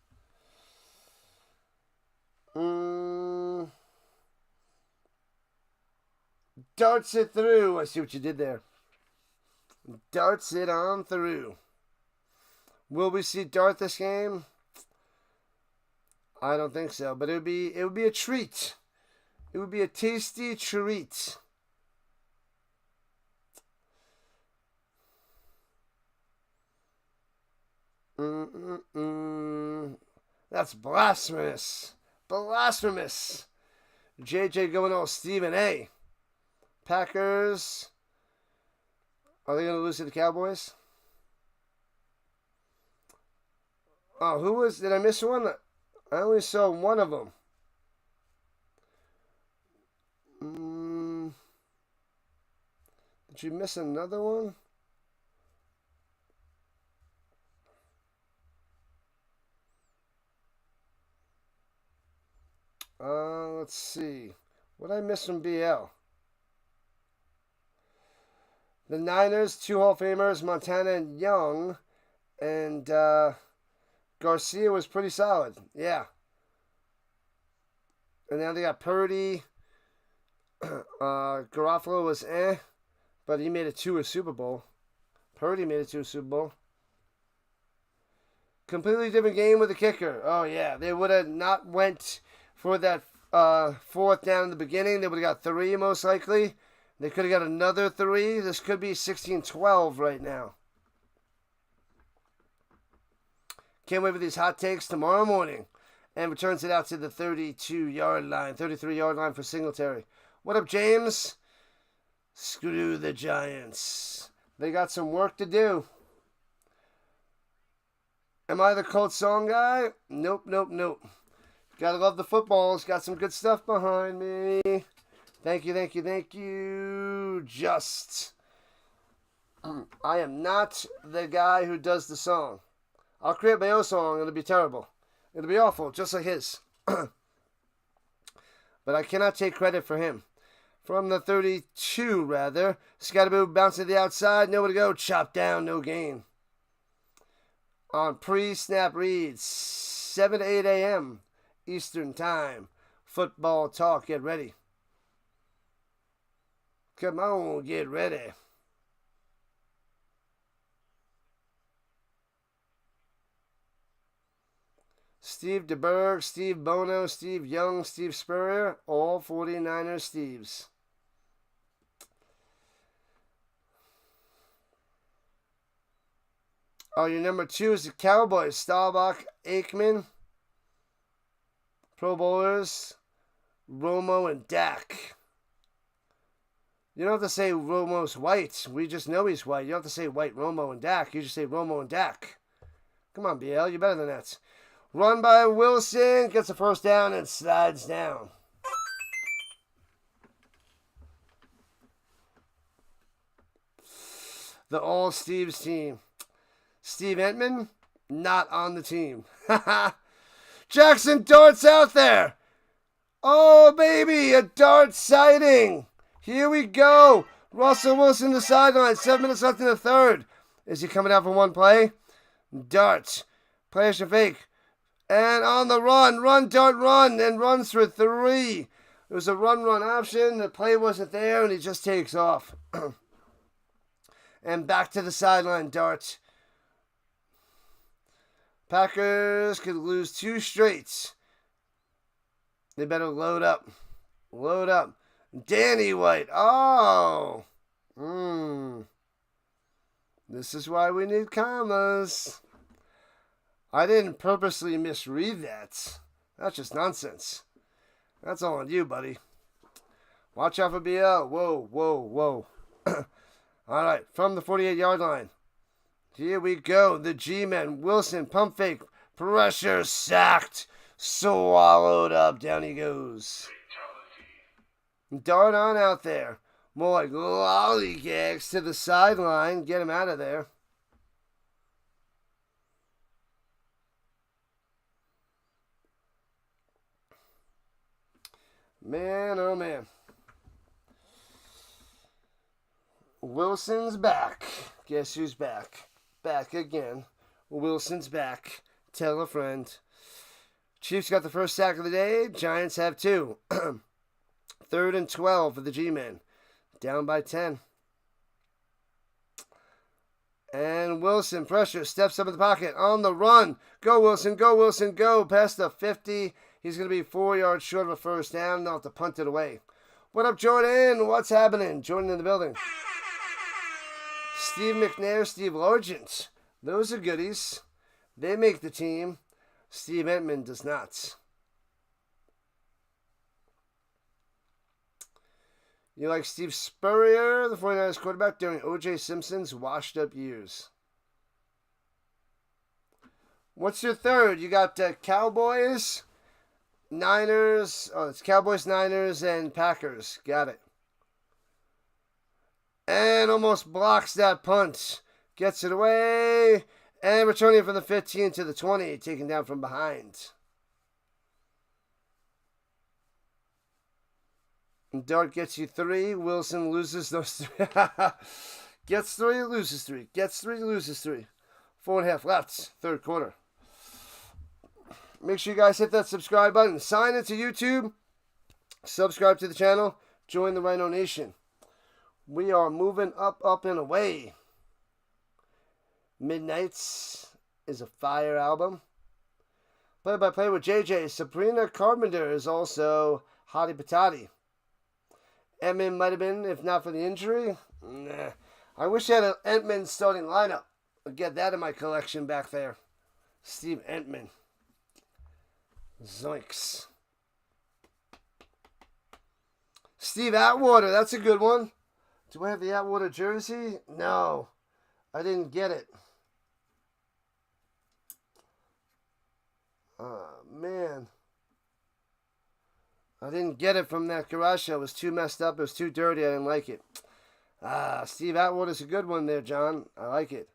Darts it through. I see what you did there. Darts it on through. Will we see Dart this game? I don't think so, but it would be a treat. It would be a tasty treat. That's blasphemous. Blasphemous. JJ going all Stephen A. Packers. Are they going to lose to the Cowboys? Oh, who was... Did I miss one? I only saw one of them. Did you miss another one? Let's see. What did I miss from BL? The Niners, 2 Hall of Famers, Montana and Young, and Garcia was pretty solid. Yeah. And now they got Purdy. Garofalo was but he made it to a Super Bowl. Purdy made it to a Super Bowl. Completely different game with the kicker. Oh, yeah. They would have not went for that 4th down in the beginning. They would have got 3 most likely. They could have got another 3. This could be 16-12 right now. Can't wait for these hot takes tomorrow morning. And returns it out to the 32-yard line, 33-yard line for Singletary. What up, James? Screw the Giants. They got some work to do. Am I the Colts song guy? Nope. Gotta love the football. It's got some good stuff behind me. Thank you. Just. I am not the guy who does the song. I'll create my own song. It'll be terrible. It'll be awful, just like his. But I cannot take credit for him. From the 32, rather. Scatterboo bouncing to the outside. Nowhere to go. Chop down. No gain. On pre-snap reads. 7 to 8 a.m. Eastern Time. Football talk. Get ready. Come on. Get ready. Steve DeBerg, Steve Bono, Steve Young, Steve Spurrier, all 49ers Steves. Oh, your number 2 is the Cowboys. Staubach, Aikman, Pro Bowlers, Romo, and Dak. You don't have to say Romo's white. We just know he's white. You don't have to say white Romo and Dak. You just say Romo and Dak. Come on, BL. You're better than that. Run by Wilson, gets a first down and slides down. The all Steve's team. Steve Entman, not on the team. Jackson Dart's out there. Oh, baby, a Dart sighting. Here we go. Russell Wilson to the sideline. 7 minutes left in the third. Is he coming out for one play? Dart. Play action fake. And on the run, Dart, run, and runs for 3. It was a run option. The play wasn't there, and he just takes off. And back to the sideline, Dart. Packers could lose 2 straight. They better load up. Load up. Danny White. Oh. This is why we need commas. I didn't purposely misread that. That's just nonsense. That's all on you, buddy. Watch out for BL. Whoa. All right, from the 48-yard line. Here we go. The G-men. Wilson, pump fake. Pressure, sacked. Swallowed up. Down he goes. Dart on out there. More like lollygags to the sideline. Get him out of there. Man, oh man. Wilson's back. Guess who's back? back again. Wilson's back. Tell a friend. Chiefs got the first sack of the day. Giants have 2. 3rd and 12 for the G-Men. Down by 10. And Wilson, pressure, steps up in the pocket, on the run. Go, Wilson, go, Wilson, go. Past the 50. He's going to be 4 yards short of a first down. They'll have to punt it away. What up, Jordan? What's happening? Jordan in the building. Steve McNair, Steve Largent. Those are goodies. They make the team. Steve Entman does not. You like Steve Spurrier, the 49ers quarterback, during O.J. Simpson's washed-up years. What's your third? You got Cowboys, Niners. Oh, it's Cowboys, Niners, and Packers. Got it. And almost blocks that punt. Gets it away. And returning from the 15 to the 20. Taken down from behind. Dart gets you 3. Wilson loses those 3. Gets 3, loses 3. Gets 3, loses 3. 4.5 left. Third quarter. Make sure you guys hit that subscribe button. Sign into YouTube. Subscribe to the channel. Join the Rhino Nation. We are moving up, and away. Midnights is a fire album. Play-by-play with JJ. Sabrina Carpenter is also Hottie Patati. Entman might have been, if not for the injury. Nah. I wish I had an Entman starting lineup. I'll get that in my collection back there. Steve Entman. Zoinks. Steve Atwater, that's a good one. Do I have the Atwater jersey? No. I didn't get it. Oh, man. I didn't get it from that garage show. It was too messed up. It was too dirty. I didn't like it. Steve Atwater's a good one there, John. I like it.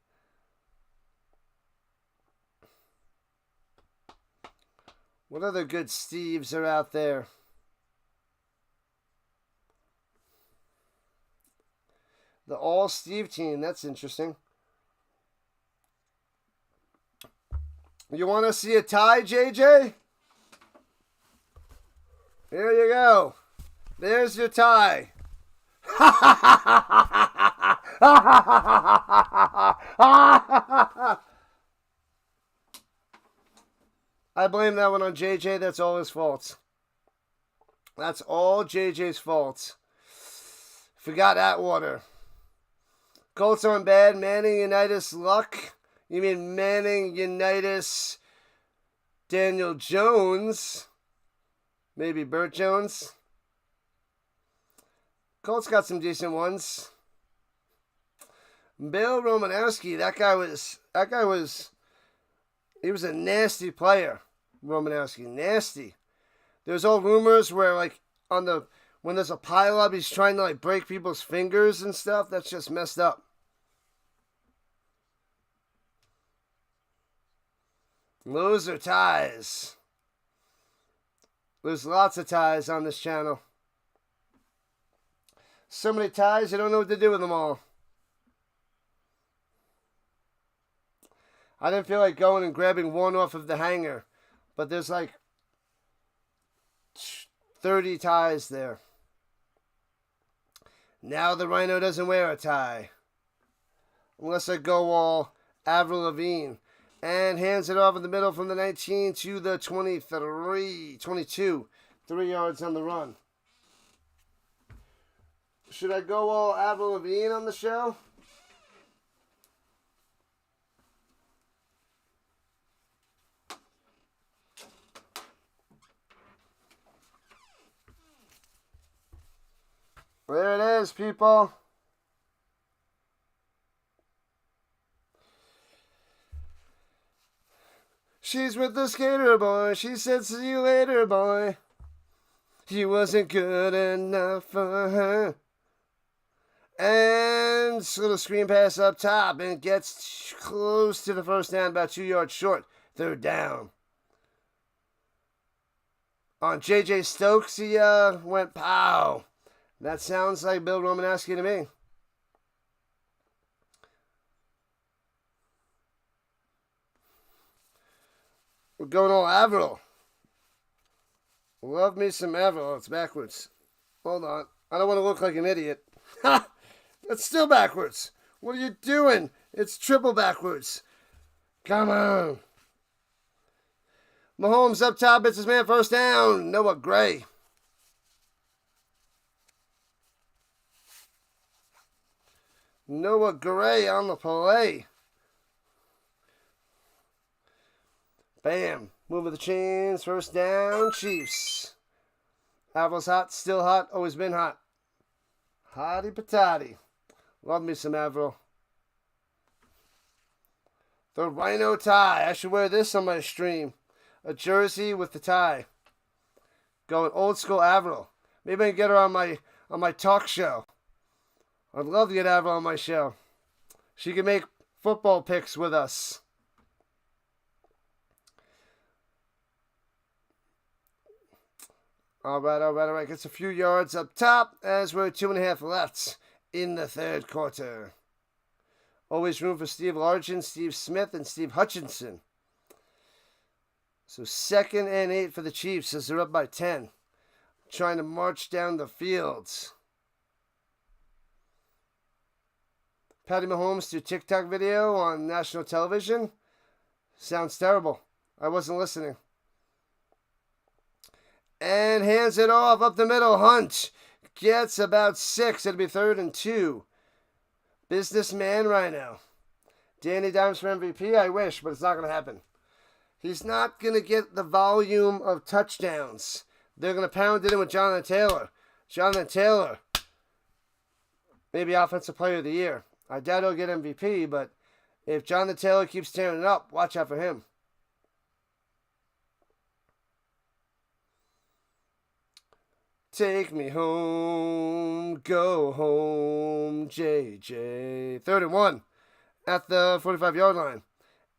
What other good Steves are out there? The all-Steve team. That's interesting. You want to see a tie, JJ? Here you go. There's your tie. I blame that one on JJ. That's all his fault. That's all JJ's fault. Forgot Atwater. Colts aren't bad. Manning, Unitas, Luck. You mean Manning, Unitas, Daniel Jones. Maybe Burt Jones. Colts got some decent ones. Bill Romanowski, he was a nasty player. Romanowski, nasty. There's all rumors where when there's a pileup, he's trying to break people's fingers and stuff. That's just messed up. Those are ties. There's lots of ties on this channel. So many ties, I don't know what to do with them all. I didn't feel like going and grabbing one off of the hanger. But there's 30 ties there. Now the Rhino doesn't wear a tie. Unless I go all Avril Lavigne. And hands it off in the middle from the 19 to the 22. 3 yards on the run. Should I go all Avril Lavigne on the show? There it is, people. She's with the skater boy. She said, see you later, boy. He wasn't good enough for her. And little screen pass up top and gets close to the first down, about 2 yards short. Third down. On J.J. Stokes, he went pow. That sounds like Bill Romanowski to me. We're going all Avril. Love me some Avril. Oh, it's backwards. Hold on. I don't want to look like an idiot. Ha! That's still backwards. What are you doing? It's triple backwards. Come on. Mahomes up top. It's his man first down. Noah Gray. Noah Gray on the play. Bam. Move of the chains. First down. Chiefs. Avril's hot. Still hot. Always been hot. Hotty patati. Love me some Avril. The Rhino tie. I should wear this on my stream. A jersey with the tie. Going old school Avril. Maybe I can get her on my talk show. I'd love to get Avril on my show. She can make football picks with us. All right. Gets a few yards up top as we're 2.5 left in the third quarter. Always room for Steve Largent, Steve Smith, and Steve Hutchinson. So 2nd and 8 for the Chiefs as they're up by 10. Trying to march down the fields. Patty Mahomes do TikTok video on national television. Sounds terrible. I wasn't listening. And hands it off up the middle. Hunt gets about 6. It'll be 3rd and 2. Businessman Rhino. Danny Dimes for MVP? I wish, but it's not going to happen. He's not going to get the volume of touchdowns. They're going to pound it in with Jonathan Taylor. Jonathan Taylor, maybe Offensive Player of the Year. I doubt he'll get MVP, but if Jonathan Taylor keeps tearing it up, watch out for him. Take me home, go home, JJ. 3rd and 1 at the 45-yard line.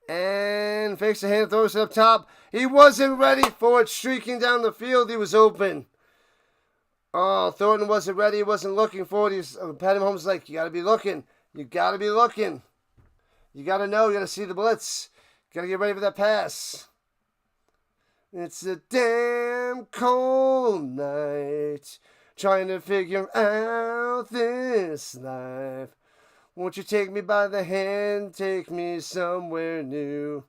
And fakes the hand, throws it up top. He wasn't ready for it, streaking down the field. He was open. Oh, Thornton wasn't ready. He wasn't looking for it. Patty Mahomes was like, you got to be looking. You got to be looking. You got to know. You got to see the blitz. Got to get ready for that pass. It's a damn cold night, trying to figure out this life. Won't you take me by the hand, take me somewhere new?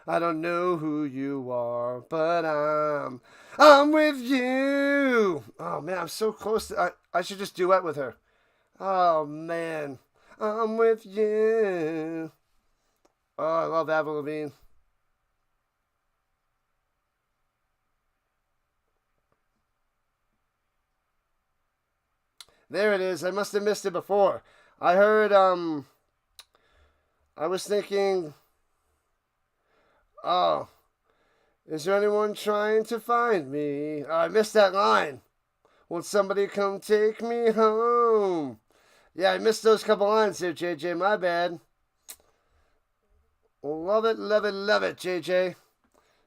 I don't know who you are, but I'm with you. Oh man, I'm so close to, I should just duet with her. Oh man, I'm with you. Oh, I love Avril Lavigne. There it is. I must have missed it before. I heard, I was thinking, oh, is there anyone trying to find me? Oh, I missed that line. Won't somebody come take me home? Yeah, I missed those couple lines there, JJ. My bad. Love it, JJ.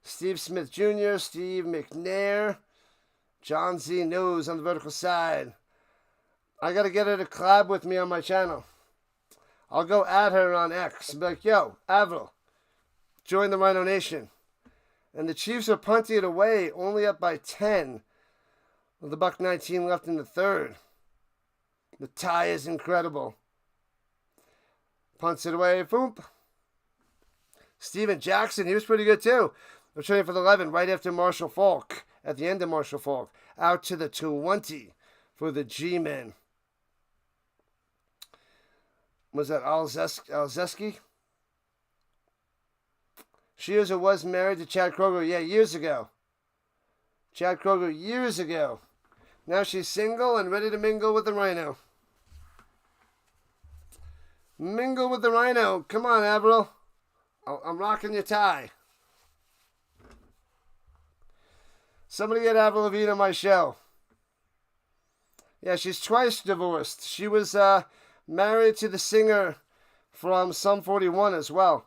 Steve Smith Jr., Steve McNair, John Z. Nose on the vertical side. I got to get her to collab with me on my channel. I'll go at her on X and be like, yo, Avril, join the Rhino Nation. And the Chiefs are punting it away, only up by 10. With the buck 19 left in the third. The tie is incredible. Punts it away, boom. Steven Jackson, he was pretty good too. Returning for the 11 right after Marshall Faulk. At the end of Marshall Faulk. Out to the 20 for the G-Men. Was that Alzeski? Shears was married to Chad Kroger, yeah, years ago. Chad Kroger years ago. Now she's single and ready to mingle with the Rhino. Mingle with the Rhino. Come on, Avril. I'm rocking your tie. Somebody get Avril Lavigne on my show. Yeah, she's twice divorced. She was married to the singer from Sum 41 as well.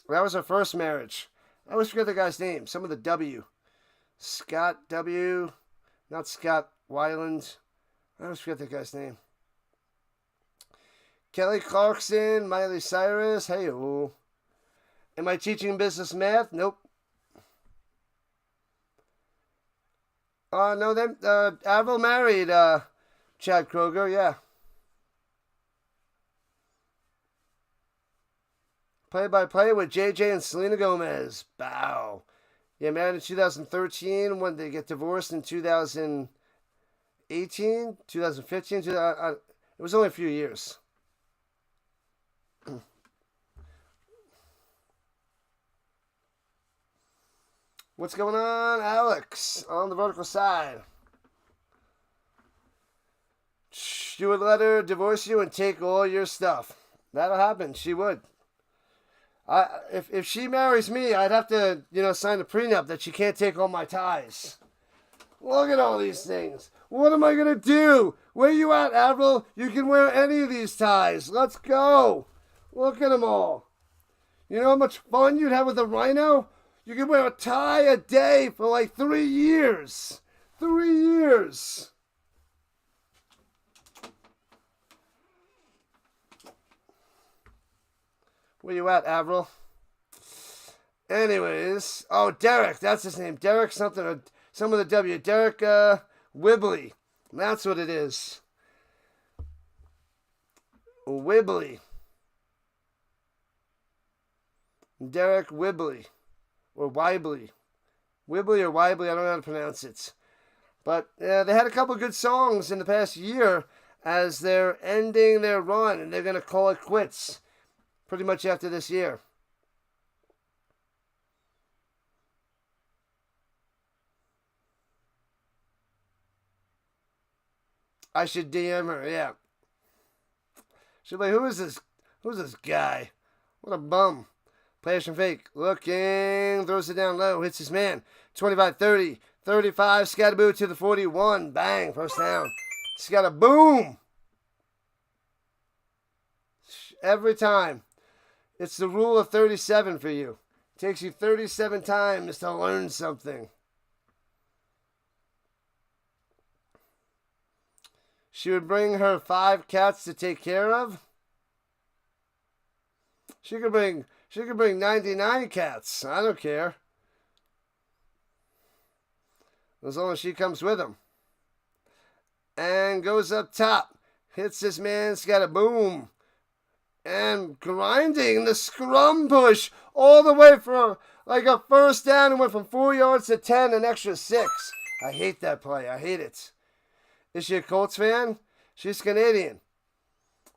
That was her first marriage. I always forget the guy's name. Some of the W. Scott W. Not Scott Weiland. I always forget the guy's name. Kelly Clarkson, Miley Cyrus. Hey-oh. Am I teaching business math? Nope. No, then Avril married Chad Kroger, yeah. Play-by-play with JJ and Selena Gomez. Bow. Yeah, married in 2013. When they get divorced in 2018, 2015. It was only a few years. What's going on, Alex, on the vertical side? She would let her divorce you and take all your stuff. That'll happen. She would. If she marries me, I'd have to, sign a prenup that she can't take all my ties. Look at all these things. What am I going to do? Where you at, Avril? You can wear any of these ties. Let's go. Look at them all. You know how much fun you'd have with a Rhino? You can wear a tie a day for like 3 years. 3 years. Where you at, Avril? Anyways, Derek, that's his name. Derek something, some with a W. Derek Wibley. That's what it is. Wibley. Derek Wibley. Or Wibley. Wibley or Wibley, I don't know how to pronounce it. But they had a couple good songs in the past year as they're ending their run, and they're going to call it quits pretty much after this year. I should DM her, yeah. She'll be like, who is this? Who's this guy? What a bum. Plays from fake. Looking. Throws it down low. Hits his man. 25-30. 35. Scatterboo to the 41. Bang. First down. Scatterboom. Every time. It's the rule of 37 for you. It takes you 37 times to learn something. She would bring her 5 cats to take care of. She could bring 99 cats. I don't care. As long as she comes with them. And goes up top. Hits this man. Scatterboom. And grinding the scrum push all the way for like a first down and went from 4 yards to 10, an extra 6. I hate that play. I hate it. Is she a Colts fan? She's Canadian.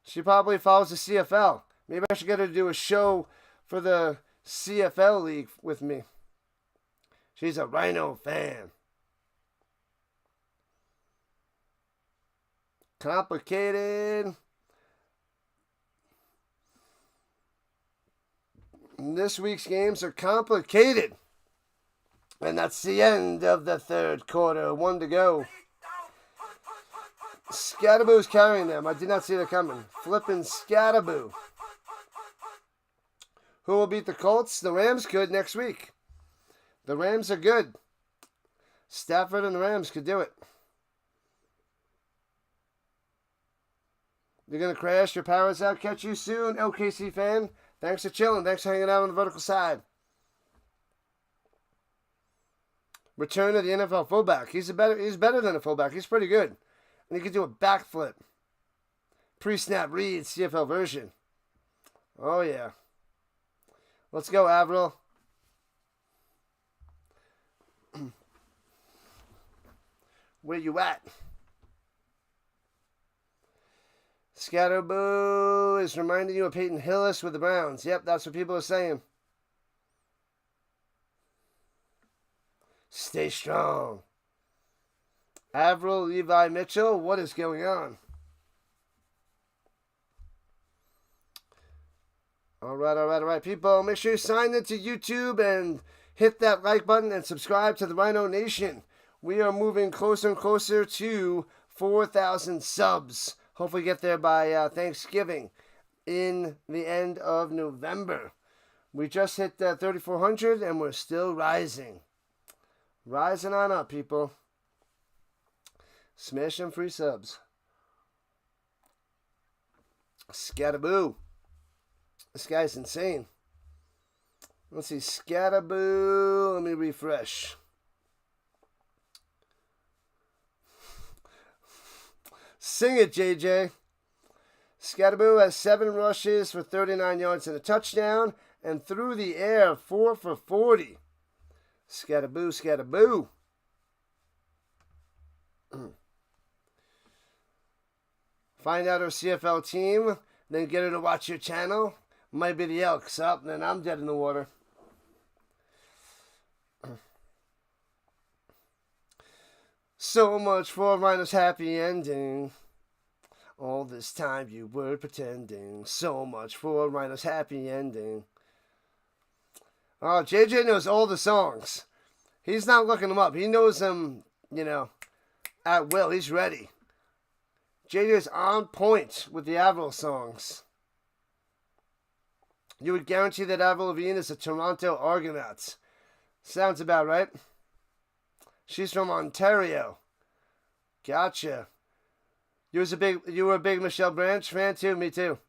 She probably follows the CFL. Maybe I should get her to do a show for the CFL league with me. She's a Rhino fan. Complicated. This week's games are complicated. And that's the end of the third quarter. 1 to go. Scatterboo's carrying them. I did not see that coming. Flipping Scatterboo. Who will beat the Colts? The Rams could next week. The Rams are good. Stafford and the Rams could do it. You're going to crash your powers out. Catch you soon, LKC fan. Thanks for chilling. Thanks for hanging out on the vertical side. Return of the NFL fullback. He's better than a fullback. He's pretty good. And he can do a backflip. Pre-snap read, CFL version. Oh, yeah. Let's go, Avril. Where you at? Scatterboo is reminding you of Peyton Hillis with the Browns. Yep, that's what people are saying. Stay strong. Avril, Levi Mitchell, what is going on? All right, people. Make sure you sign into YouTube and hit that like button and subscribe to the Rhino Nation. We are moving closer and closer to 4,000 subs. Hopefully get there by Thanksgiving in the end of November. We just hit 3,400 and we're still rising. Rising on up, people. Smash them free subs. Scatterboo. This guy's insane. Let's see. Scatterboo. Let me refresh. Sing it, JJ. Scatterboo has 7 rushes for 39 yards and a touchdown, and through the air, 4 for 40. Scatterboo, scatterboo. Find out our CFL team, then get her to watch your channel. Might be the Elks up, and then I'm dead in the water. So much for Rhino's happy ending. All this time you were pretending. So much for Rhino's happy ending. Oh, JJ knows all the songs. He's not looking them up. He knows them, at will. He's ready. JJ's on point with the Avril songs. You would guarantee that Avril Lavigne is a Toronto Argonaut. Sounds about right. She's from Ontario. Gotcha. You were a big Michelle Branch fan too? Me too.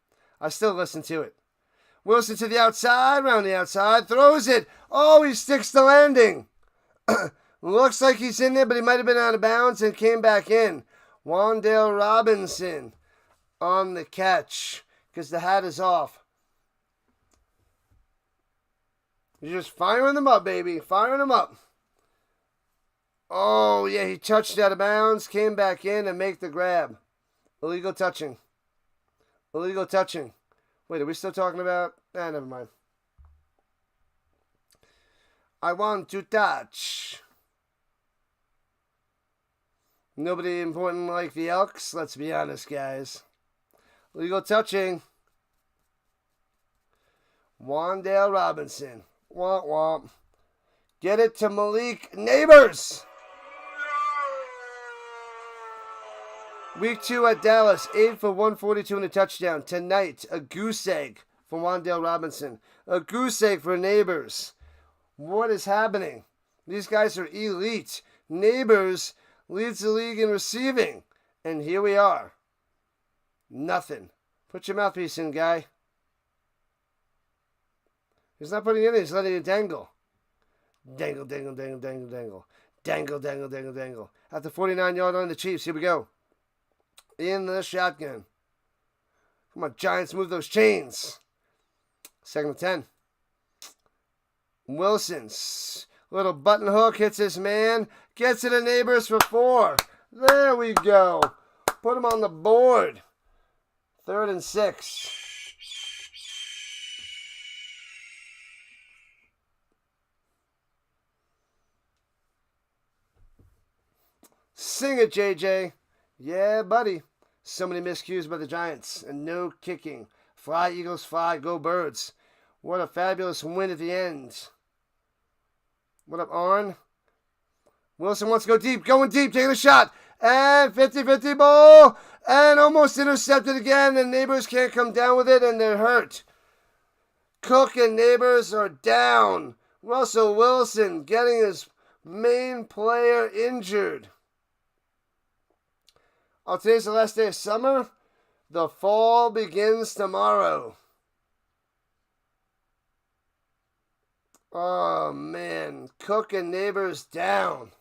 I still listen to it. Wilson to the outside, round the outside, throws it. Oh, he sticks the landing. Looks like he's in there, but he might have been out of bounds and came back in. Wan'Dale Robinson on the catch because the hat is off. You're just firing them up, baby. Firing them up. Oh, yeah, he touched out of bounds, came back in and make the grab. Illegal touching. Illegal touching. Wait, are we still talking about? Never mind. I want to touch. Nobody important like the Elks, let's be honest, guys. Illegal touching. Wan'Dale Robinson. Womp womp. Get it to Malik Nabers. Week 2 at Dallas, 8 for 142 and a touchdown. Tonight, a goose egg for Wan'Dale Robinson. A goose egg for Nabers. What is happening? These guys are elite. Nabers leads the league in receiving. And here we are. Nothing. Put your mouthpiece in, guy. He's not putting it in, he's letting it dangle. Dangle, dangle, dangle, dangle, dangle. Dangle, dangle, dangle, dangle. At the 49-yard line, the Chiefs. Here we go. In the shotgun. Come on, Giants, move those chains. 2nd and 10. Wilson's little button hook hits his man. Gets it to Nabers for 4. There we go. Put him on the board. 3rd and 6. Sing it, JJ. Yeah, buddy. So many miscues by the Giants and no kicking. Fly, Eagles, fly, go Birds. What a fabulous win at the end. What up, Arn? Wilson wants to go deep, going deep, taking a shot. And 50-50 ball. And almost intercepted again. And Nabers can't come down with it, and they're hurt. Cook and Nabers are down. Russell Wilson getting his main player injured. Oh, today's the last day of summer. The fall begins tomorrow. Oh, man. Cook and Nabers down.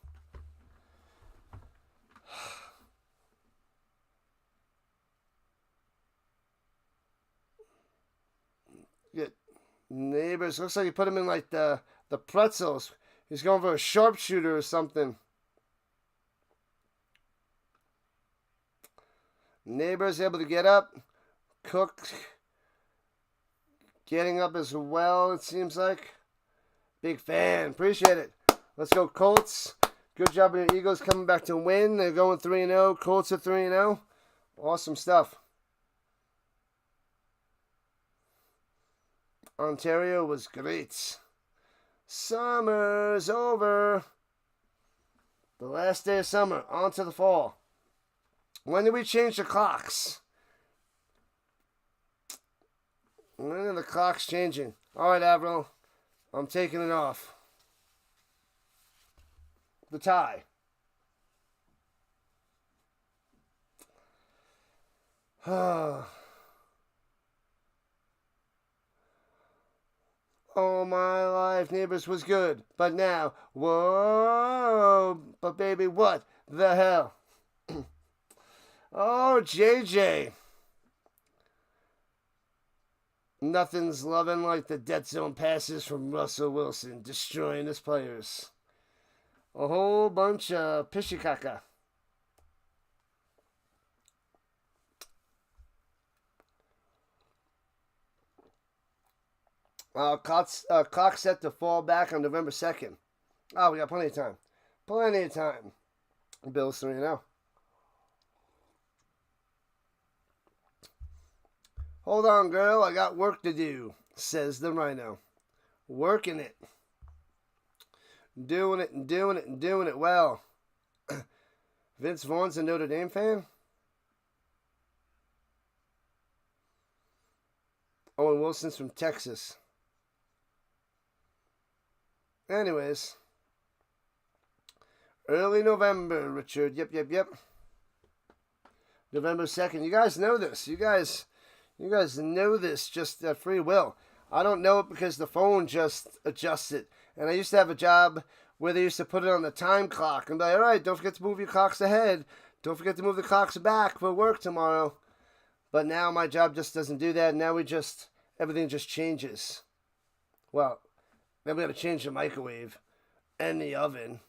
Get Nabers. Looks like he put him in like the pretzels. He's going for a sharpshooter or something. Nabers able to get up. Cook getting up as well, it seems like. Big fan. Appreciate it. Let's go, Colts. Good job on your Eagles coming back to win. They're going 3-0. Colts are 3-0. Awesome stuff. Ontario was great. Summer's over. The last day of summer. On to the fall. When did we change the clocks? When are the clocks changing? All right, Avril. I'm taking it off. The tie. All my life, Nabers was good. But now, whoa. But baby, what the hell? Oh, JJ. Nothing's loving like the dead zone passes from Russell Wilson, destroying his players. A whole bunch of pishikaka. Clock set to fall back on November 2nd. Oh, we got plenty of time. Plenty of time. Bills 3-0. Hold on, girl. I got work to do, says the Rhino. Working it. Doing it and doing it and doing it well. Vince Vaughn's a Notre Dame fan? Owen Wilson's from Texas. Anyways. Early November, Richard. Yep. November 2nd. You guys know this. You guys know this just at free will. I don't know it because the phone just adjusts it. And I used to have a job where they used to put it on the time clock and be like, all right, don't forget to move your clocks ahead. Don't forget to move the clocks back for work tomorrow. But now my job just doesn't do that. Now everything just changes. Well, then we got to change the microwave and the oven.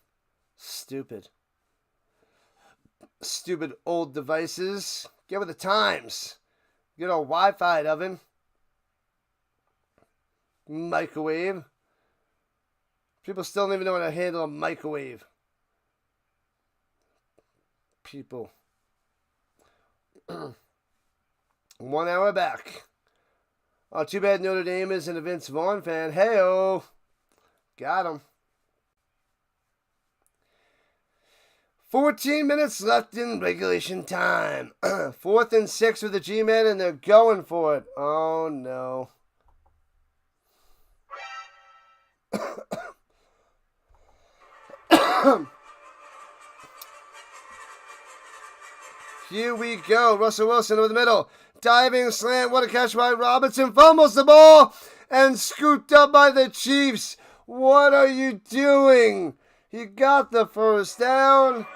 Stupid old devices. Get with the times. Get a Wi-Fi oven. Microwave. People still don't even know how to handle a microwave. People. 1 hour back. Oh, too bad Notre Dame isn't a Vince Vaughn fan. Hey-oh. Got him. 14 minutes left in regulation time. 4th and 6 with the G-Men, and they're going for it. Oh, no. Here we go. Russell Wilson over the middle. Diving slant. What a catch by Robinson. Fumbles the ball and scooped up by the Chiefs. What are you doing? He got the first down.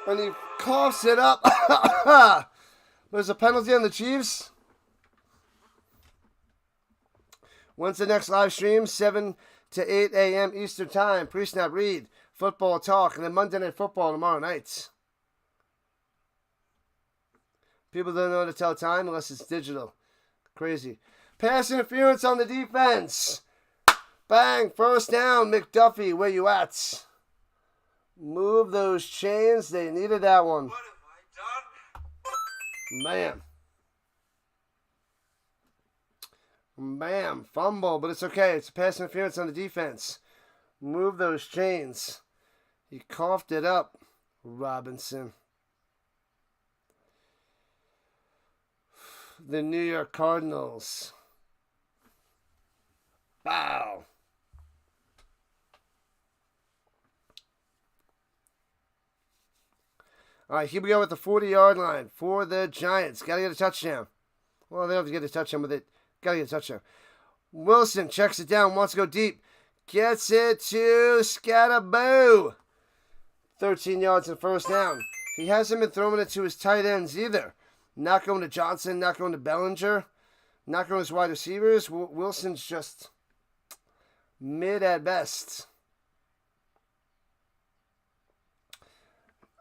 And he coughs it up. There's a penalty on the Chiefs. When's the next live stream? 7 to 8 a.m. Eastern Time. Pre-snap read. Football talk. And then Monday Night Football tomorrow night. People don't know how to tell time unless it's digital. Crazy. Pass interference on the defense. Bang. First down. McDuffie, where you at? Move those chains. They needed that one. What have I done? Man. Bam. Fumble, but it's okay. It's a pass interference on the defense. Move those chains. He coughed it up. Robinson. The New York Cardinals. Wow. All right, here we go with the 40-yard line for the Giants. Got to get a touchdown. Well, they don't have to get a touchdown, but they got to get a touchdown. Wilson checks it down, wants to go deep. Gets it to Scatterboo. 13 yards and first down. He hasn't been throwing it to his tight ends either. Not going to Johnson, not going to Bellinger, not going to his wide receivers. Wilson's just mid at best.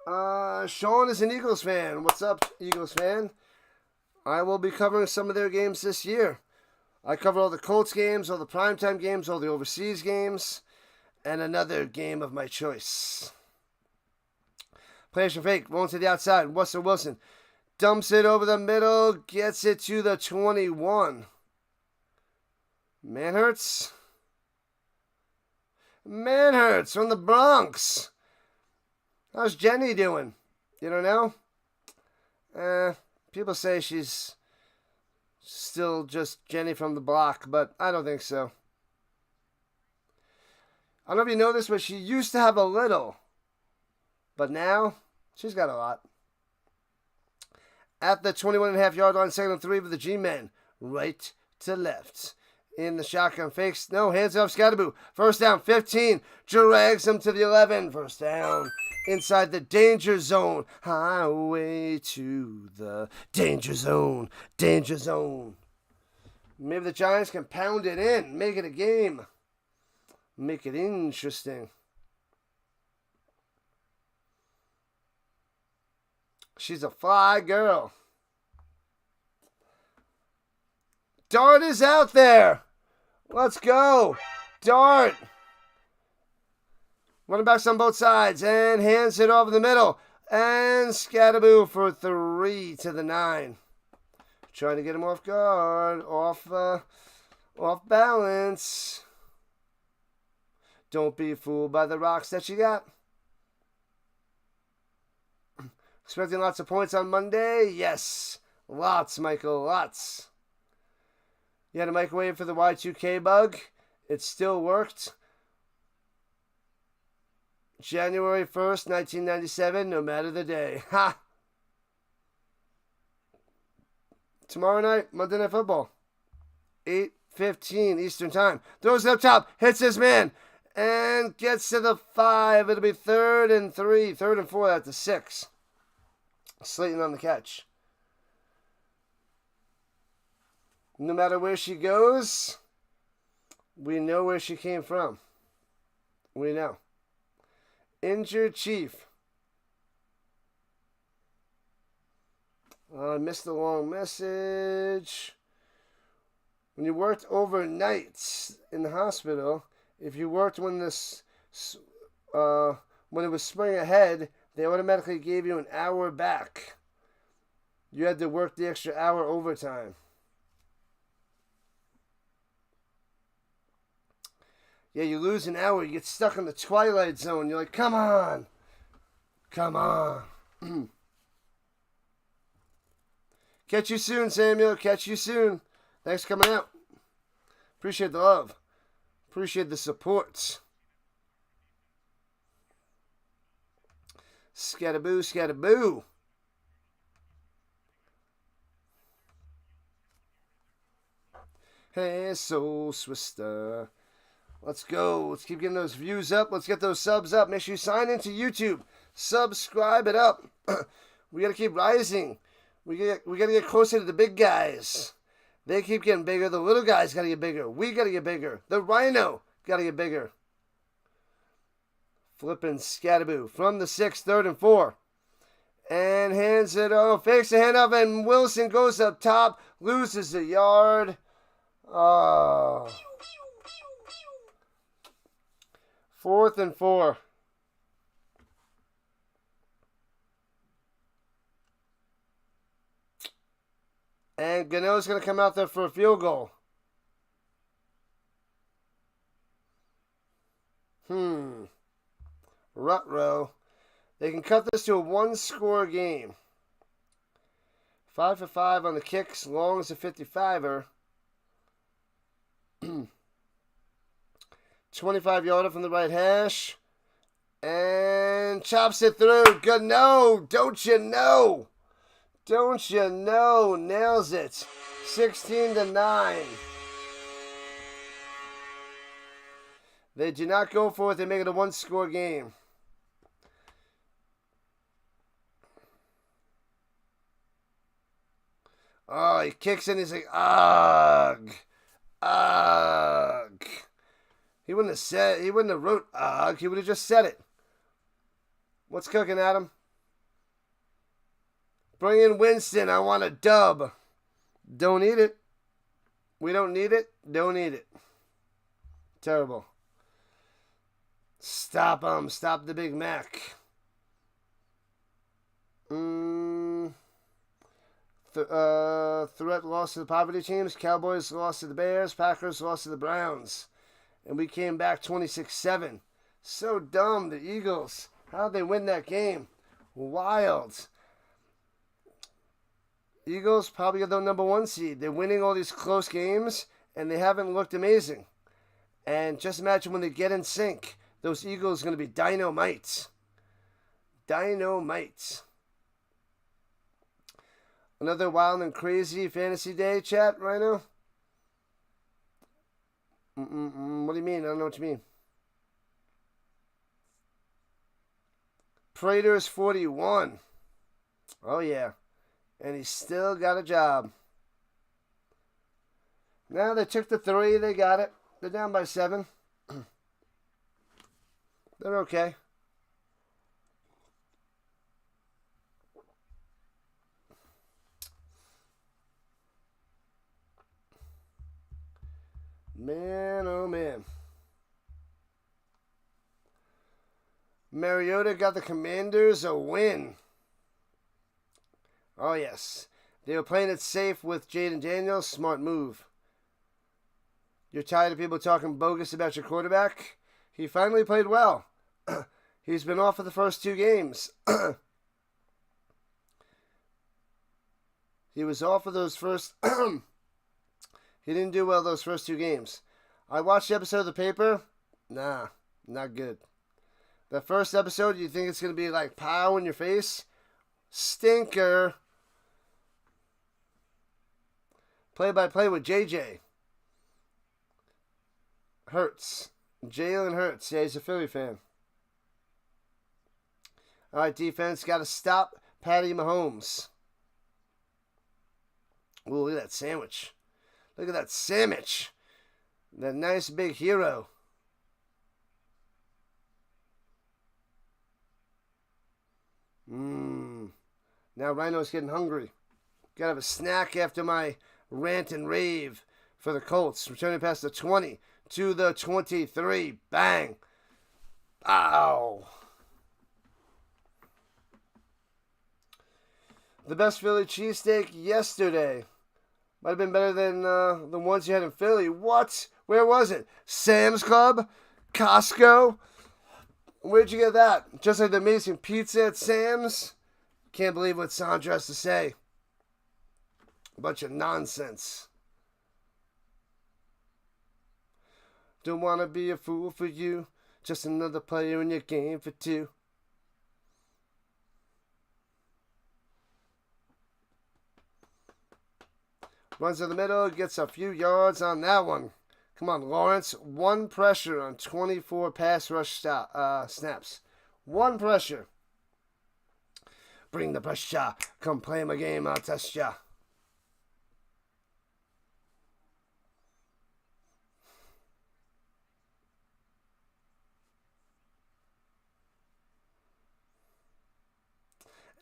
Sean is an Eagles fan. What's up, Eagles fan? I will be covering some of their games this year. I cover all the Colts games, all the primetime games, all the overseas games, and another game of my choice. Plays from fake, rolling to the outside. Russell Wilson dumps it over the middle, gets it to the 21. Manhurts from the Bronx. How's Jenny doing? You don't know? People say she's still just Jenny from the block, but I don't think so. I don't know if you know this, but she used to have a little. But now, she's got a lot. At the 21.5-yard line, 2nd and 3 with the G-Men. Right to left. in the shotgun. Fakes. No, hands off Scatterboo. First down, 15. Drags him to the 11. First down. Inside the danger zone. Highway to the danger zone. Danger zone. Maybe the Giants can pound it in. Make it a game. Make it interesting. She's a fly girl. Dart is out there. Let's go. Dart. Running backs on both sides and hands it over the middle. And Scatterboo for 3 to the 9. Trying to get him off guard. Off balance. Don't be fooled by the rocks that you got. Expecting lots of points on Monday? Yes. Lots, Michael. Lots. You had a microwave for the Y2K bug. It still worked. January 1st, 1997, no matter the day. Ha! Tomorrow night, Monday Night Football. 8:15 Eastern Time. Throws it up top. Hits his man. And gets to the 5. It'll be 3rd and 3. 3rd and 4 at the 6. Slayton on the catch. No matter where she goes, we know where she came from. We know. Injured Chief. I missed the long message. When you worked overnight in the hospital, if you worked when it was spring ahead, they automatically gave you an hour back. You had to work the extra hour overtime. Yeah, you lose an hour, you get stuck in the twilight zone. You're like, come on. Come on. Catch you soon, Samuel. Catch you soon. Thanks for coming out. Appreciate the love. Appreciate the support. Scatterboo, scatterboo. Hey, Soul Swister. Let's go. Let's keep getting those views up. Let's get those subs up. Make sure you sign into YouTube. Subscribe it up. We got to keep rising. We got to get closer to the big guys. They keep getting bigger. The little guys got to get bigger. We got to get bigger. The Rhino got to get bigger. Flipping Scatterboo from the 6, 3rd and 4. And hands it off. Fakes the handoff, and Wilson goes up top. Loses a yard. Oh. 4th and 4. And Gano's going to come out there for a field goal. Ruh-roh. They can cut this to a 1-score game. 5 for 5 on the kicks, long as a 55er. 25-yarder from the right hash. And chops it through. Gano, don't you know? Don't you know? Nails it. 16 to 9. They do not go for it. They make it a 1-score game. Oh, he kicks in. He's like, ugh. Ugh. He wouldn't have wrote ugh. He would have just said it. What's cooking, Adam? Bring in Winston. I want a dub. Don't eat it. We don't need it. Don't eat it. Terrible. Stop him. Stop the Big Mac. Threat lost to the poverty teams. Cowboys lost to the Bears. Packers lost to the Browns. And we came back 26-7. So dumb, the Eagles. How'd they win that game? Wild. Eagles probably are the number 1 seed. They're winning all these close games, and they haven't looked amazing. And just imagine when they get in sync, those Eagles are going to be dynamite. Dynamite. Another wild and crazy fantasy day, chat, Rhino? What do you mean? I don't know what you mean. Prater's 41. Oh, yeah. And he's still got a job. Now they took the 3. They got it. They're down by 7. They're okay. Man, oh man. Mariota got the Commanders a win. Oh, yes. They were playing it safe with Jaden Daniels. Smart move. You're tired of people talking bogus about your quarterback? He finally played well. He's been off for the first 2 games. He was off for those first... He didn't do well those first 2 games. I watched the episode of The Paper. Nah, not good. The first episode, you think it's going to be like pow in your face? Stinker. Play-by-play with JJ. Hurts. Jalen Hurts. Yeah, he's a Philly fan. All right, defense. Got to stop Patty Mahomes. Ooh, look at that sandwich. Look at that sandwich. That nice big hero. Now Rhino's getting hungry. Gotta have a snack after my rant and rave for the Colts. Returning past the 20 to the 23. Bang. Ow. The best Philly cheesesteak yesterday. Might have been better than the ones you had in Philly. What? Where was it? Sam's Club? Costco? Where'd you get that? Just like the amazing pizza at Sam's? Can't believe what Sandra has to say. A bunch of nonsense. Don't want to be a fool for you. Just another player in your game for 2. Runs in the middle, gets a few yards on that one. Come on, Lawrence. 1 pressure on 24 pass rush snaps. 1 pressure. Bring the pressure. Come play my game, I'll test ya.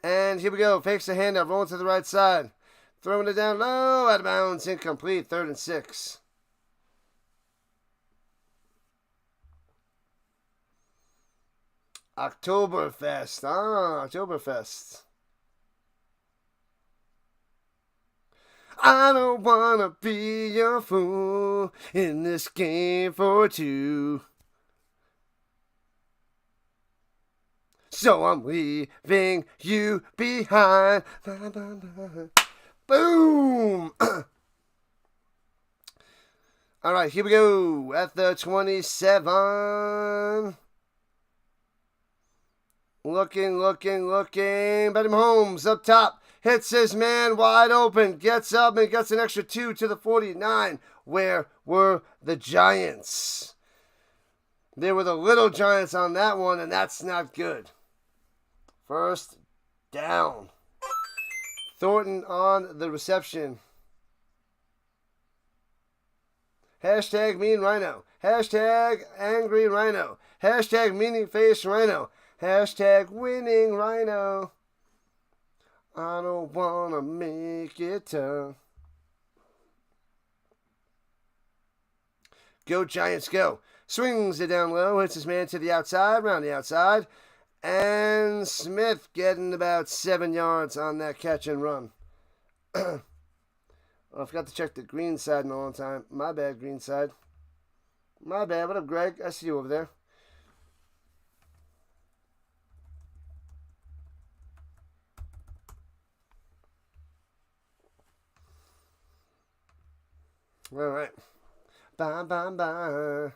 And here we go. Fakes the handout, rolling to the right side. Throwing it down low, out of bounds, incomplete, 3rd and 6. Oktoberfest. Oktoberfest. I don't want to be your fool in this game for 2. So I'm leaving you behind. Boom! All right, here we go. At the 27. Looking. Patty Mahomes up top. Hits his man wide open. Gets up and gets an extra 2 to the 49. Where were the Giants? They were the little Giants on that one, and that's not good. First down. Thornton on the reception. Hashtag mean Rhino. Hashtag angry Rhino. Hashtag meaning face Rhino. Hashtag winning Rhino. I don't want to make it tough. Go Giants, go. Swings it down low. Hits his man to the outside. Round the outside. And Smith getting about 7 yards on that catch and run. I forgot to check the green side in a long time. My bad, green side. My bad. What up, Greg? I see you over there. All right. Bye.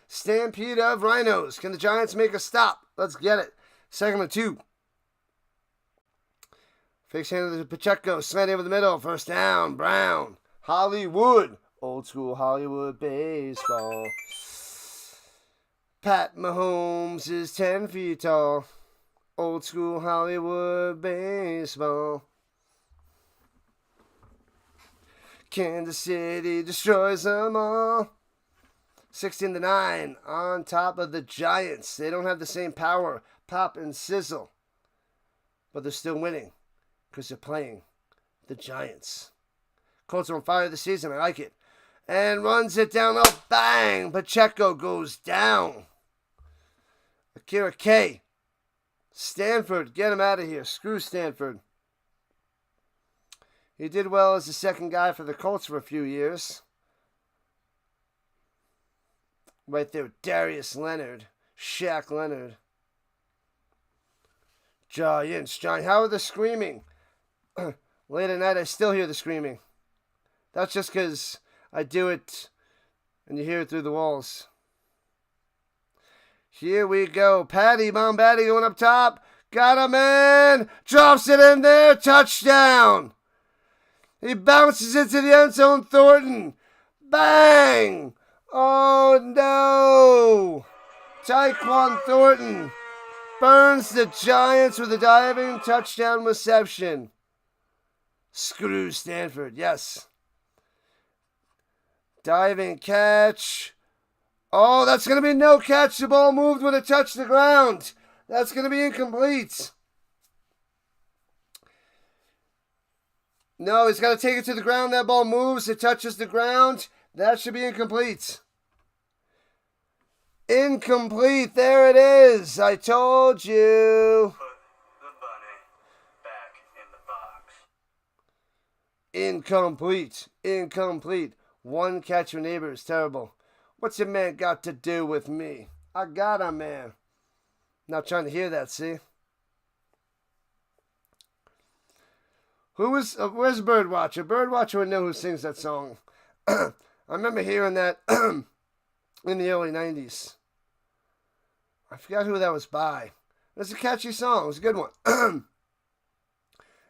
Stampede of Rhinos. Can the Giants make a stop? Let's get it. 2nd and 2. Fakes handed to Pacheco. Slant over the middle. First down. Brown. Hollywood. Old school Hollywood baseball. Pat Mahomes is 10 feet tall. Old school Hollywood baseball. Kansas City destroys them all. 16-9 on top of the Giants. They don't have the same power, pop and sizzle. But they're still winning because they're playing the Giants. Colts are on fire this season. I like it. And runs it down. Oh, bang. Pacheco goes down. Akira K. Stanford, get him out of here. Screw Stanford. He did well as the second guy for the Colts for a few years. Right there, Darius Leonard. Shaq Leonard. Giants. How are the screaming? Late at night, I still hear the screaming. That's just because I do it and you hear it through the walls. Here we go. Patty Bombaddy going up top. Got a man. Drops it in there. Touchdown. He bounces into the end zone. Thornton. Bang. Oh, no. Tyquan Thornton burns the Giants with a diving touchdown reception. Screw Stanford. Yes. Diving catch. Oh, that's going to be no catch. The ball moved when it touched the ground. That's going to be incomplete. No, he's got to take it to the ground. That ball moves. It touches the ground. That should be incomplete. Incomplete. There it is. I told you. Put the bunny back in the box. Incomplete. Incomplete. One catch for Nabers. Terrible. What's your man got to do with me? I got a man. Not trying to hear that, see? Where's Birdwatcher? Birdwatcher would know who sings that song. I remember hearing that in the early 90s. I forgot who that was by. It was a catchy song. It was a good one.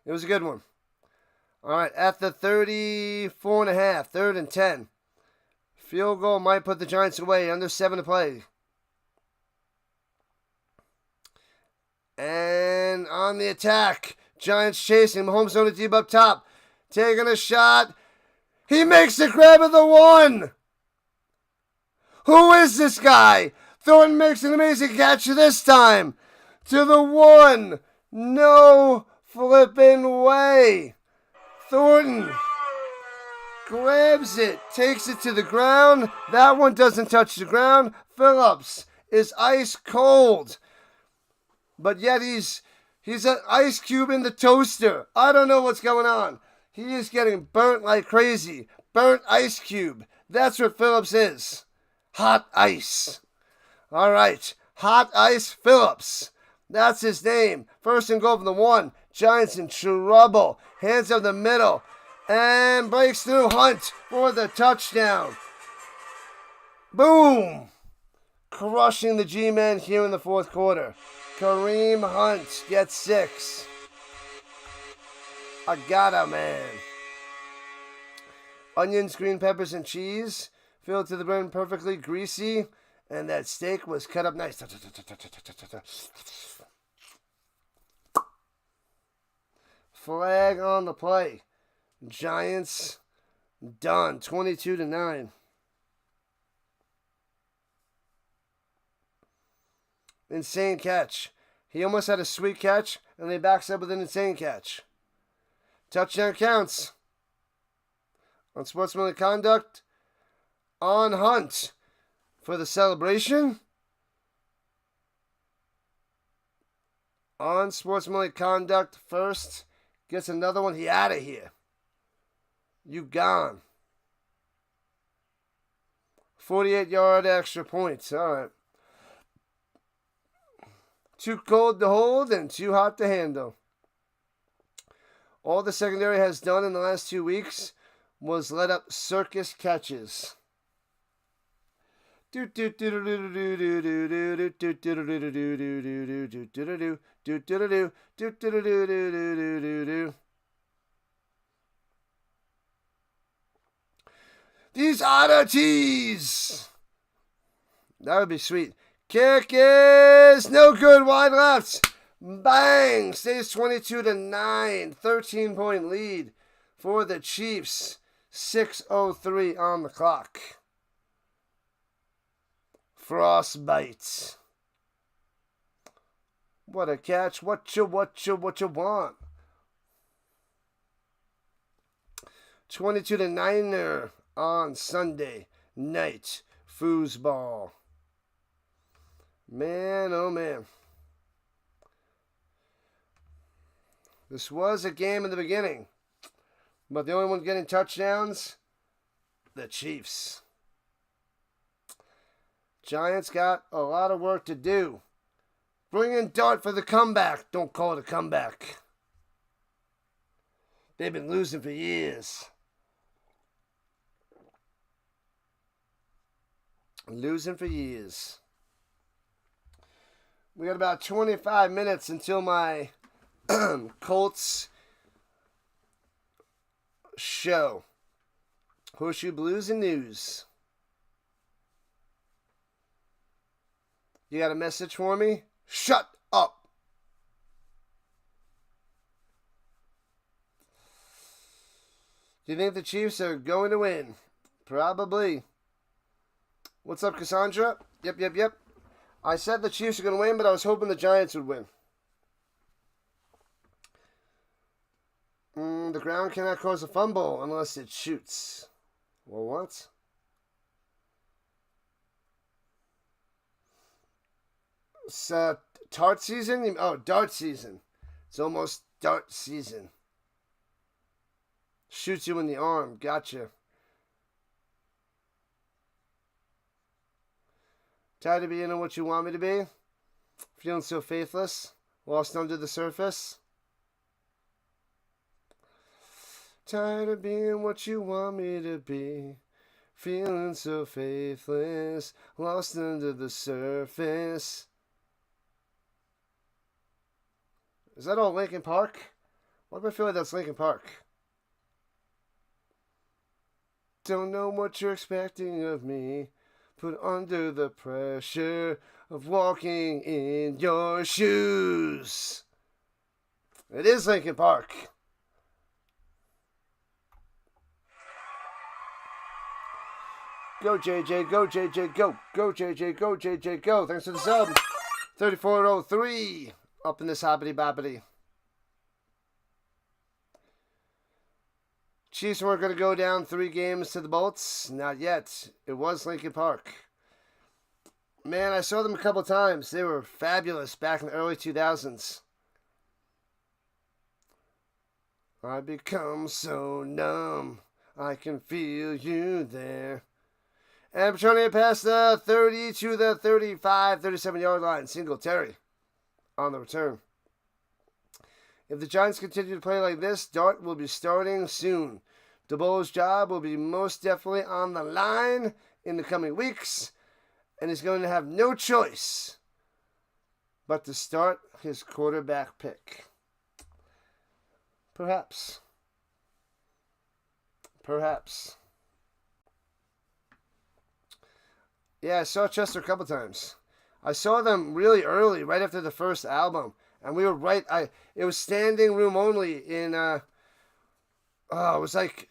It was a good one. All right, at the 34.5, 3rd and 10. Field goal might put the Giants away. Under 7 to play. And on the attack. Giants chasing. Mahomes on the deep up top. Taking a shot. He makes the grab of the 1. Who is this guy? Thornton makes an amazing catch this time. To the 1. No flipping way. Thornton grabs it, takes it to the ground. That one doesn't touch the ground. Phillips is ice cold. But yet he's an ice cube in the toaster. I don't know what's going on. He is getting burnt like crazy. Burnt ice cube. That's what Phillips is. Hot ice. All right. Hot Ice Phillips. That's his name. First and goal from the 1. Giants in trouble. Hands up the middle. And breaks through. Hunt for the touchdown. Boom. Crushing the G-Men here in the 4th quarter. Kareem Hunt gets 6. I got a man. Onions, green peppers, and cheese. Filled to the brim, perfectly greasy. And that steak was cut up nice. Flag on the play. Giants done. 22-9. Insane catch. He almost had a sweet catch, and they backs up with an insane catch. Touchdown counts. On sportsmanlike conduct. On Hunt. For the celebration. On sportsmanlike conduct first. Gets another one. He out of here. You gone. 48-yard extra points. All right. Too cold to hold and too hot to handle. All the secondary has done in the last 2 weeks was let up circus catches. These oddities. That would be sweet. Kick is no good. Wide left. Bang. Stays 22-9. 13-point lead for the Chiefs. 6:03 on the clock. Frostbite. What a catch. What you want? 22-9 on Sunday night foosball. Man, oh man. This was a game in the beginning, but the only one getting touchdowns, the Chiefs. Giants got a lot of work to do. Bring in Dart for the comeback. Don't call it a comeback. They've been losing for years. Losing for years. We got about 25 minutes until my Colts show. Horseshoe Blues and News. You got a message for me? Shut up. Do you think the Chiefs are going to win? Probably. What's up, Cassandra? Yep. I said the Chiefs are going to win, but I was hoping the Giants would win. The ground cannot cause a fumble unless it shoots. Well, what? It's tart season? Oh, dart season. It's almost dart season. Shoots you in the arm. Gotcha. Tired of being what you want me to be? Feeling so faithless? Lost under the surface? Tired of being what you want me to be. Feeling so faithless. Lost under the surface. Is that all Linkin Park? Why do I feel like that's Linkin Park? Don't know what you're expecting of me. Put under the pressure of walking in your shoes. It is Linkin Park. Go JJ, go JJ, go. Go JJ, go JJ, go. Thanks for the sub. 3403. Up in this hoppity boppity. Chiefs weren't going to go down 3 games to the Bolts. Not yet. It was Linkin Park. Man, I saw them a couple times. They were fabulous back in the early 2000s. I become so numb. I can feel you there. And Petronia past the 30 to the 35, 37-yard line. Singletary on the return. If the Giants continue to play like this, Dart will be starting soon. DeBoer's job will be most definitely on the line in the coming weeks, and he's going to have no choice but to start his quarterback pick. Perhaps. Yeah, I saw Chester a couple times. I saw them really early, right after the first album. And we were right, it was standing room only in, it was like,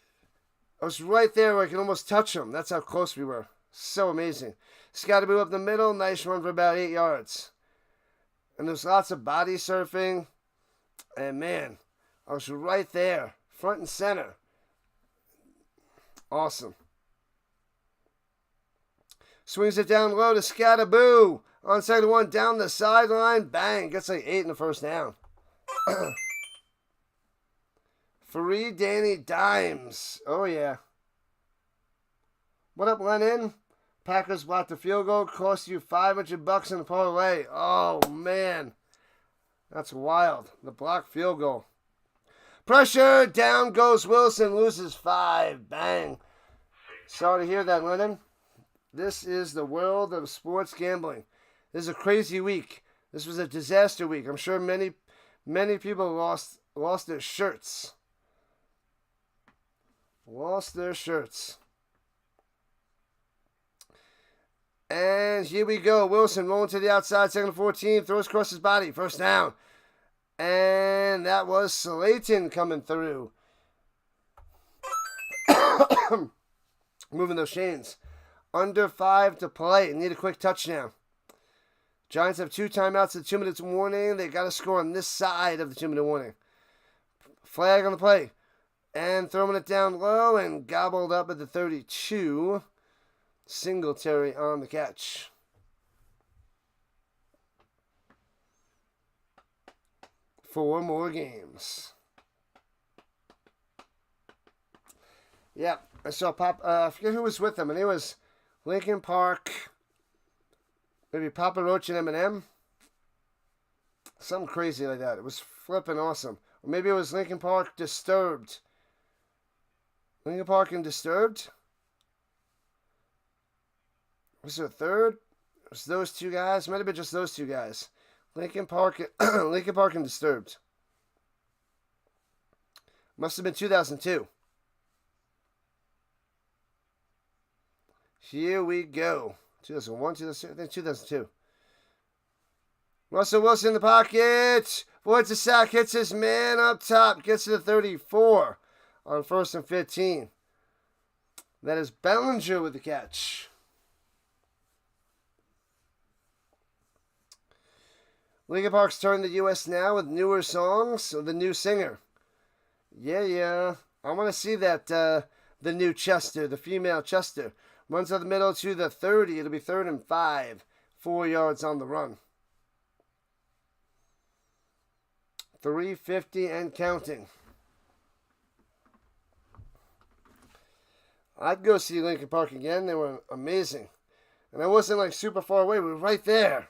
I was right there where I could almost touch them. That's how close we were. So amazing. Scottaboo up the middle, nice run for about 8 yards. And there's lots of body surfing. And man, I was right there, front and center. Awesome. Swings it down low to Scottaboo. On second one, down the sideline. Bang. Gets like 8 in the first down. Free Danny Dimes. Oh, yeah. What up, Lennon? Packers blocked the field goal. Cost you $500 in the parlay. Oh, man. That's wild. The blocked field goal. Pressure. Down goes Wilson. Loses 5. Bang. Sorry to hear that, Lennon. This is the world of sports gambling. This is a crazy week. This was a disaster week. I'm sure many people lost their shirts. Lost their shirts. And here we go. Wilson rolling to the outside, second and 14, throws across his body, first down. And that was Slayton coming through. Moving those chains. Under 5 to play. Need a quick touchdown. Giants have 2 timeouts at 2 minutes warning. They got to score on this side of the 2 minute warning. Flag on the play. And throwing it down low and gobbled up at the 32. Singletary on the catch. Four more games. Yeah, I saw I forget who was with them. And it was Lincoln Park, maybe Papa Roach and Eminem. Something crazy like that. It was flipping awesome. Or maybe it was Lincoln Park Disturbed. Lincoln Park and Disturbed? Was there a third? It was those two guys? Might have been just those two guys. Lincoln Park and Disturbed. Must have been 2002. Here we go. 2001, 2002, I think 2002. Russell Wilson in the pocket. Avoids a sack, hits his man up top. Gets to the 34 on 1st and 15. That is Bellinger with the catch. Lincoln Park's turn the U.S. now with newer songs with the new singer. Yeah. I want to see that, the new Chester, the female Chester. Runs out the middle to the 30. It'll be 3rd and 5. 4 yards on the run. 350 and counting. I'd go see Lincoln Park again. They were amazing. And I wasn't like super far away. We were right there.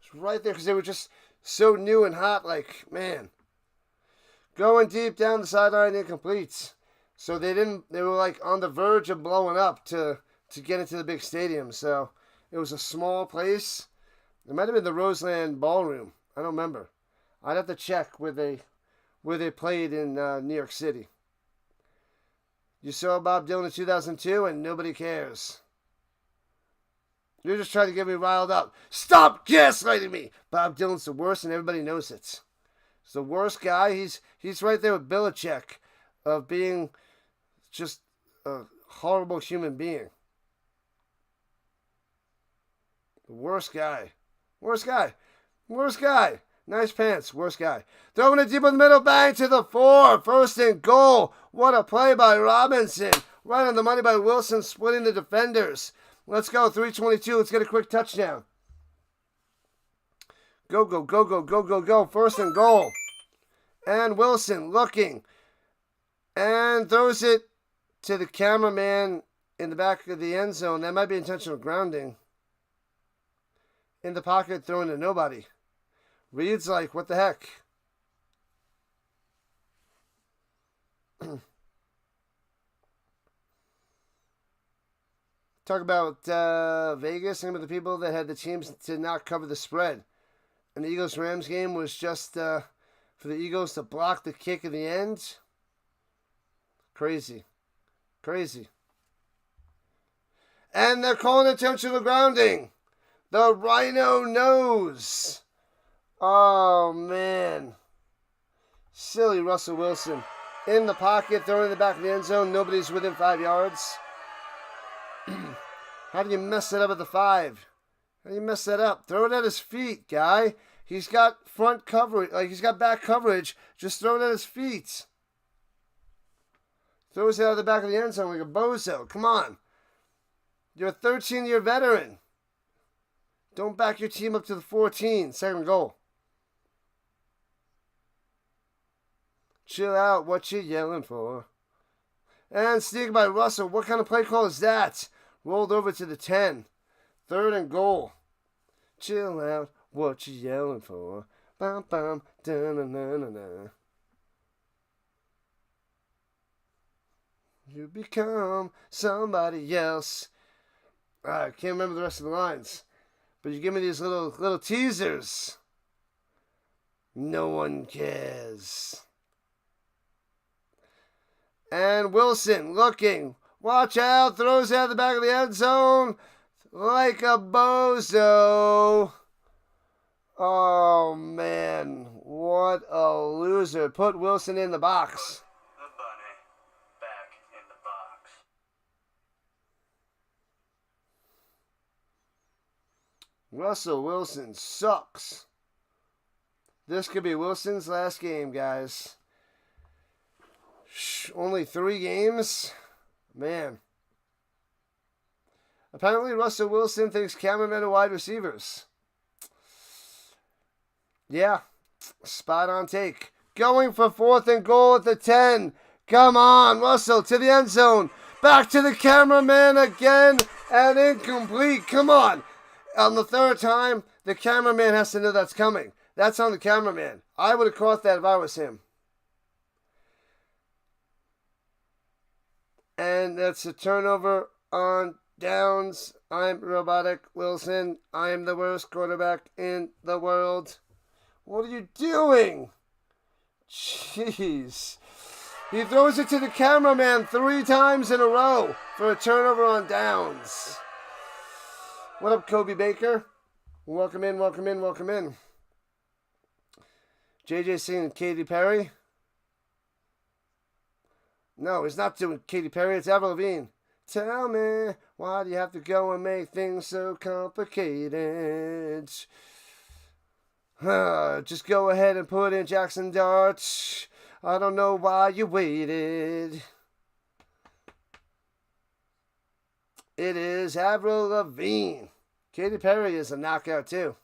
It was right there because they were just so new and hot. Like, man. Going deep down the sideline, incomplete. So they were like on the verge of blowing up to get into the big stadium. So it was a small place. It might have been the Roseland Ballroom. I don't remember. I'd have to check where they played in New York City. You saw Bob Dylan in 2002 and nobody cares. You're just trying to get me riled up. Stop gaslighting me! Bob Dylan's the worst and everybody knows it. He's the worst guy. He's right there with Belichick of being just a horrible human being. The worst guy. Worst guy. Worst guy. Nice pants. Worst guy. Throwing it deep in the middle. Bang to the 4. 1st and goal. What a play by Robinson. Right on the money by Wilson, splitting the defenders. Let's go. 3:22. Let's get a quick touchdown. Go, go, go, go, go, go, go. 1st and goal. And Wilson looking. And throws it to the cameraman in the back of the end zone. That might be intentional grounding. In the pocket, throwing to nobody. Reed's like, what the heck? Talk about Vegas, some of the people that had the teams to not cover the spread. And the Eagles-Rams game was just for the Eagles to block the kick at the end. Crazy. Crazy. And they're calling intentional grounding. The Rhino knows. Oh, man. Silly Russell Wilson. In the pocket, throwing in the back of the end zone. Nobody's within 5 yards. How do you mess that up at the 5? How do you mess that up? Throw it at his feet, guy. He's got front coverage. Like, he's got back coverage. Just throw it at his feet. Throws it out of the back of the end zone like a bozo. Come on. You're a 13-year veteran. Don't back your team up to the 14. 2nd goal. Chill out. What you yelling for? And sneak by Russell. What kind of play call is that? Rolled over to the 10. 3rd and goal. Chill out. What you yelling for? Bum, bum, da-na-na-na-na. You become somebody else. I can't remember the rest of the lines. But you give me these little teasers. No one cares. And Wilson looking. Watch out. Throws out the back of the end zone. like a bozo. Oh, man. What a loser. Put Wilson in the box. The bunny back in the box. Russell Wilson sucks. This could be Wilson's last game, guys. Only 3 games? Man. Apparently, Russell Wilson thinks cameramen are wide receivers. Yeah, spot on take. Going for 4th and goal at the 10. Come on, Russell, to the end zone. Back to the cameraman again, and incomplete. Come on. On the 3rd time, the cameraman has to know that's coming. That's on the cameraman. I would have caught that if I was him. And that's a turnover on downs. I'm robotic Wilson. I am the worst quarterback in the world. What are you doing? Jeez. He throws it to the cameraman 3 times in a row for a turnover on downs. What up, Kobe Baker? Welcome in, welcome in, welcome in. JJ singing Katy Perry? No, he's not doing Katy Perry. It's Avril Lavigne. Tell me, why do you have to go and make things so complicated? Just go ahead and put in Jackson Dart. I don't know why you waited. It is Avril Lavigne. Katy Perry is a knockout too.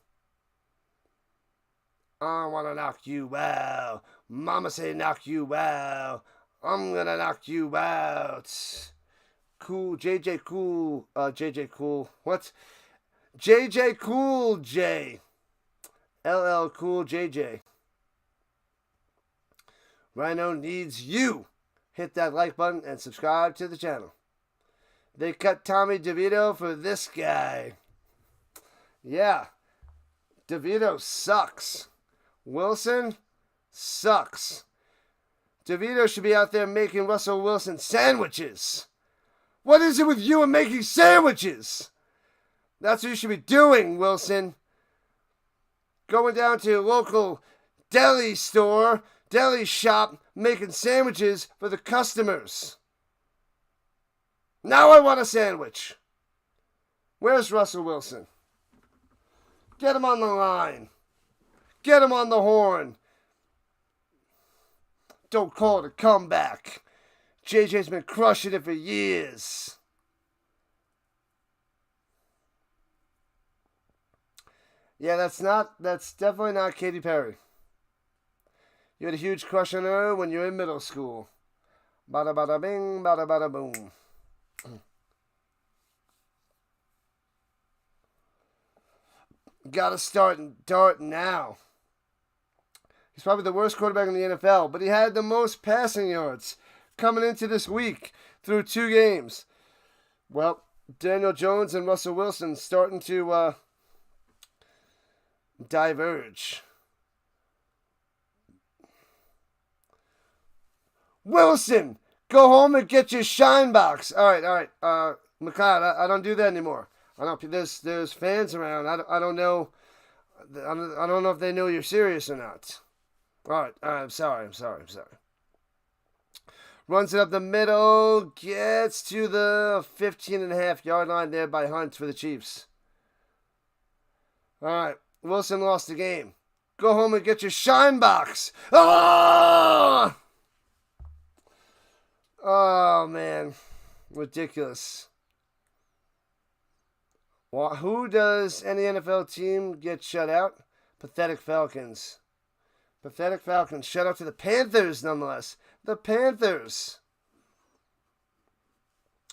I wanna knock you out. Mama say knock you out. I'm gonna knock you out. Cool, JJ Cool. JJ Cool. What? JJ Cool J. LL Cool JJ. Rhino needs you. Hit that like button and subscribe to the channel. They cut Tommy DeVito for this guy. Yeah. DeVito sucks. Wilson sucks. DeVito should be out there making Russell Wilson sandwiches. What is it with you and making sandwiches? That's what you should be doing, Wilson. Going down to a local deli store, deli shop, making sandwiches for the customers. Now I want a sandwich. Where's Russell Wilson? Get him on the line. Get him on the horn. Don't call it a comeback. JJ's been crushing it for years. Yeah, that's definitely not Katy Perry. You had a huge crush on her when you were in middle school. Bada bada bing, bada bada boom. Gotta start Dart now. He's probably the worst quarterback in the NFL, but he had the most passing yards coming into this week through 2 games. Well, Daniel Jones and Russell Wilson starting to diverge. Wilson, go home and get your shine box. All right. McLeod, I don't do that anymore. I don't. There's fans around. I don't know. I don't know if they know you're serious or not. All right. I'm sorry. Runs it up the middle. Gets to the 15.5-yard line there by Hunt for the Chiefs. All right. Wilson lost the game. Go home and get your shine box. Oh! Oh, man. Ridiculous. Well, who does any NFL team get shut out? Pathetic Falcons. Pathetic Falcons. Shut out to the Panthers, nonetheless. The Panthers.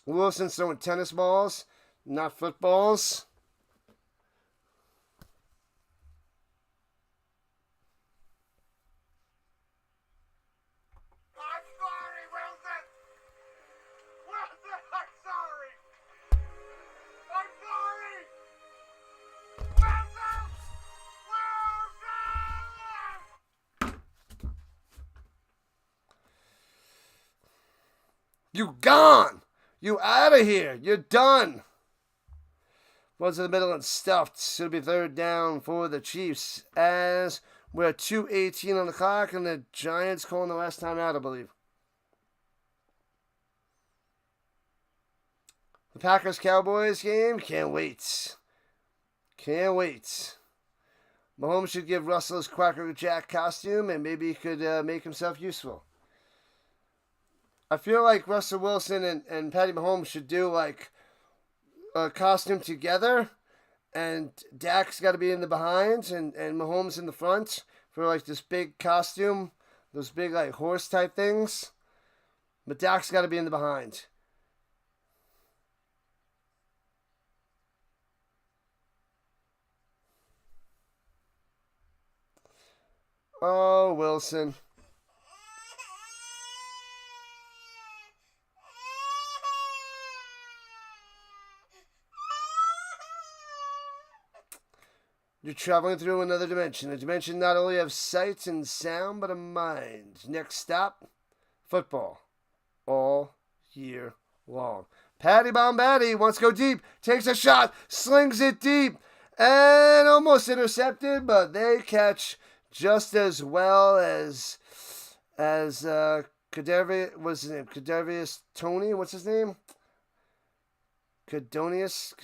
Wilson's throwing tennis balls, not footballs. You gone. You out of here. You're done. Runs in the middle and stuffed. It'll be third down for the Chiefs as we're at 2:18 on the clock, and the Giants calling the last time out, I believe. The Packers-Cowboys game, can't wait. Can't wait. Mahomes should give Russell his Quacker Jack costume, and maybe he could make himself useful. I feel like Russell Wilson and Patty Mahomes should do like a costume together, and Dak's got to be in the behind, and Mahomes in the front for like this big costume, those big like horse type things. But Dak's got to be in the behind. Oh, Wilson. You're traveling through another dimension. A dimension not only of sight and sound, but a mind. Next stop, football. All year long. Patty Bombaddy wants to go deep. Takes a shot. Slings it deep. And almost intercepted, but they catch just as well as Kadarius, what's his name? Kadarius Toney, what's his name? Kadarius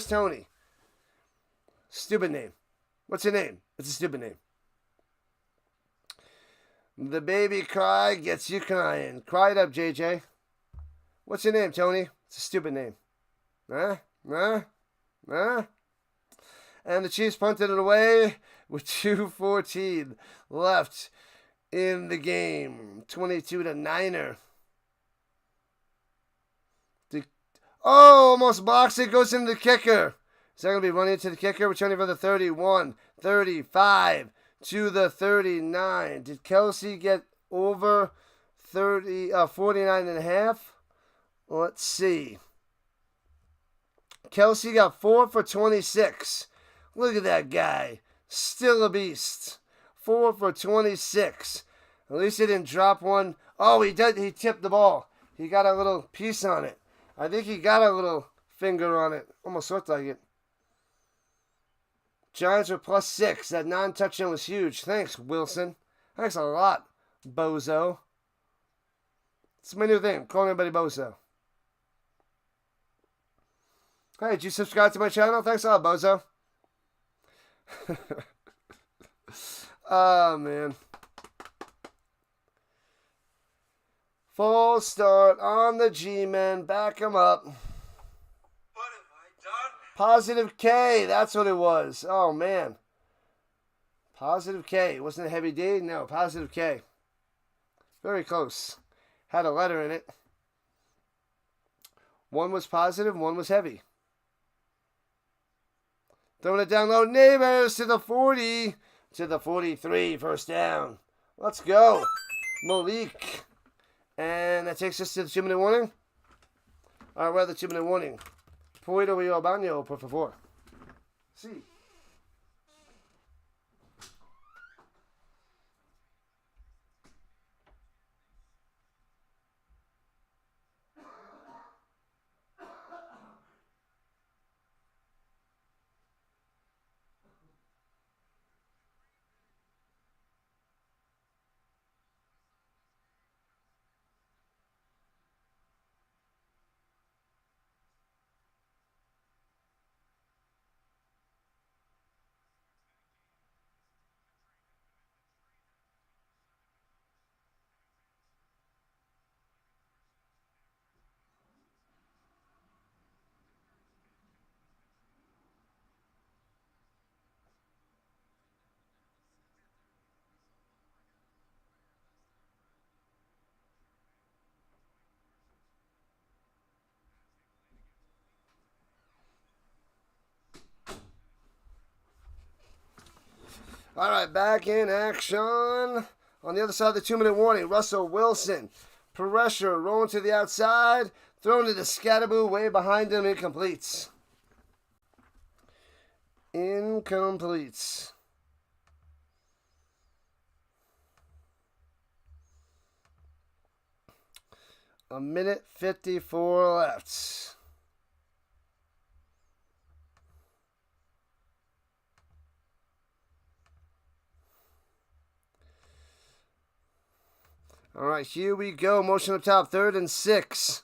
Toney. Stupid name. What's your name? It's a stupid name. The baby cry gets you crying. Cry it up, JJ. What's your name, Tony? It's a stupid name. Huh? And the Chiefs punted it away with 2:14 left in the game. 22-9. Almost blocks it. Goes into the kicker. Is that going to be running into the kicker? Returning for the 31, 35 to the 39. Did Kelce get over 49.5? Let's see. Kelce got 4 for 26. Look at that guy. Still a beast. 4 for 26. At least he didn't drop one. Oh, he did. He tipped the ball. He got a little piece on it. I think he got a little finger on it. Almost looked like it. Giants are +6. That non-touchdown was huge. Thanks, Wilson. Thanks a lot, Bozo. It's my new thing. Calling everybody Bozo. Hey, did you subscribe to my channel? Thanks a lot, Bozo. Oh, man. Full start on the G-Men. Back him up. What have I done? Positive K. That's what it was. Oh, man. Positive K. Wasn't it heavy D? No, positive K. Very close. Had a letter in it. One was positive, one was heavy. Throwing it down low. Nabers to the 40. To the 43. First down. Let's go. Malik. And that takes us to the 2-minute warning. All right, we're at the 2-minute warning. Puedo ir al baño, por favor. Sí. All right, back in action. On the other side of the 2-minute warning, Russell Wilson. Pressure, rolling to the outside. Thrown to the Scatterboo, way behind him. Incompletes. Incompletes. A minute 54 left. All right, here we go. Motion up top, 3rd and 6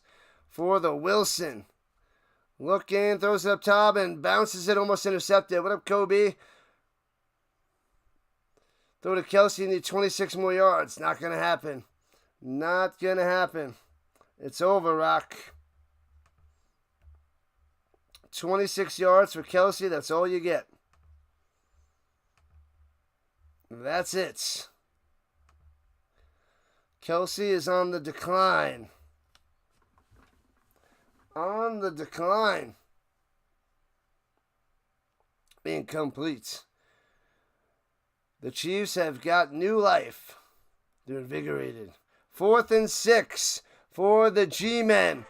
for the Wilson. Looking, throws it up top and bounces it, almost intercepted. What up, Kobe? Throw to Kelce, need 26 more yards. Not going to happen. Not going to happen. It's over, Rock. 26 yards for Kelce, that's all you get. That's it. Kelce is on the decline. On the decline. Incomplete. The Chiefs have got new life. They're invigorated. 4th and 6 for the G-Men.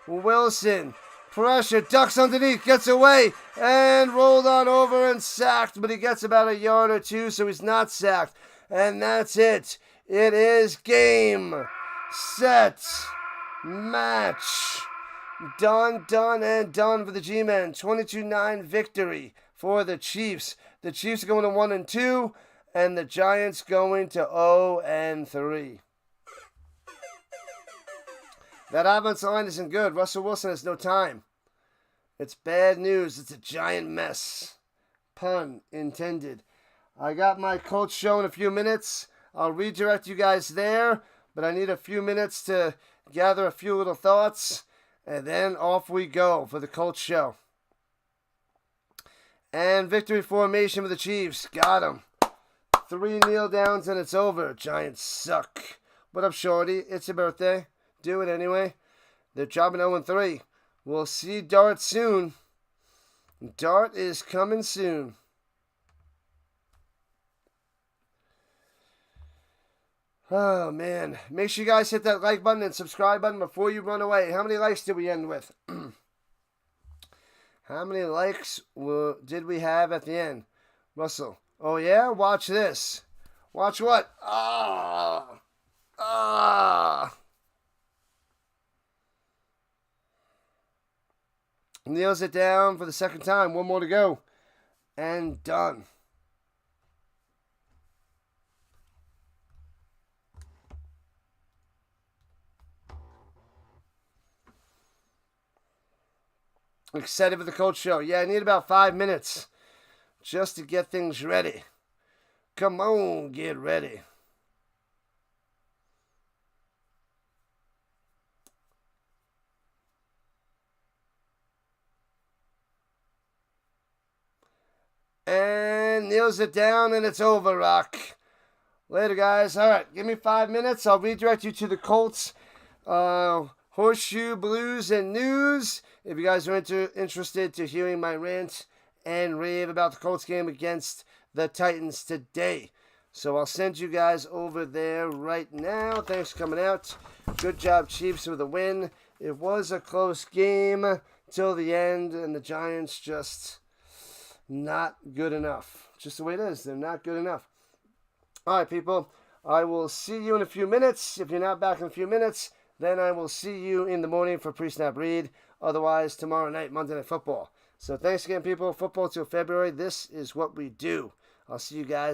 Wilson, pressure, ducks underneath, gets away, and rolled on over and sacked, but he gets about a yard or two, so he's not sacked. And that's it. It is game, set, match. Done, and done for the G-Men. 22-9 victory for the Chiefs. The Chiefs are going to 1-2, and the Giants going to 0-3. That offensive line isn't good. Russell Wilson has no time. It's bad news. It's a giant mess. Pun intended. I got my Colts show in a few minutes. I'll redirect you guys there, but I need a few minutes to gather a few little thoughts, and then off we go for the Colts show. And victory formation for the Chiefs. Got him. 3 kneel downs and it's over. Giants suck. What up, Shorty? It's your birthday. Do it anyway. They're dropping 0-3. We'll see Dart soon. Dart is coming soon. Oh, man. Make sure you guys hit that like button and subscribe button before you run away. How many likes did we end with? How many likes did we have at the end? Russell. Oh, yeah? Watch this. Watch what? Kneels it down for the second time. 1 more to go. And done. Excited for the Colts show. Yeah, I need about 5 minutes just to get things ready. Come on, get ready. And kneels it down, and it's over, Rock. Later, guys. All right, give me 5 minutes. I'll redirect you to the Colts Horseshoe Blues and News. If you guys are interested to hearing my rant and rave about the Colts game against the Titans today. So I'll send you guys over there right now. Thanks for coming out. Good job, Chiefs, with a win. It was a close game till the end, and the Giants just not good enough. Just the way it is. They're not good enough. All right, people. I will see you in a few minutes. If you're not back in a few minutes, then I will see you in the morning for pre-snap read. Otherwise, tomorrow night, Monday Night Football. So thanks again, people. Football till February. This is what we do. I'll see you guys.